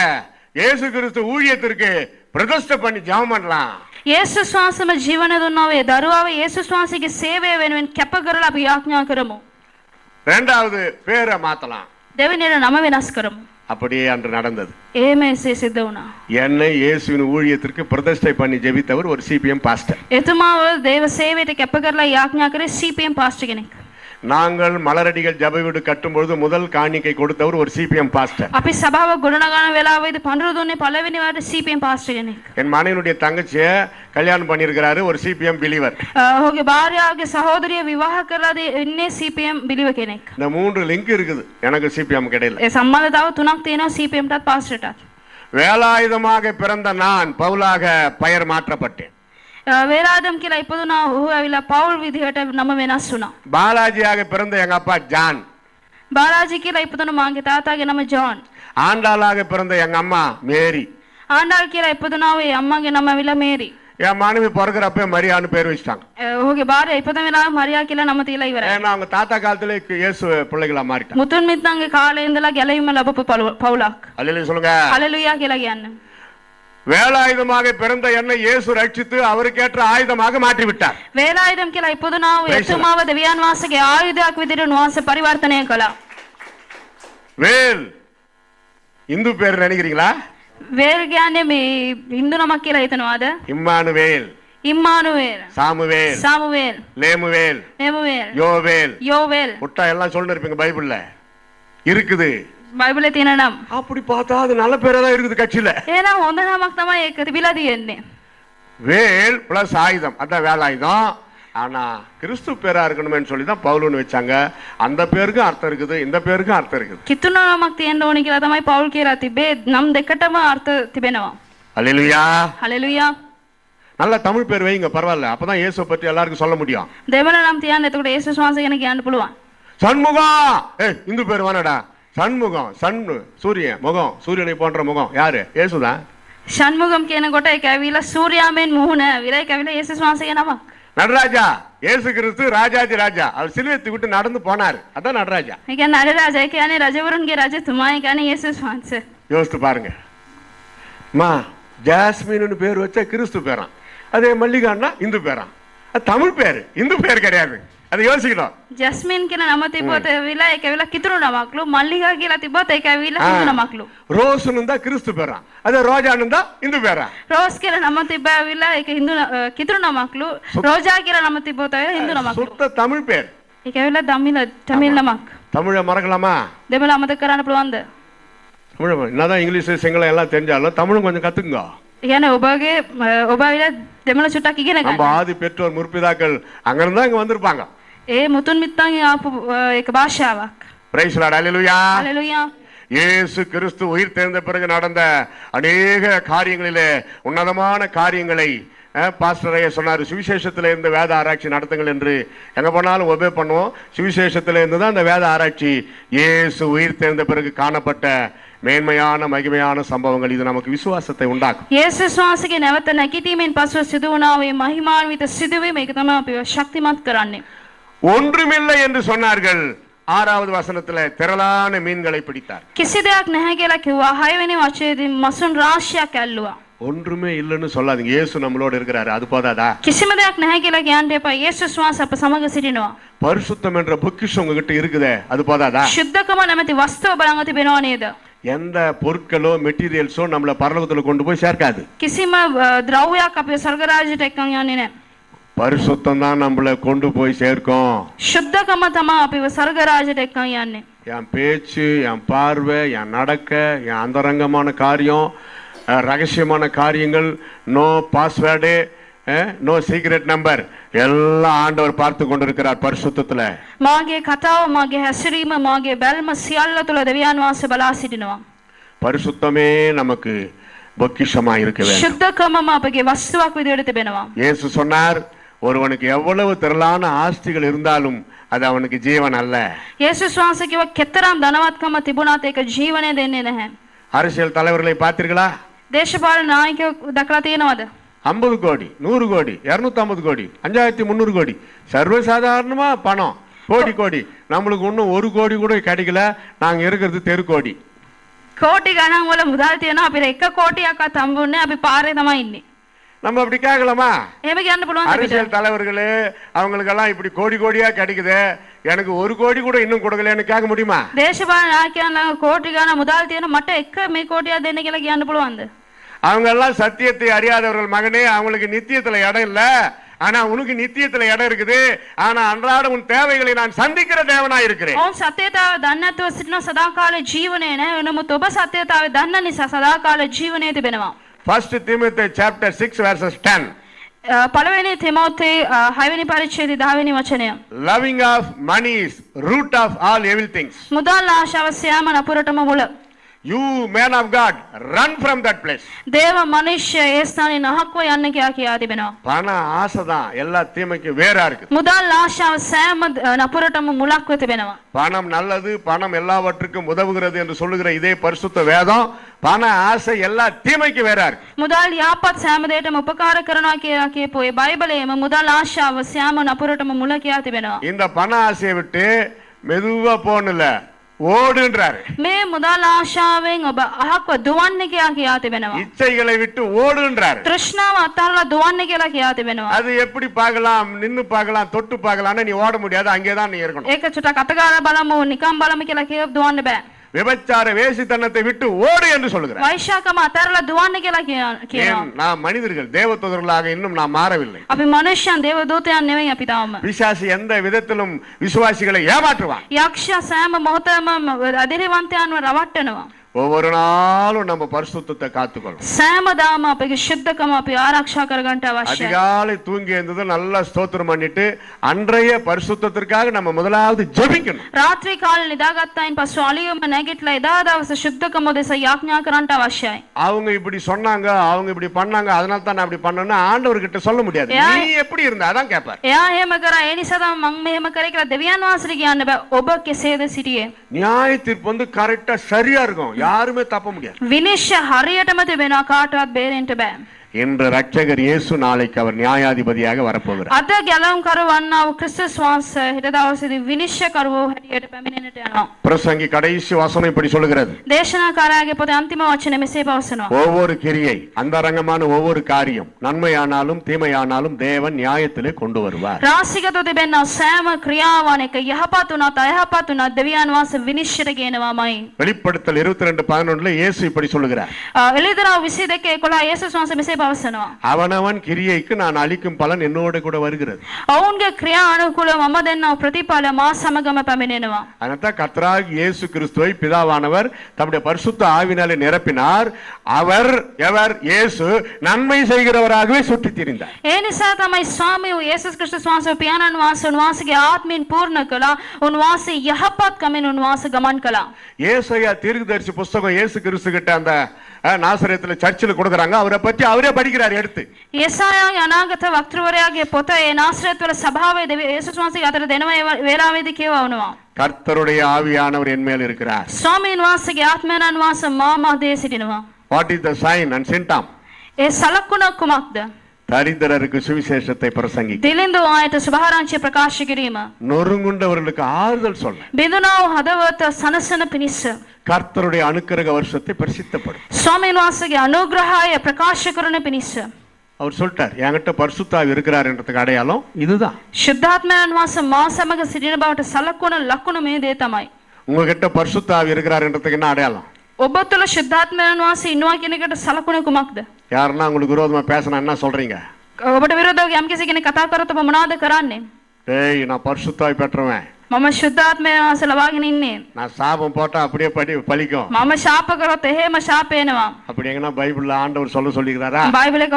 இயேசு கிறிஸ்து ஊழியத்திற்கு பிரதிஷ்டை பண்ணி ஜெபம் பண்ணலாம். යේසුස් වහන්සේම ජීවනය දුන්නා වේ දරුවාව යේසුස් වහන්සේගේ සේවය වෙනුවෙන් කැප කරලා අපි යාඥා කරමු. இரண்டாவது பேரை மாத்தலாம். දෙවෙනියට නම වෙනස් කරමු. அப்படியே அன்று நடந்தது. එහෙම එසේ සිද්ධ වුණා. என்னை இயேசுவின் ஊழியத்திற்கு பிரதிஷ்டை பண்ணி ஜெபித்தவர் ஒரு சிபிஎம் பாஸ்டர். එතුමාව දේව සේවයට කැප කරලා යාඥා කරේ CPM පාස්ටර් කෙනෙක්. நாங்கள் மலரடிகள் ஜப வீடு கட்டும் பொழுது முதல் காணிக்கை கொடுத்தவர் ஒரு சிபிஎம் பாஸ்டர். අපි සභාව ගොඩනගන වෙලාවෙදී පඳුරු දුන්නේ පළවෙනි වාරේ CPM පාස්ටර් කෙනෙක්. என் மனைவியுடைய தங்கச்சியை கல்யாணம் பண்ணியிருக்கிறாரு ஒரு சிபிஎம் பிலீவர். ඔහුගේ භාර්යාවගේ සහෝදරිය විවාහ කරලා ඉන්නේ CPM බිලිව කෙනෙක්. இந்த 3 லிங்க் இருக்குது எனக்கு சிபிஎம் கிடையில. ඒ සම්බන්ධතාව 3ක් තියෙනවා CPM ටත් පාස්ටර්ටත්. வேலாயுதமாக பிறந்த நான் பவுலாக பெயர் மாற்றப்பட்டேன். වේලාදම් කියලා ඉපදුනා ඔහු ඇවිල්ලා පවුල් විදිහට නම වෙනස් වුණා. பாலாஜியாக பிறந்த எங்க அப்பா ஜான். බාලාජි කියලා ඉපදුන මාගේ තාත්තාගේ නම ජෝන්. ஆண்டாளாக பிறந்த எங்க அம்மா மேரி. ආණ්ඩාල් කියලා ඉපදුනා ඔය අම්මාගේ නම ඇවිල්ලා මේරි. என் மனைவி பிறகுறப்ப மரியான்னு பேர் வச்சிட்டாங்க. ඔහුගේ භාර්ය ඉපද වෙලාව මරියා කියලා නම තියලා ඉවරයි. ஏன்னா அவங்க தாத்தா காலத்துல இயேசு பிள்ளைகளா மாறிட்டாங்க. මුතුන් මිත්තන්ගේ කාලේ ඉඳලා ගැලවීම ලැබපු පවුලක්. அல்லேலூயா சொல்லுங்க. හලෙලූයා කියලා කියන්න. வேலாயுதமாக பிறந்த என்னை இயேசு ரட்சித்து அவருக்கேற்ற ஆயுதமாக மாற்றி விட்டார். වේලායුධම් කියලා ඉපදුනා වූ එතුමාව දෙවියන් වහන්සේගේ ආයුධයක් විදිහට උන්වහන්සේ පරිවර්තනය කළා. வேல் இந்து பேர் நினைக்கிறீங்களா? වේල් කියන්නේ මේ හින්දු නමක් කියලා හිතනවාද? இம்மானுவேல், ඉම්මානුවේල්, சாமுவேல், සාමුවේල්, லேமுவேல், නෙමුවේල්, யோவேல். යෝවේල්. முட்டா எல்லாம் சொல்லி இருப்பீங்க பைபிள்ல இருக்குது. බයිබලේ තියෙන නම්. அப்படி பார்த்தா அது நல்ல பேரா தான் இருக்குது கட்சியில. එහෙනම් හොඳ නමක් තමයි ඒක තිබිලා තියෙන්නේ. வேல் பிளஸ் ஆயுதம், அதான் வேலாயுதம். ஆனா கிறிஸ்து பேரா இருக்கணும்னு சொல்லி தான் பவுலுன்னு வச்சாங்க. அந்த பேருக்கும் அர்த்தம் இருக்குது, இந்த பேருக்கும் அர்த்தம் இருக்குது. කිතුන නමක් තියෙන්න ඕනි කියලා තමයි පවුල් කියලා තිබේ. නම් දෙකටම අර්ථ තිබෙනවා. அல்லேலூயா. හලෙලූයා. நல்ல தமிழ் பேர் வைங்க, பரவாயில்ல. அப்பதான் இயேசுவை பற்றி எல்லாருக்கும் சொல்ல முடியும். දෙමළ නම් තියන්න. එතකොට යේසුස් වහන්සේ ගැන කියන්න පුළුවන්. சண்முகம், இந்து பேர் வேணடா. சண்முகம், சன்னு சூரியன் முகம், சூரியனை போன்ற முகம் யாரு? இயேசுதான். ෂණ්මුගම් කියනකොට ඒක ඇවිල්ලා සූර්යාමෙන් මුහුණ ඇවිල්ලා ඒක ඇවිල්ලා යේසුස් වහන්සේගේ නමක්. நடராஜா இயேசு கிறிஸ்து ராஜாதி ராஜா அவர் சிலுவை விட்டு நடந்து போனார் அதான் நடராஜா. ඒ කියන්නේ නඩරාජා ඒ කියන්නේ රජවරුන්ගේ රජතුමා ඒ කියන්නේ යේසුස් වහන්සේ. யோசித்து பாருங்க. மா ஜாஸ்மின்னு பேர் வச்சா கிறிஸ்து பேரான், அதே மல்லிகான்னா இந்து பேரான். அது தமிழ் பேரு, இந்து பேர் கிடையாது. அதை யோசிக்கணும். ජස්මින් කියන නම තිබ්බොත් ඇවිල්ලා ඒක ඇවිල්ලා කිතුරු නමක්ලු. මල්ලිකා කියලා තිබ්බොත් ඒක ඇවිල්ලා හින්දු නමක්ලු. ரோஸ்னு தான் கிறிஸ்து பேரான், அதே ரோஜான்னு தான் இந்து பேரான். රෝස් කියලා නම තිබ්බ ඇවිල්ලා ඒක හින්දු කිතුරු නමක්ලු. රෝජා කියලා නම තිබ්බොත් ඇවිල්ලා හින්දු නමක්ලු. சுத்த தமிழ் பேர். ඒක ඇවිල්ලා තමිල් නමක්. தமிழை மறக்கலாமா? දෙමළ අමතක කරන්න පුළුවන්ද? தமிழ் என்னதான் இங்கிலீஷ் சிங்களம் எல்லாம் தெரிஞ்சாலும் தமிழும் கொஞ்சம் கத்துங்க. ඒ කියන්නේ ඔබ ඇවිල්ලා දෙමළ චුට්ටක් ඉගෙන நம்ம ගන්න. ஆதி பெற்றோர் முற்பிதாக்கள் அங்கிருந்து தான் இங்க வந்திருப்பாங்க. ඒ මුතුන් මිත්තන්ගේ ආපු ඒක භාෂාවක්. பிரைஸ் லார்ட், ஹalleluya. හalleluya. இயேசு கிறிஸ்து உயிர் தெழுந்த பிறகு நடந்த அநேக காரியங்களிலே உன்னதமான காரியங்களை பாஸ்டர் ஐயா சொன்னார். சுவிசேஷத்துல இருந்து வேத ஆராய்ச்சி நடத்துங்கள் என்று. எங்க போனாலும் ஒபே பண்ணுவோம். சுவிசேஷத்துல இருந்து தான் அந்த வேத ஆராய்ச்சி இயேசு உயிர் தெழுந்த பிறகு காணப்பட்ட மேன்மையான மகிமையான சம்பவங்கள். இது நமக்கு விசுவாசத்தை உண்டாக்கும். යේසුස් වහන්සේගේ නැවත නැගිටීමෙන් පසුව සිදු වුණා මේ මහිමාන්විත සිදුවීම ඒක තමයි අපිව ශක්තිමත් කරන්නේ. ஒன்றுமில்லை என்று சொன்னார்கள். 6வது வசனத்துல திரளான மீன்களை பிடித்தார். කිසි දෙයක් නැහැ කියලා කිව්වා. 6 වෙනි වචනයේදී මසුන් රාශියක් ඇල්ලුවා. ஒன்றுமே இல்லைன்னு சொல்லாதீங்க. இயேசு நம்மளோட இருக்கிறாரு, அது போதாதா? කිසිම දෙයක් නැහැ කියලා කියන්න එපා. යේසුස් වහන්සේ අප සමග සිටිනවා. பரிசுத்தம் என்ற பொக்கிஷம் உங்ககிட்ட இருக்குதே, அது போதாதா? ශුද්ධකම නැමැති වස්තුව බලංග තිබෙනවා නේද? எந்த பொருட்களோ மெட்டீரியல்ஸோ நம்மள பரலோகத்துல கொண்டு போய் சேர்க்காது. කිසිම ද්‍රව්‍යයක් අපේ ස්වර්ග රාජ්‍යයට එක්කන් යන්නේ නැහැ. பரிசுத்தம் தான் நம்மள கொண்டு போய் சேர்க்கும். ශුද්ධකම තමයි අපිව ස්වර්ග රාජ්‍යයට එක්කන් යන්නේ. என் பேச்சு, என் பார்வை, என் நடக்க, என் அந்தரங்கமான காரியம், ரகசியமான காரியங்கள், no password, no secret number, எல்லாம் ஆண்டவர் பார்த்து கொண்டிருக்கிறார் பரிசுத்தத்துல. මාගේ කතාව, මාගේ හැසිරීම, මාගේ බැල්ම සියල්ල තුළ දෙවියන් වහන්සේ බලා සිටිනවා. பரிசுத்தமே நமக்கு பொக்கிஷமா இருக்க வேண்டும். ශුද්ධකමම අපගේ වස්තුවක් විදිහට තිබෙනවා. இயேசு சொன்னார், ஒருவனுக்கு எவ்வளவு திரளான ஆஸ்திகள் இருந்தாலும் அது அவனுக்கு ஜீவன் அல்ல. යේසුස් වහන්සේ කිව්වා කෙතරම් ධනවත්කම තිබුණාත් ඒක ජීවනය දෙන්නේ නැහැ. அரசியல் தலைவர்களை பார்த்தீர்களா? දේශපාලන නායකයෝ දැකලා තියෙනවද? 50 கோடி, 100 கோடி, 250 கோடி, 5300 கோடி, சர்வசாதாரணமா பணம், கோடி கோடி. நம்மளுக்கு இன்னும் 1 கோடி கூட கிடைக்கல. நாங்க இருக்கிறது தெரு கோடி. කෝටි ගණන් වල මුදල් තියෙනවා. අපිට 1 කෝටියක්වත් හම්බුන්නේ අපි පාරේ තමයි ඉන්නේ. நம்ம அப்படி கேட்கலாமா? එහෙම කියන්න පුළුවන් අපිට. அரசியல் தலைவர்களே அவங்களுக்கெல்லாம் இப்படி கோடி கோடியா கிடைக்குது, எனக்கு 1 கோடி கூட இன்னும் கொடுக்கலன்னு கேட்க முடியுமா? දේශපාලන නායකයන් ළඟ කෝටි ගණන් මුදල් තියෙන මට 1 මේ කෝටියක් දෙන්න කියලා කියන්න පුළුවන්ද? அவங்க எல்லாம் சத்தியத்தை அறியாதவர்கள் மகனே. அவங்களுக்கு நித்தியத்துல இடம் இல்ல, ஆனா உனக்கு நித்தியத்துல இடம் இருக்குது. ஆனா அன்றாட உன் தேவைகளை நான் சந்திக்கிற தேவனா இருக்கிறேன். ඔවුන් සත්‍යතාව දන්නේ නැතුව සිටින සදාකාල ජීවනය නැහැ. නමුත් ඔබ සත්‍යතාවය දන්න නිසා සදාකාල ජීවනය තිබෙනවා. 1 Timothy chapter 6 verses 10. පළවෙනි තිමෝතේ 6 වෙනි පරිච්ඡේදයේ 10 වෙනි වචනය. Loving of money is root of all evil things. මුදල් ආශාව සියම නපුරටම මුල. You man of God, run from that place. දේව මනුෂ්‍ය ඒ ස්ථානේ නහක්ව යන්න කියා තිබෙනවා. பண ஆசை தான் எல்லா தீமைக்கும் வேறா இருக்கு. මුදල් ආශාව සෑම නපුරටම මුලක්ව තිබෙනවා. பணம் நல்லது, பணம் எல்லாவற்றுக்கும் உதவுகிறது என்று சொல்லுகிற இதே பரிசுத்த வேதம் பண ஆசை எல்லா தீமைக்கு வேறா இருக்கு. මුදල් යාපත් සෑම දෙයකටම උපකාර කරනවා කියලා කියපු ඒ බයිබලයේම මුදල් ආශාව සෑම නපුරටම මුල කියා තිබෙනවා. இந்த பண ஆசையை விட்டு மெதுவா போகணும்ல, ஓடுன்றாரு. මේ මුදල් ආශාවෙන් ඔබ අහක්ව දුවන්න කියා තිබෙනවා. இச்சைகளை விட்டு ஓடுன்றாரு. තෘෂ්ණාව අත්හරලා දුවන්න කියලා කියා තිබෙනවා. அது எப்படி பார்க்கலாம்? நின்னு பார்க்கலாம், தொட்டு பார்க்கலாம்னா நீ ஓட முடியாது, அங்கேதான் நீ இருக்கணும். ඒක චුට්ටක් අතගාලා බලමු, නිකම් බලමු කියලා කියව දුවන්න බෑ. விபச்சார வேசித்தனத்தை விட்டு ஓடு என்று சொல்லுகிறார். වෛශ්‍යාකම අතහැරලා දුවන්න කියලා කියනවා. நாம் மனிதர்கள் தேவதூதர்களாக இன்னும் நாம் மாறவில்லை. අපි මනුෂ්‍යයන් දේව දූතයන් නෙවෙයි අපි තාම. பிசாசு எந்த விதத்திலும் விசுவாசிகளை ஏமாற்றுவான். යක්ෂයා සෑම මොහොතම අධිරවන්තයන්ව රවට්ටනවා. ஒவ்வொரு நாளும் நம்ம பரிசுத்தத்தை காத்துக்கொள்ளும். සෑමදාම අපේ ශුද්ධකම අපි ආරක්ෂා කරගන්න අවශ්‍යයි. அதிகாலை தூங்கி எழுந்தது நல்லா ஸ்தோத்திரம் பண்ணிட்டு அன்றைய பரிசுத்தத்திற்காக நம்ம முதலாவது ஜெபிக்கணும். රාත්‍රී කාලේ නිදාගත්තයින් පස්සෙ අලියම නැගිටලා එදා දවස ශුද්ධකම දෙස යාඥා කරන්න අවශ්‍යයි. அவங்க இப்படி சொன்னாங்க, அவங்க இப்படி பண்ணாங்க, அதனால தான் நான் அப்படி பண்ணேன்னு ஆண்டவர்கிட்ட சொல்ல முடியாது. நீ எப்படி இருந்த அதான் கேட்பார். එයා එහෙම කරා ඒ නිසා තමයි මම මෙහෙම කරේ කියලා දෙවියන් වහන්සේට කියන්න බෑ. ඔබ කෙසේද සිටියේ? நியாய தீர்ப்பு வந்து கரெக்டா சரியா இருக்கும். யாருமே தப்ப முடியாது. විනිශ්චය හරියටම තිබෙනවා කාටවත් බේරෙන්න බෑ. இன்று ரட்சகர் இயேசு நாளைக்கு அவர் நியாயாதிபதியாக வரப்போகிறார். අද ගැලවුම් කරවන්නා වූ ක්‍රිස්තුස් වහන්සේ හෙට දවසේදී විනිශ්චයකරුවෝ හැටියට පැමිණෙන්නට යනවා. பிரசங்கி கடைசி வசனம் இப்படி சொல்லுகிறது. දේශනාකාරයාගේ පොතේ අන්තිම වචනේ මෙසේ පවසනවා. ஒவ்வொரு கிரியை அந்தரங்கமான ஒவ்வொரு காரியம் நன்மையானாலும் தீமையானாலும் தேவன் நியாயத்திலே கொண்டு வருவார். රාශිගත තිබෙනා සෑම ක්‍රියාවන් එක යහපත් උනත් අයහපත් උනත් දෙවියන් වහන්සේ විනිශ්චයට ගේනවාමයි. வெளிப்படுத்தல் 22:11 இயேசு இப்படி சொல்லுகிறார். එළිදරව් 22:11 යේසුස් වහන්සේ මෙසේ පවසනවා. அவனவன் கிரியைக்கு நான் அளிக்கும் பலன் என்னோட கூட வருகிறது. ඔවුන්ගේ ක්‍රියා අනුකූලව මම දෙන්නා ප්‍රතිඵල මා සමගම පැමිණෙනවා. அனதா கர்த்தராகிய இயேசு கிறிஸ்துவை பிதாவானவர் தம்முடைய பரிசுத்த ஆவினாலே நிரப்பினார். அவர் எவர் இயேசு நன்மை செய்கிறவராகவே சுற்றித் திரிந்தார். ඒ නිසා තමයි ස්වාමී වූ යේසුස් ක්‍රිස්තුස් වහන්සේ පියාණන් වහන්සේ උන්වහන්සේගේ ආත්මයෙන් පූර්ණ කළා. උන්වහන්සේ යහපත් කමින් උන්වහන්සේ ගමන් කළා. ஏசாயா தீர்க்கதரிசி புத்தகம் இயேசு கிறிஸ்து கிட்ட அந்த நாசரேத்துல சர்ச்சில் கொடுக்கறாங்க. அவரை பற்றி அவரே படிக்கிறார் எடுத்து. යසායාගේ අනාගත වක්තෘවරයාගේ පොත ඒ නාසරේත් වල සභාවේ යේසුස් වහන්සේගේ අතර දෙනවා වේලාවේදී කියවනවා. கர்த்தருடைய ஆவியானவர் என் மேல் இருக்கிறார். ස්වාමීන් වහන්සේගේ ආත්මයන් වහන්සේ මා මැදේ සිටිනවා. What is the sign and symptom? ඒ සලකුණ කුමක්ද? தரித்திரருக்கு சுவிசேஷத்தை பிரசங்கி. දිලිඳු ආයත සුභාරංචිය ප්‍රකාශ කිරීම. நொறுங்குண்டவர்களுக்கு ஆறுதல் சொல்ல. බිඳුනා වූ හදවත සනසන පිණිස. கர்த்தருடைய அனுக்கிரக வருஷத்தை பிரசித்தப்படும். ස්වාමීන් වහන්සේගේ අනුග්‍රහය ප්‍රකාශ කරන පිණිස. அவர் சொல்லிட்டார் என்கிட்ட பரிசுத்தாவி இருக்கிறார்ன்றதுக்கு அடையாளம் இதுதான். சுத்தாத்மයන් වහන්සේ මා සමග සිටින බවට සලකුණ ලකුණ මේ දේ තමයි. உங்ககிட்ட பரிசுத்தாவி இருக்கிறார்ன்றதுக்கு என்ன அடையாளம்? ඔබ තුළ ශුද්ධාත්මයන් වහන්සේ ඉන්නවා කියන එකට සලකුණ කුමක්ද? யாருன்னா உங்களுக்கு விரோதமா பேசினா என்ன சொல்றீங்க? ඔබට විරුද්ධව යම්කිසි කෙනෙක් කතා කරොත් ඔබ මොනවද කරන්නේ? டேய் நான் பரிசுத்தாவி பெற்றவன். මම ශුද්ධාත්මයන් වහන්සේ ලබාගෙන ඉන්නේ. நான் சாபம் போட்டா அப்படியே பலிக்கும். මම ශාප කරොත් එහෙම ශාප එනවා. அப்படி எங்கனா பைபிள்ல ஆண்டவர் சொல்லிக்கிறாரா? බයිබලේ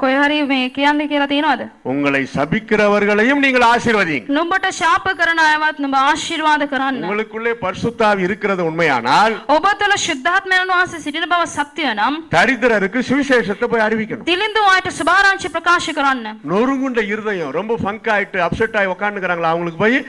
කොයි හරි මේ කියන්නේ කියලා තියෙනවද? உங்களை சபிக்கிறவர்களையும் நீங்கள் ஆசீர்வதிங்க. නුඹට ශාප කරන අයවත් නුඹ ආශිර්වාද කරන්න. உங்களுக்குள்ளே பரிசுத்தாவி இருக்கிறது உண்மையானால் ඔබ තුළ ශුද්ධාත්මයන් වහන්සේ සිටින බව සත්‍ය නම් தரித்திரருக்கு சுவிசேஷத்தை போய் அறிவிக்கணும். දිලිඳු ආයත සුභාරංචි ප්‍රකාශ කරන්න. நொறுங்குண்ட இருதயம் ரொம்ப ஃபங்க் ஆயிட்டு அப்செட் ஆகி உட்கார்ந்துக்கறாங்களா அவங்களுக்கு போய்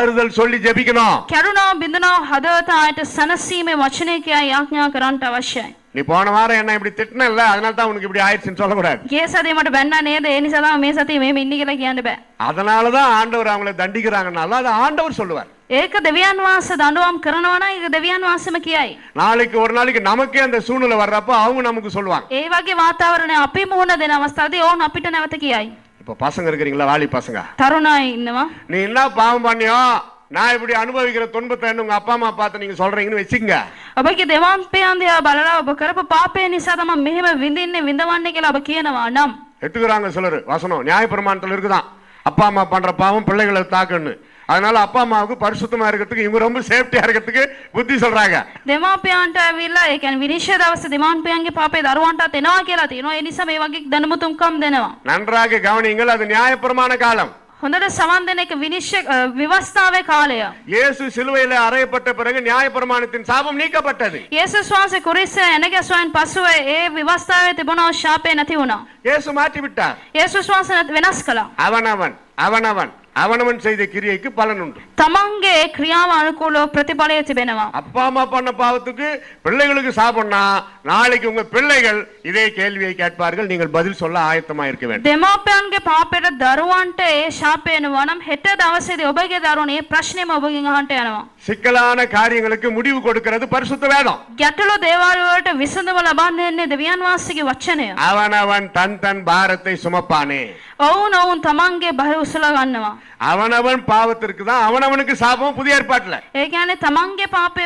ஆறுதல் சொல்லி ஜெபிக்கணும். කරුණා බින්දනා හදවත ආයත සනසීමේ වචනේ කියයි යාඥා කරන්නට අවශ්‍යයි. நீ போன வாரம் என்ன இப்படி திட்டினல்ல அதனால தான் உனக்கு இப்படி ஆயிடுச்சுன்னு சொல்ல கூடாது. ගිය සතියේ මට බැන්නා නේද ඒ නිසා තමයි මේ සතියේ මෙහෙම ඉන්නේ කියලා කියන්න බෑ. அதனால தான் ஆண்டவர் அவங்களை தண்டிக்கறாங்கனால அது ஆண்டவர் சொல்லுவார். ඒක දෙවියන් වහන්සේ දඬුවම් කරනවා නම් ඒක දෙවියන් වහන්සේම කියයි. நாளைக்கு ஒரு நாளைக்கு நமக்கே அந்த சூழ்நிலை வர்றப்ப அவங்க நமக்கு சொல்லுவாங்க. ඒ වගේ වාතාවරණය අපි මුහුණ දෙන අවස්ථාවේදී ඕන් අපිට නැවත කියයි. இப்ப பசங்க இருக்கீங்களா வாலி பசங்க? තරුණයි ඉන්නවා. நீ என்ன பாவம் பண்ணியோ நான் இப்படி அனுபவிக்கிற துன்பத்தை உங்க அப்பா அம்மா பார்த்து நீங்க சொல்றீங்கன்னு வெச்சுங்க. ඔබගේ දෙමාපියන් දිහා බලලා ඔබ කරපු පාපය නිසා තමයි මෙහෙම විඳින්නේ විඳවන්නේ කියලා ඔබ කියනවා නම් எட்டுக்குறாங்க சிலர் வசனம் நியாயப்பிரமாணத்துல இருக்குதான். அப்பா அம்மா பண்ற பாவம் பிள்ளைகளை தாக்குன்னு. அதனால அப்பா அம்மாவுக்கு பரிசுத்தமா இருக்கிறதுக்கு இவங்க ரொம்ப சேஃப்டியா இருக்கிறதுக்கு புத்தி சொல்றாங்க. දෙමාපියන්ට ඇවිල්ලා ඒ කියන්නේ විනිශ්චය දවසේ දෙමාපියන්ගේ පාපේ දරුවන්ටත් එනවා කියලා තියෙනවා. ඒ නිසා මේ වගේ දැනුමුතුම්කම් දෙනවා. நன்றாக கவனியுங்கள் அது நியாயப்பிரமாண காலம். හොඳට සමන් දෙන එක විනිශ්චය විවස්ථාවේ කාලය. இயேசு சிலுவையிலே அறையப்பட்ட பிறகு நியாயப்பிரமாணத்தின் சாபம் நீக்கப்பட்டது. යේසුස් වහන්සේ කුරිසේ එනගැසුවෙන් පසුව ඒ විවස්ථාවේ තිබුණා ශාපේ නැති වුණා. இயேசு மாற்றி விட்டார். යේසුස් වහන්සේ වෙනස් කළා. அவனவன் செய்த கிரியைக்கு பலன் உண்டு. තමන්ගේ ක්‍රියාව අනුකූලව ප්‍රතිඵලය තිබෙනවා. அப்பா அம்மா பண்ண பாவத்துக்கு பிள்ளைகளுக்கு சாபம்னா நாளைக்கு உங்க பிள்ளைகள் இதே கேள்வியை கேட்பார்கள். நீங்கள் பதில் சொல்ல ஆயத்தமா இருக்க வேண்டும். දෙමාපියන්ගේ පාපයට දරුවන්ට ඒ ශාපය එනවා නම් හෙට දවසේදී ඔබගේ දරුවෝ ඒ ප්‍රශ්නේම ඔබගෙන් අහන්න යනවා. සිකලාன காரியங்களுக்கு முடிவு கொடுக்கிறது பரிசுத்த வேதம். ගැටළු දේවල් වලට විසඳුම ලබන්නේ දෙවියන් වහන්සේගේ වචනය. அவனவன் தன் பாரத்தை சுமப்பானே. ඔවුන් තමන්ගේ බර උසලා ගන්නවා. அவனவன் பாவத்திற்கு தான் அவனவனுக்கு சாபம் புதிய ஏற்பாட்டுல. ඒ කියන්නේ තමන්ගේ පාපය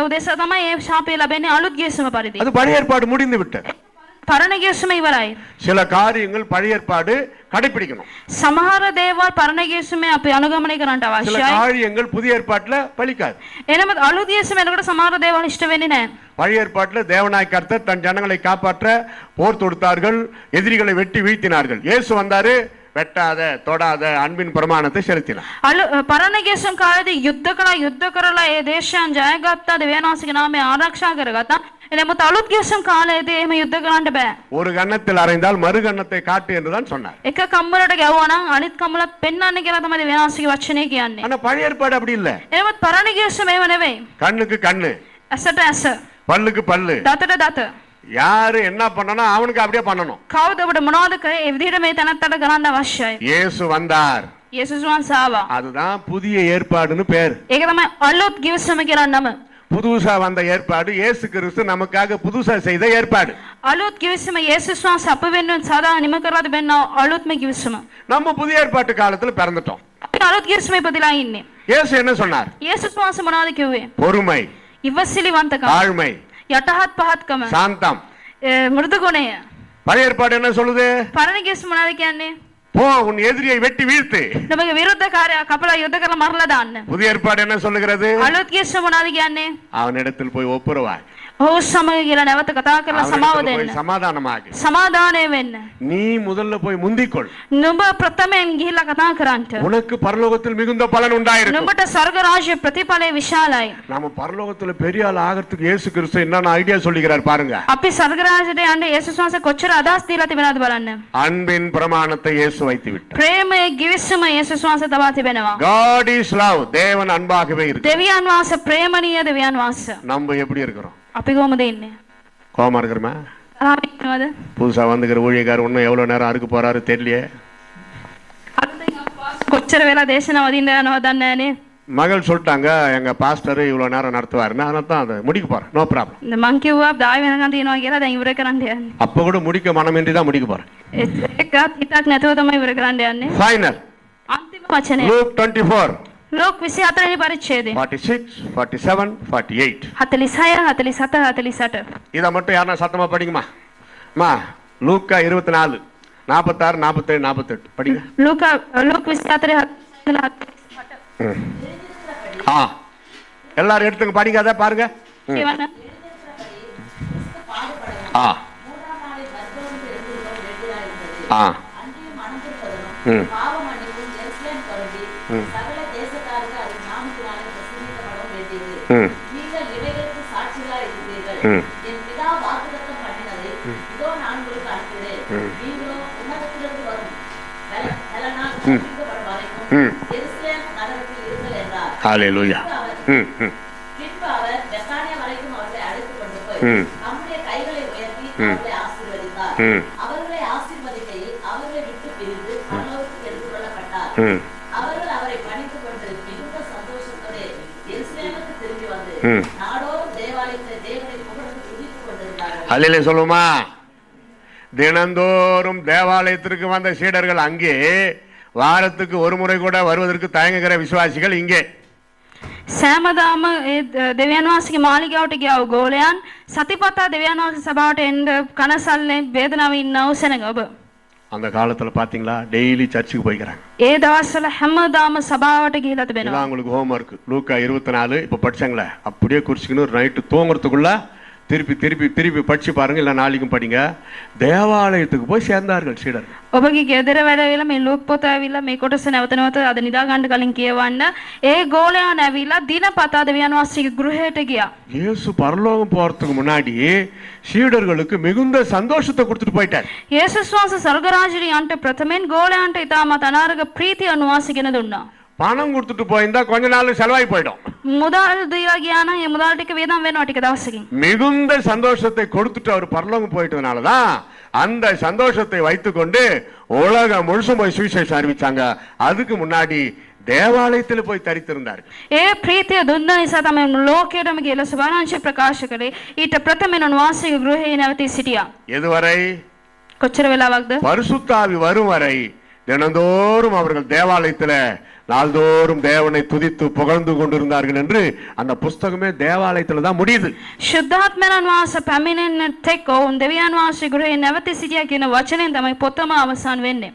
උදෙසා තමයි ඒ ශාපය ලැබෙන්නේ අලුත් ගිවිසුම පරිදි. அது பழைய ஏற்பாடு முடிந்து விட்டது. පරණ ගිවිසුම ඉවරයි. சில காரியங்கள் பழைய ஏற்பாடு கடைபிடிக்கணும். සමහර දේවල් පරණ ගිවිසුමේ අපි අනුගමනය කරන්නට අවශ්‍යයි. சில காரியங்கள் புதிய ஏற்பாட்டுல பலிக்காது. එනම අලුත් ගිවිසුමේ එනකොට සමහර දේවල් ඉෂ්ට වෙන්නේ නැහැ. பழைய ஏற்பாட்டுல தேவனாய் கர்த்தர் தன் ஜனங்களை காப்பாற்ற போர் தொடுத்தார்கள், எதிரிகளை வெட்டி வீழ்த்தினார்கள். இயேசு வந்தாரு, வெட்டாத தொடாத அன்பின் பிரமாணத்தை செலுத்தினார். පරණ ගිවිසුම් කාලේදී යුද්ධ කරලා ඒ දේශයන් ජයගත්තා, දෙවියන් වහන්සේගේ නාමය ආරක්ෂා කරගත්තා. එනමුත් අලුත් ගිවිසුම් කාලේදී එහෙම යුද්ධ කරන්න බෑ. ஒரு கன்னத்தில் அறைந்தால் மறு கன்னத்தை காட்டு என்றுதான் சொன்னார். එක කම්මලට ගැවුවා නම් අනිත් කම්මලත් පෙන්වන්න කියලා තමයි දෙවියන් වහන්සේගේ වචනේ කියන්නේ. ஆனா பழைய ஏற்பாடு அப்படி இல்ல. එනමුත් පරණ ගිවිසුම එහෙම නෙවෙයි. கண்ணுக்கு கண்ணு, ඇසට ඇස. பல்லுக்கு பல்லு. දතට දත. யாரு என்ன பண்ணனா அவனுக்கு அப்படியே பண்ணணும். කවුද ඔබට මොනවද කරේ? ඒ විදිහට මේ තනත්තට කරන්න අවශ්‍යයි. இயேசு வந்தார். යේසුස් වහන්සේ ආවා. அதுதான் புதிய ஏற்பாடுன்னு பேர். ඒක තමයි අලුත් ගිවිසුම කියලා නම. புதுசா வந்த ஏற்பாடு இயேசு கிறிஸ்து நமக்காக புதுசா செய்த ஏற்பாடு. අලුත් ගිවිසුම යේසුස් වහන්සේ අප වෙනුවෙන් සදා නිම කරලා තිබෙනා අලුත්ම ගිවිසුම. நம்ம புதிய ஏற்பாட்டு காலத்துல பிறந்துட்டோம். අපි අලුත් ගිවිසුමේ ඉපදලා ඉන්නේ. இயேசு என்ன சொன்னார்? යේසුස් වහන්සේ මොනවද කිව්වේ? பொறுமை, ඉවසිලිවන්තකම, தாழ்மை, යටහත් පහත්කම, சாந்தம். මෘදු ගුණය. பழைய ஏற்பாடு என்ன சொல்லுது? පරණ ගිවිසුම මොනවද කියන්නේ? போ உன் எதிரியை வெட்டி வீழ்த்து. නමගේ විරුද්ධකාරයා කපලා යුද්ධ කරලා මරලා දාන්න. புதிய ஏற்பாடு என்ன சொல்லுகிறது? අලුත් ගිවිසුම මොනවද කියන්නේ? அவனிடத்தில் போய் ஒப்புரவாய். ඔහු සමග කියලා නැවත කතා කරලා සමාව அவனிடத்தில் දෙන්න. போய் சமாதானமாகு. සමාදානය වෙන්න. நீ முதல்ல போய் முந்திக்கொள். නුඹ ප්‍රථමයෙන් ගිහිල්ලා කතා කරන්න. உனக்கு பரலோகத்தில் மிகுந்த பலன் உண்டாயிருக்கும். නුඹට ස්වර්ග ராஜ்‍ය ප්‍රතිඵලය විශාලයි. நாம பரலோகத்துல பெரிய ஆள் ஆகிறதுக்கு இயேசு கிறிஸ்து என்னென்ன ஐடியா சொல்லிக்கிறார் பாருங்க. අපි ස්වර්ග රාජ්‍යයට යන්න යේසුස් වහන්සේ කොච්චර අදහස් දීලා තිබෙනවද බලන්න. அன்பின் பிரமாணத்தை இயேசு வைத்து விட்டார். ප්‍රේමයේ ගිවිසුම යේසුස් වහන්සේ තබා තිබෙනවා. God is love. தேவன் அன்பாகவே இருக்கு. දෙවියන් වහන්සේ ප්‍රේමණීය දෙවියන් වහන්සේ. நம்ம எப்படி இருக்கிறோம்? අපි කොහොමද ඉන්නේ? கோபமா இருக்கிறோமா? තරහව ඉන්නවද? புதுசா வந்துக்கிற ஊழியக்காரர் இன்னும் எவ்வளவு நேரம் அறுக்க போறாரு தெரியலையே. කොච්චර වෙලා දේශනාව වදින්න යනවද දන්නේ නැහනේ. மகள் சொல்லிட்டாங்க எங்க பாஸ்டர் இவ்வளவு நேரம் நடத்துவாருன்னு, அதனால தான் அதை முடிக்க போறேன். No problem. இந்த මං කිව්වා 10 වෙනකන් තියනවා කියලා දැන් ඉවර කරන්න යන්නේ. அப்ப கூட முடிக்க மனமின்றி தான் முடிக்க போறேன். ඒකත් හිතක් නැතුව තමයි ඉවර කරන්න යන්නේ. ஃபைனல். අන්තිම වචනය. லூக் 24 ලෝක 24 වෙනි පරිච්ඡේදය. 46 47 48. 46 47 48. இத மட்டும் யாரா சத்தமா படிங்கம்மா. அம்மா லூக்கா 24 46 47 48 படிங்க. ලෝක 24 ஆ எல்லாரும் எடுத்துங்க படிங்க, அத பாருங்க. කියවන්න. ஆ ஆ ம் ம் ம் ம் ஹalleluya. ம் ம் ம் ம் ம் அவர்கள் அவரை பணித்துக் கொண்டு மிகுந்த சந்தோஷத்தோடு எருசலேமுக்கு திரும்பி வந்து ம் நாடோறும் தேவாலயத்தில் தேவனை புகழ்ந்து துதித்துக் கொண்டிருந்தார்கள். ஹalleluya சொல்லுமா. தினந்தோறும் தேவாலயத்திற்கு வந்த சீடர்கள் அங்கே, வாரத்துக்கு ஒரு முறை கூட வருவதற்கு தயங்குகிற விசுவாசிகள் இங்கே. සෑමදාම ඒ දෙවියන් වහන්සේගේ මාලිගාවට ගියව ගෝලයන් සතිපතා දෙවියන් වහන්සේ සභාවට එන්න කනසල්ලේ වේදනාවේ ඉන්නව සෙනඟ ඔබ. அந்த காலத்துல பாத்தீங்களா டெய்லி சர்ச்சுக்கு போய்க்கிறாங்க. ඒ දවස්වල හැමදාම සභාවට ගිහිලා තිබෙනවා. இதான் உங்களுக்கு ஹோம்வொர்க். லூக்கா 24 இப்ப படிச்சாங்களே அப்படியே குறிச்சுக்கணும். நைட்டு தூங்குறதுக்குள்ள திருப்பி திருப்பி திருப்பி படிச்சு பாருங்க, இல்ல நாளைக்கும் படிங்க. தேவாலயத்துக்கு போய் சேர்ந்தார்கள் சீடர்கள். ඔබගේ ගෙදර වැඩ වෙලා මේ ලූක් පොත ඇවිල්ලා මේ කොටස නැවත නැවත අද නිදා ගන්න කලින් කියවන්න. ඒ ගෝලයන් ඇවිල්ලා දිනපතා දෙවියන් වහන්සේගේ ගෘහයට ගියා. இயேசு பரலோகம் போறதுக்கு முன்னாடி சீடர்களுக்கு மிகுந்த சந்தோஷத்தை கொடுத்துட்டு போயிட்டார். යේසුස් වහන්සේ ස්වර්ග රාජ්‍යයට යන්න ප්‍රථමයෙන් ගෝලයන්ට ඉතාමත් අනාරක ප්‍රීතිය උන්වහන්සේ ගෙන දුන්නා. பணம் கொடுத்துட்டு போயிருந்தா கொஞ்ச நாள் செலவாய் போயிடும். මුදල් දීලා ගියා නම් ඒ මුදල් ටික වේදම් වෙනවා ටික දවසකින්. மிகுந்த சந்தோஷத்தை கொடுத்துட்டு அவர் பரலோகம் போயிட்டதுனாலதான் அந்த சந்தோஷத்தை வைத்துக்கொண்டு உலகம் முழுசும் போய் சுவிசேஷம் அறிவிச்சாங்க. அதுக்கு முன்னாடி தேவாலயத்தில் போய் தரித்திருந்தார்கள். ඒ ප්‍රීතිය දුන්න නිසා තමයි ලෝකයටම කියලා සුභාරංශය ප්‍රකාශ කළේ. ඊට ප්‍රථමයෙන් උන්වහන්සේගේ ගෘහයේ නැවතී සිටියා. எதுவரை? කොච්චර වෙලාවක්ද? பரிசுத்தாவி வரும் வரை தினந்தோறும் அவர்கள் தேவாலயத்துல நாள்தோறும் தேவனை துதித்து புகழ்ந்து கொண்டிருந்தார்கள் என்று அந்த புஸ்தகமே தேவாலயத்துல தான் முடியுது. ශුද්ධාත්මයන් වහන්සේ පැමිණෙන්න තෙක් ඔවුන් දෙවියන් වහන්සේ ගෘහයේ නැවතී සිටියා කියන වචනෙන් තමයි පොතම අවසන් වෙන්නේ.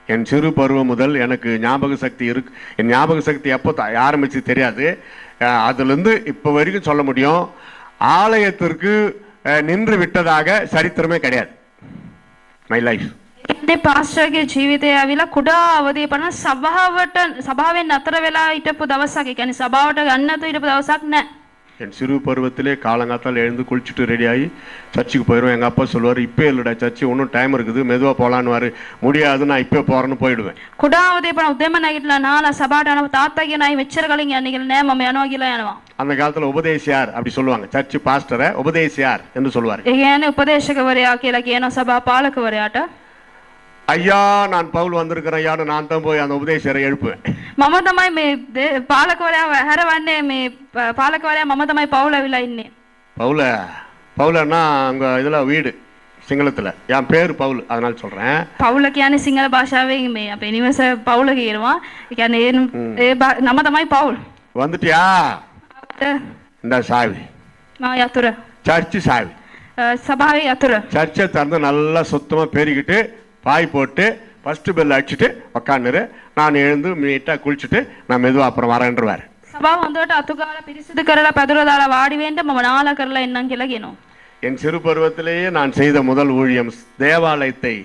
என் சிறு பருவம் முதல் எனக்கு ஞாபக சக்தி இருக்கு. என் ஞாபக சக்தி எப்போ ஆரம்பிச்சு தெரியாது. அதுல இருந்து இப்ப வரைக்கும் சொல்ல முடியும், ஆலயத்திற்கு நின்று விட்டதாக சரித்திரமே கிடையாது. My life. ඉන්නේ පාස්ටර්ගේ ජීවිතය ඇවිල්ලා කුඩා අවදියේ පන සභාවෙන් නතර වෙලා හිටපු දවසක්. ඒ කියන්නේ සභාවට ගන්න නැතුව හිටපු දවසක් නැහැ. என் சிறு பருவத்திலே காலங்காத்தால் எழுந்து குளிச்சுட்டு ரெடியாகி சர்ச்சுக்கு போயிடுவேன். எங்கள் அப்பா சொல்லுவார், இப்போ இல்லைடா சர்ச்சு, இன்னும் டைம் இருக்குது, மெதுவாக போகலான்னு. முடியாது, நான் இப்போ போகிறேன்னு போயிடுவேன். කුඩාවදී පණ උදෙම නැගිටලා නාලා සභාවට යනවා. තාත්තා කියන අය මෙච්චර කලින් යන්නේ කියලා නෑ, මම යනවා කියලා යනවා. அந்த காலத்தில் உபதேசியார் அப்படி சொல்லுவாங்க. சர்ச்சு பாஸ்டரை உபதேசியார் என்று சொல்லுவார். ඒ කියන්නේ උපදේශකවරයා කියලා කියන සභා පාලකවරයාට ஐயா நான் பவுல் வந்திருக்கிறேன் ஐயான்னு நான் தான் போய் அந்த உபதேசியரை எழுப்புவேன். මම තමයි මේ පාලකවරයා හැරවන්නේ, මේ පාලකවරයා මම තමයි පවුල ඇවිල්ලා ඉන්නේ. பவுலன்னா அங்கே இதில் வீடு சிங்களத்தில் என் பேர் பவுல், அதனால சொல்கிறேன். පවුල කියන්නේ සිංහල භාෂාවෙන් මේ අපේ නිවස පවුල කියනවා. ඒ කියන්නේ නම තමයි පවුල්. வந்துட்டியா? இந்த சாவி මම යතුර சர்ச்சு சாவி. සභාවේ යතුර. சர்ச்சை திறந்து நல்லா சுத்தமாக பெருகிட்டு பாய் போட்டு ஃபஸ்ட்டு பெல் அடிச்சுட்டு உக்காந்துரு, நான் எழுந்து நீட்டாக குளிச்சுட்டு நான் மெதுவாக அப்புறம் வரேன்றவார். සභාව හොඳට අතු ගාලා පිරිසිදු කරලා පැදුර දාලා වාඩි වෙන්න මම නාලා කරලා එන්නම් කියලා කියනවා. என் சிறு பருவத்திலேயே நான் செய்த முதல் ஊழியம் தேவாலயத்தை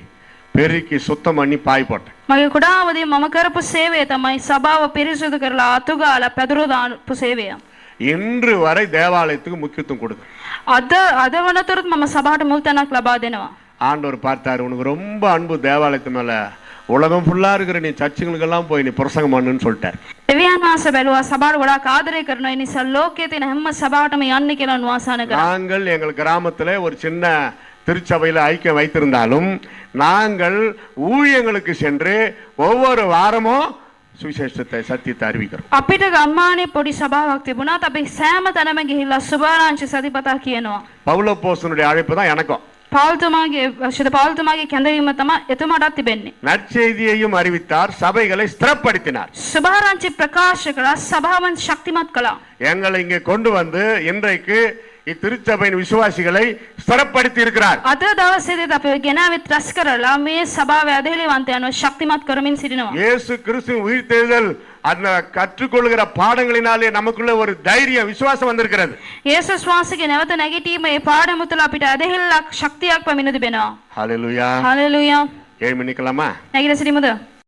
பெருக்கி சுத்தம் பண்ணி பாய் போட்டேன். මගේ කුඩාවදී මම කරපු සේවය තමයි සභාව පිරිසිදු කරලා අතු ගාලා පැදුර දාපු සේවය. இன்று வரை தேவாலயத்துக்கு முக்கியத்துவம் கொடுக்கும். අද වනතුරුත් මම සභාවට මුල් තැනක් ලබා දෙනවා. ஆண்டவர் பார்த்தாரு, உனக்கு ரொம்ப அன்பு தேவாலயத்து மேல, உலகம் ஃபுல்லா இருக்கிற நீ சர்ச்சுகளுக்கெல்லாம் போய் நீ பிரசங்கம் பண்ணுன்னு சொல்லிட்டார். දෙවියන් වහන්සේ බැලුවා සභාවට වඩා ආදරය කරනවා. ඒ නිසා ලෝකයේ තියෙන හැම සභාවටම යන්න කියලා උන්වහන්සේ කරා. நாங்கள் எங்கள் கிராமத்துல ஒரு சின்ன திருச்சபையில ஐக்கியம் வைத்திருந்தாலும் நாங்கள் ஊழியங்களுக்கு சென்று ஒவ்வொரு வாரமும் சுவிசேஷத்தை சத்தியத்தை அறிவிக்கிறோம். අපිට ගම්මානේ පොඩි සභාවක් තිබුණාත් අපි සෑම තැනම ගිහිල්ලා සුභාරංචි සතිපතා කියනවා. பவுலப்போஸ்தலனுடைய அழைப்பு தான் எனக்கும். පෞල්තුමාගේ කැඳවීම තමයි එතුමාටත් තිබෙන්නේ. நற்செய்தியையும் அறிவித்தார், சபைகளை ஸ்திரப்படுத்தினார். සුභාරංචි ප්‍රකාශ කළා, සභාවන් ශක්තිමත් කළා. எங்களை இங்கே கொண்டு வந்து இன்றைக்கு இத்திருச்சபையின் விசுவாசிகளை ஸ்திரப்படுத்தி இருக்கிறார். අද දවසේදී අපි ගෙනාවෙත් රැස් කරලා මේ සභාවේ අධිලවන්තයන්ව ශක්තිමත් කරමින් සිටිනවා. இயேசு கிறிஸ்துவின் உயிர்த்தெழுதல் அந்த கற்றுக்கொள்கிற பாடங்களினாலே நமக்குள்ள ஒரு தைரிய விசுவாசம் வந்திருக்கிறது. යේසුස් වහන්සේගේ නැවත නැගිටීම ඒ පාඩම තුළ අපිට අධිහිල්ලක් ශක්තියක් පැමිණ තිබෙනවා. ஹalleluya. හalleluya. எழும்பி நிக்கலாமா? නැගිට සිටිමුද?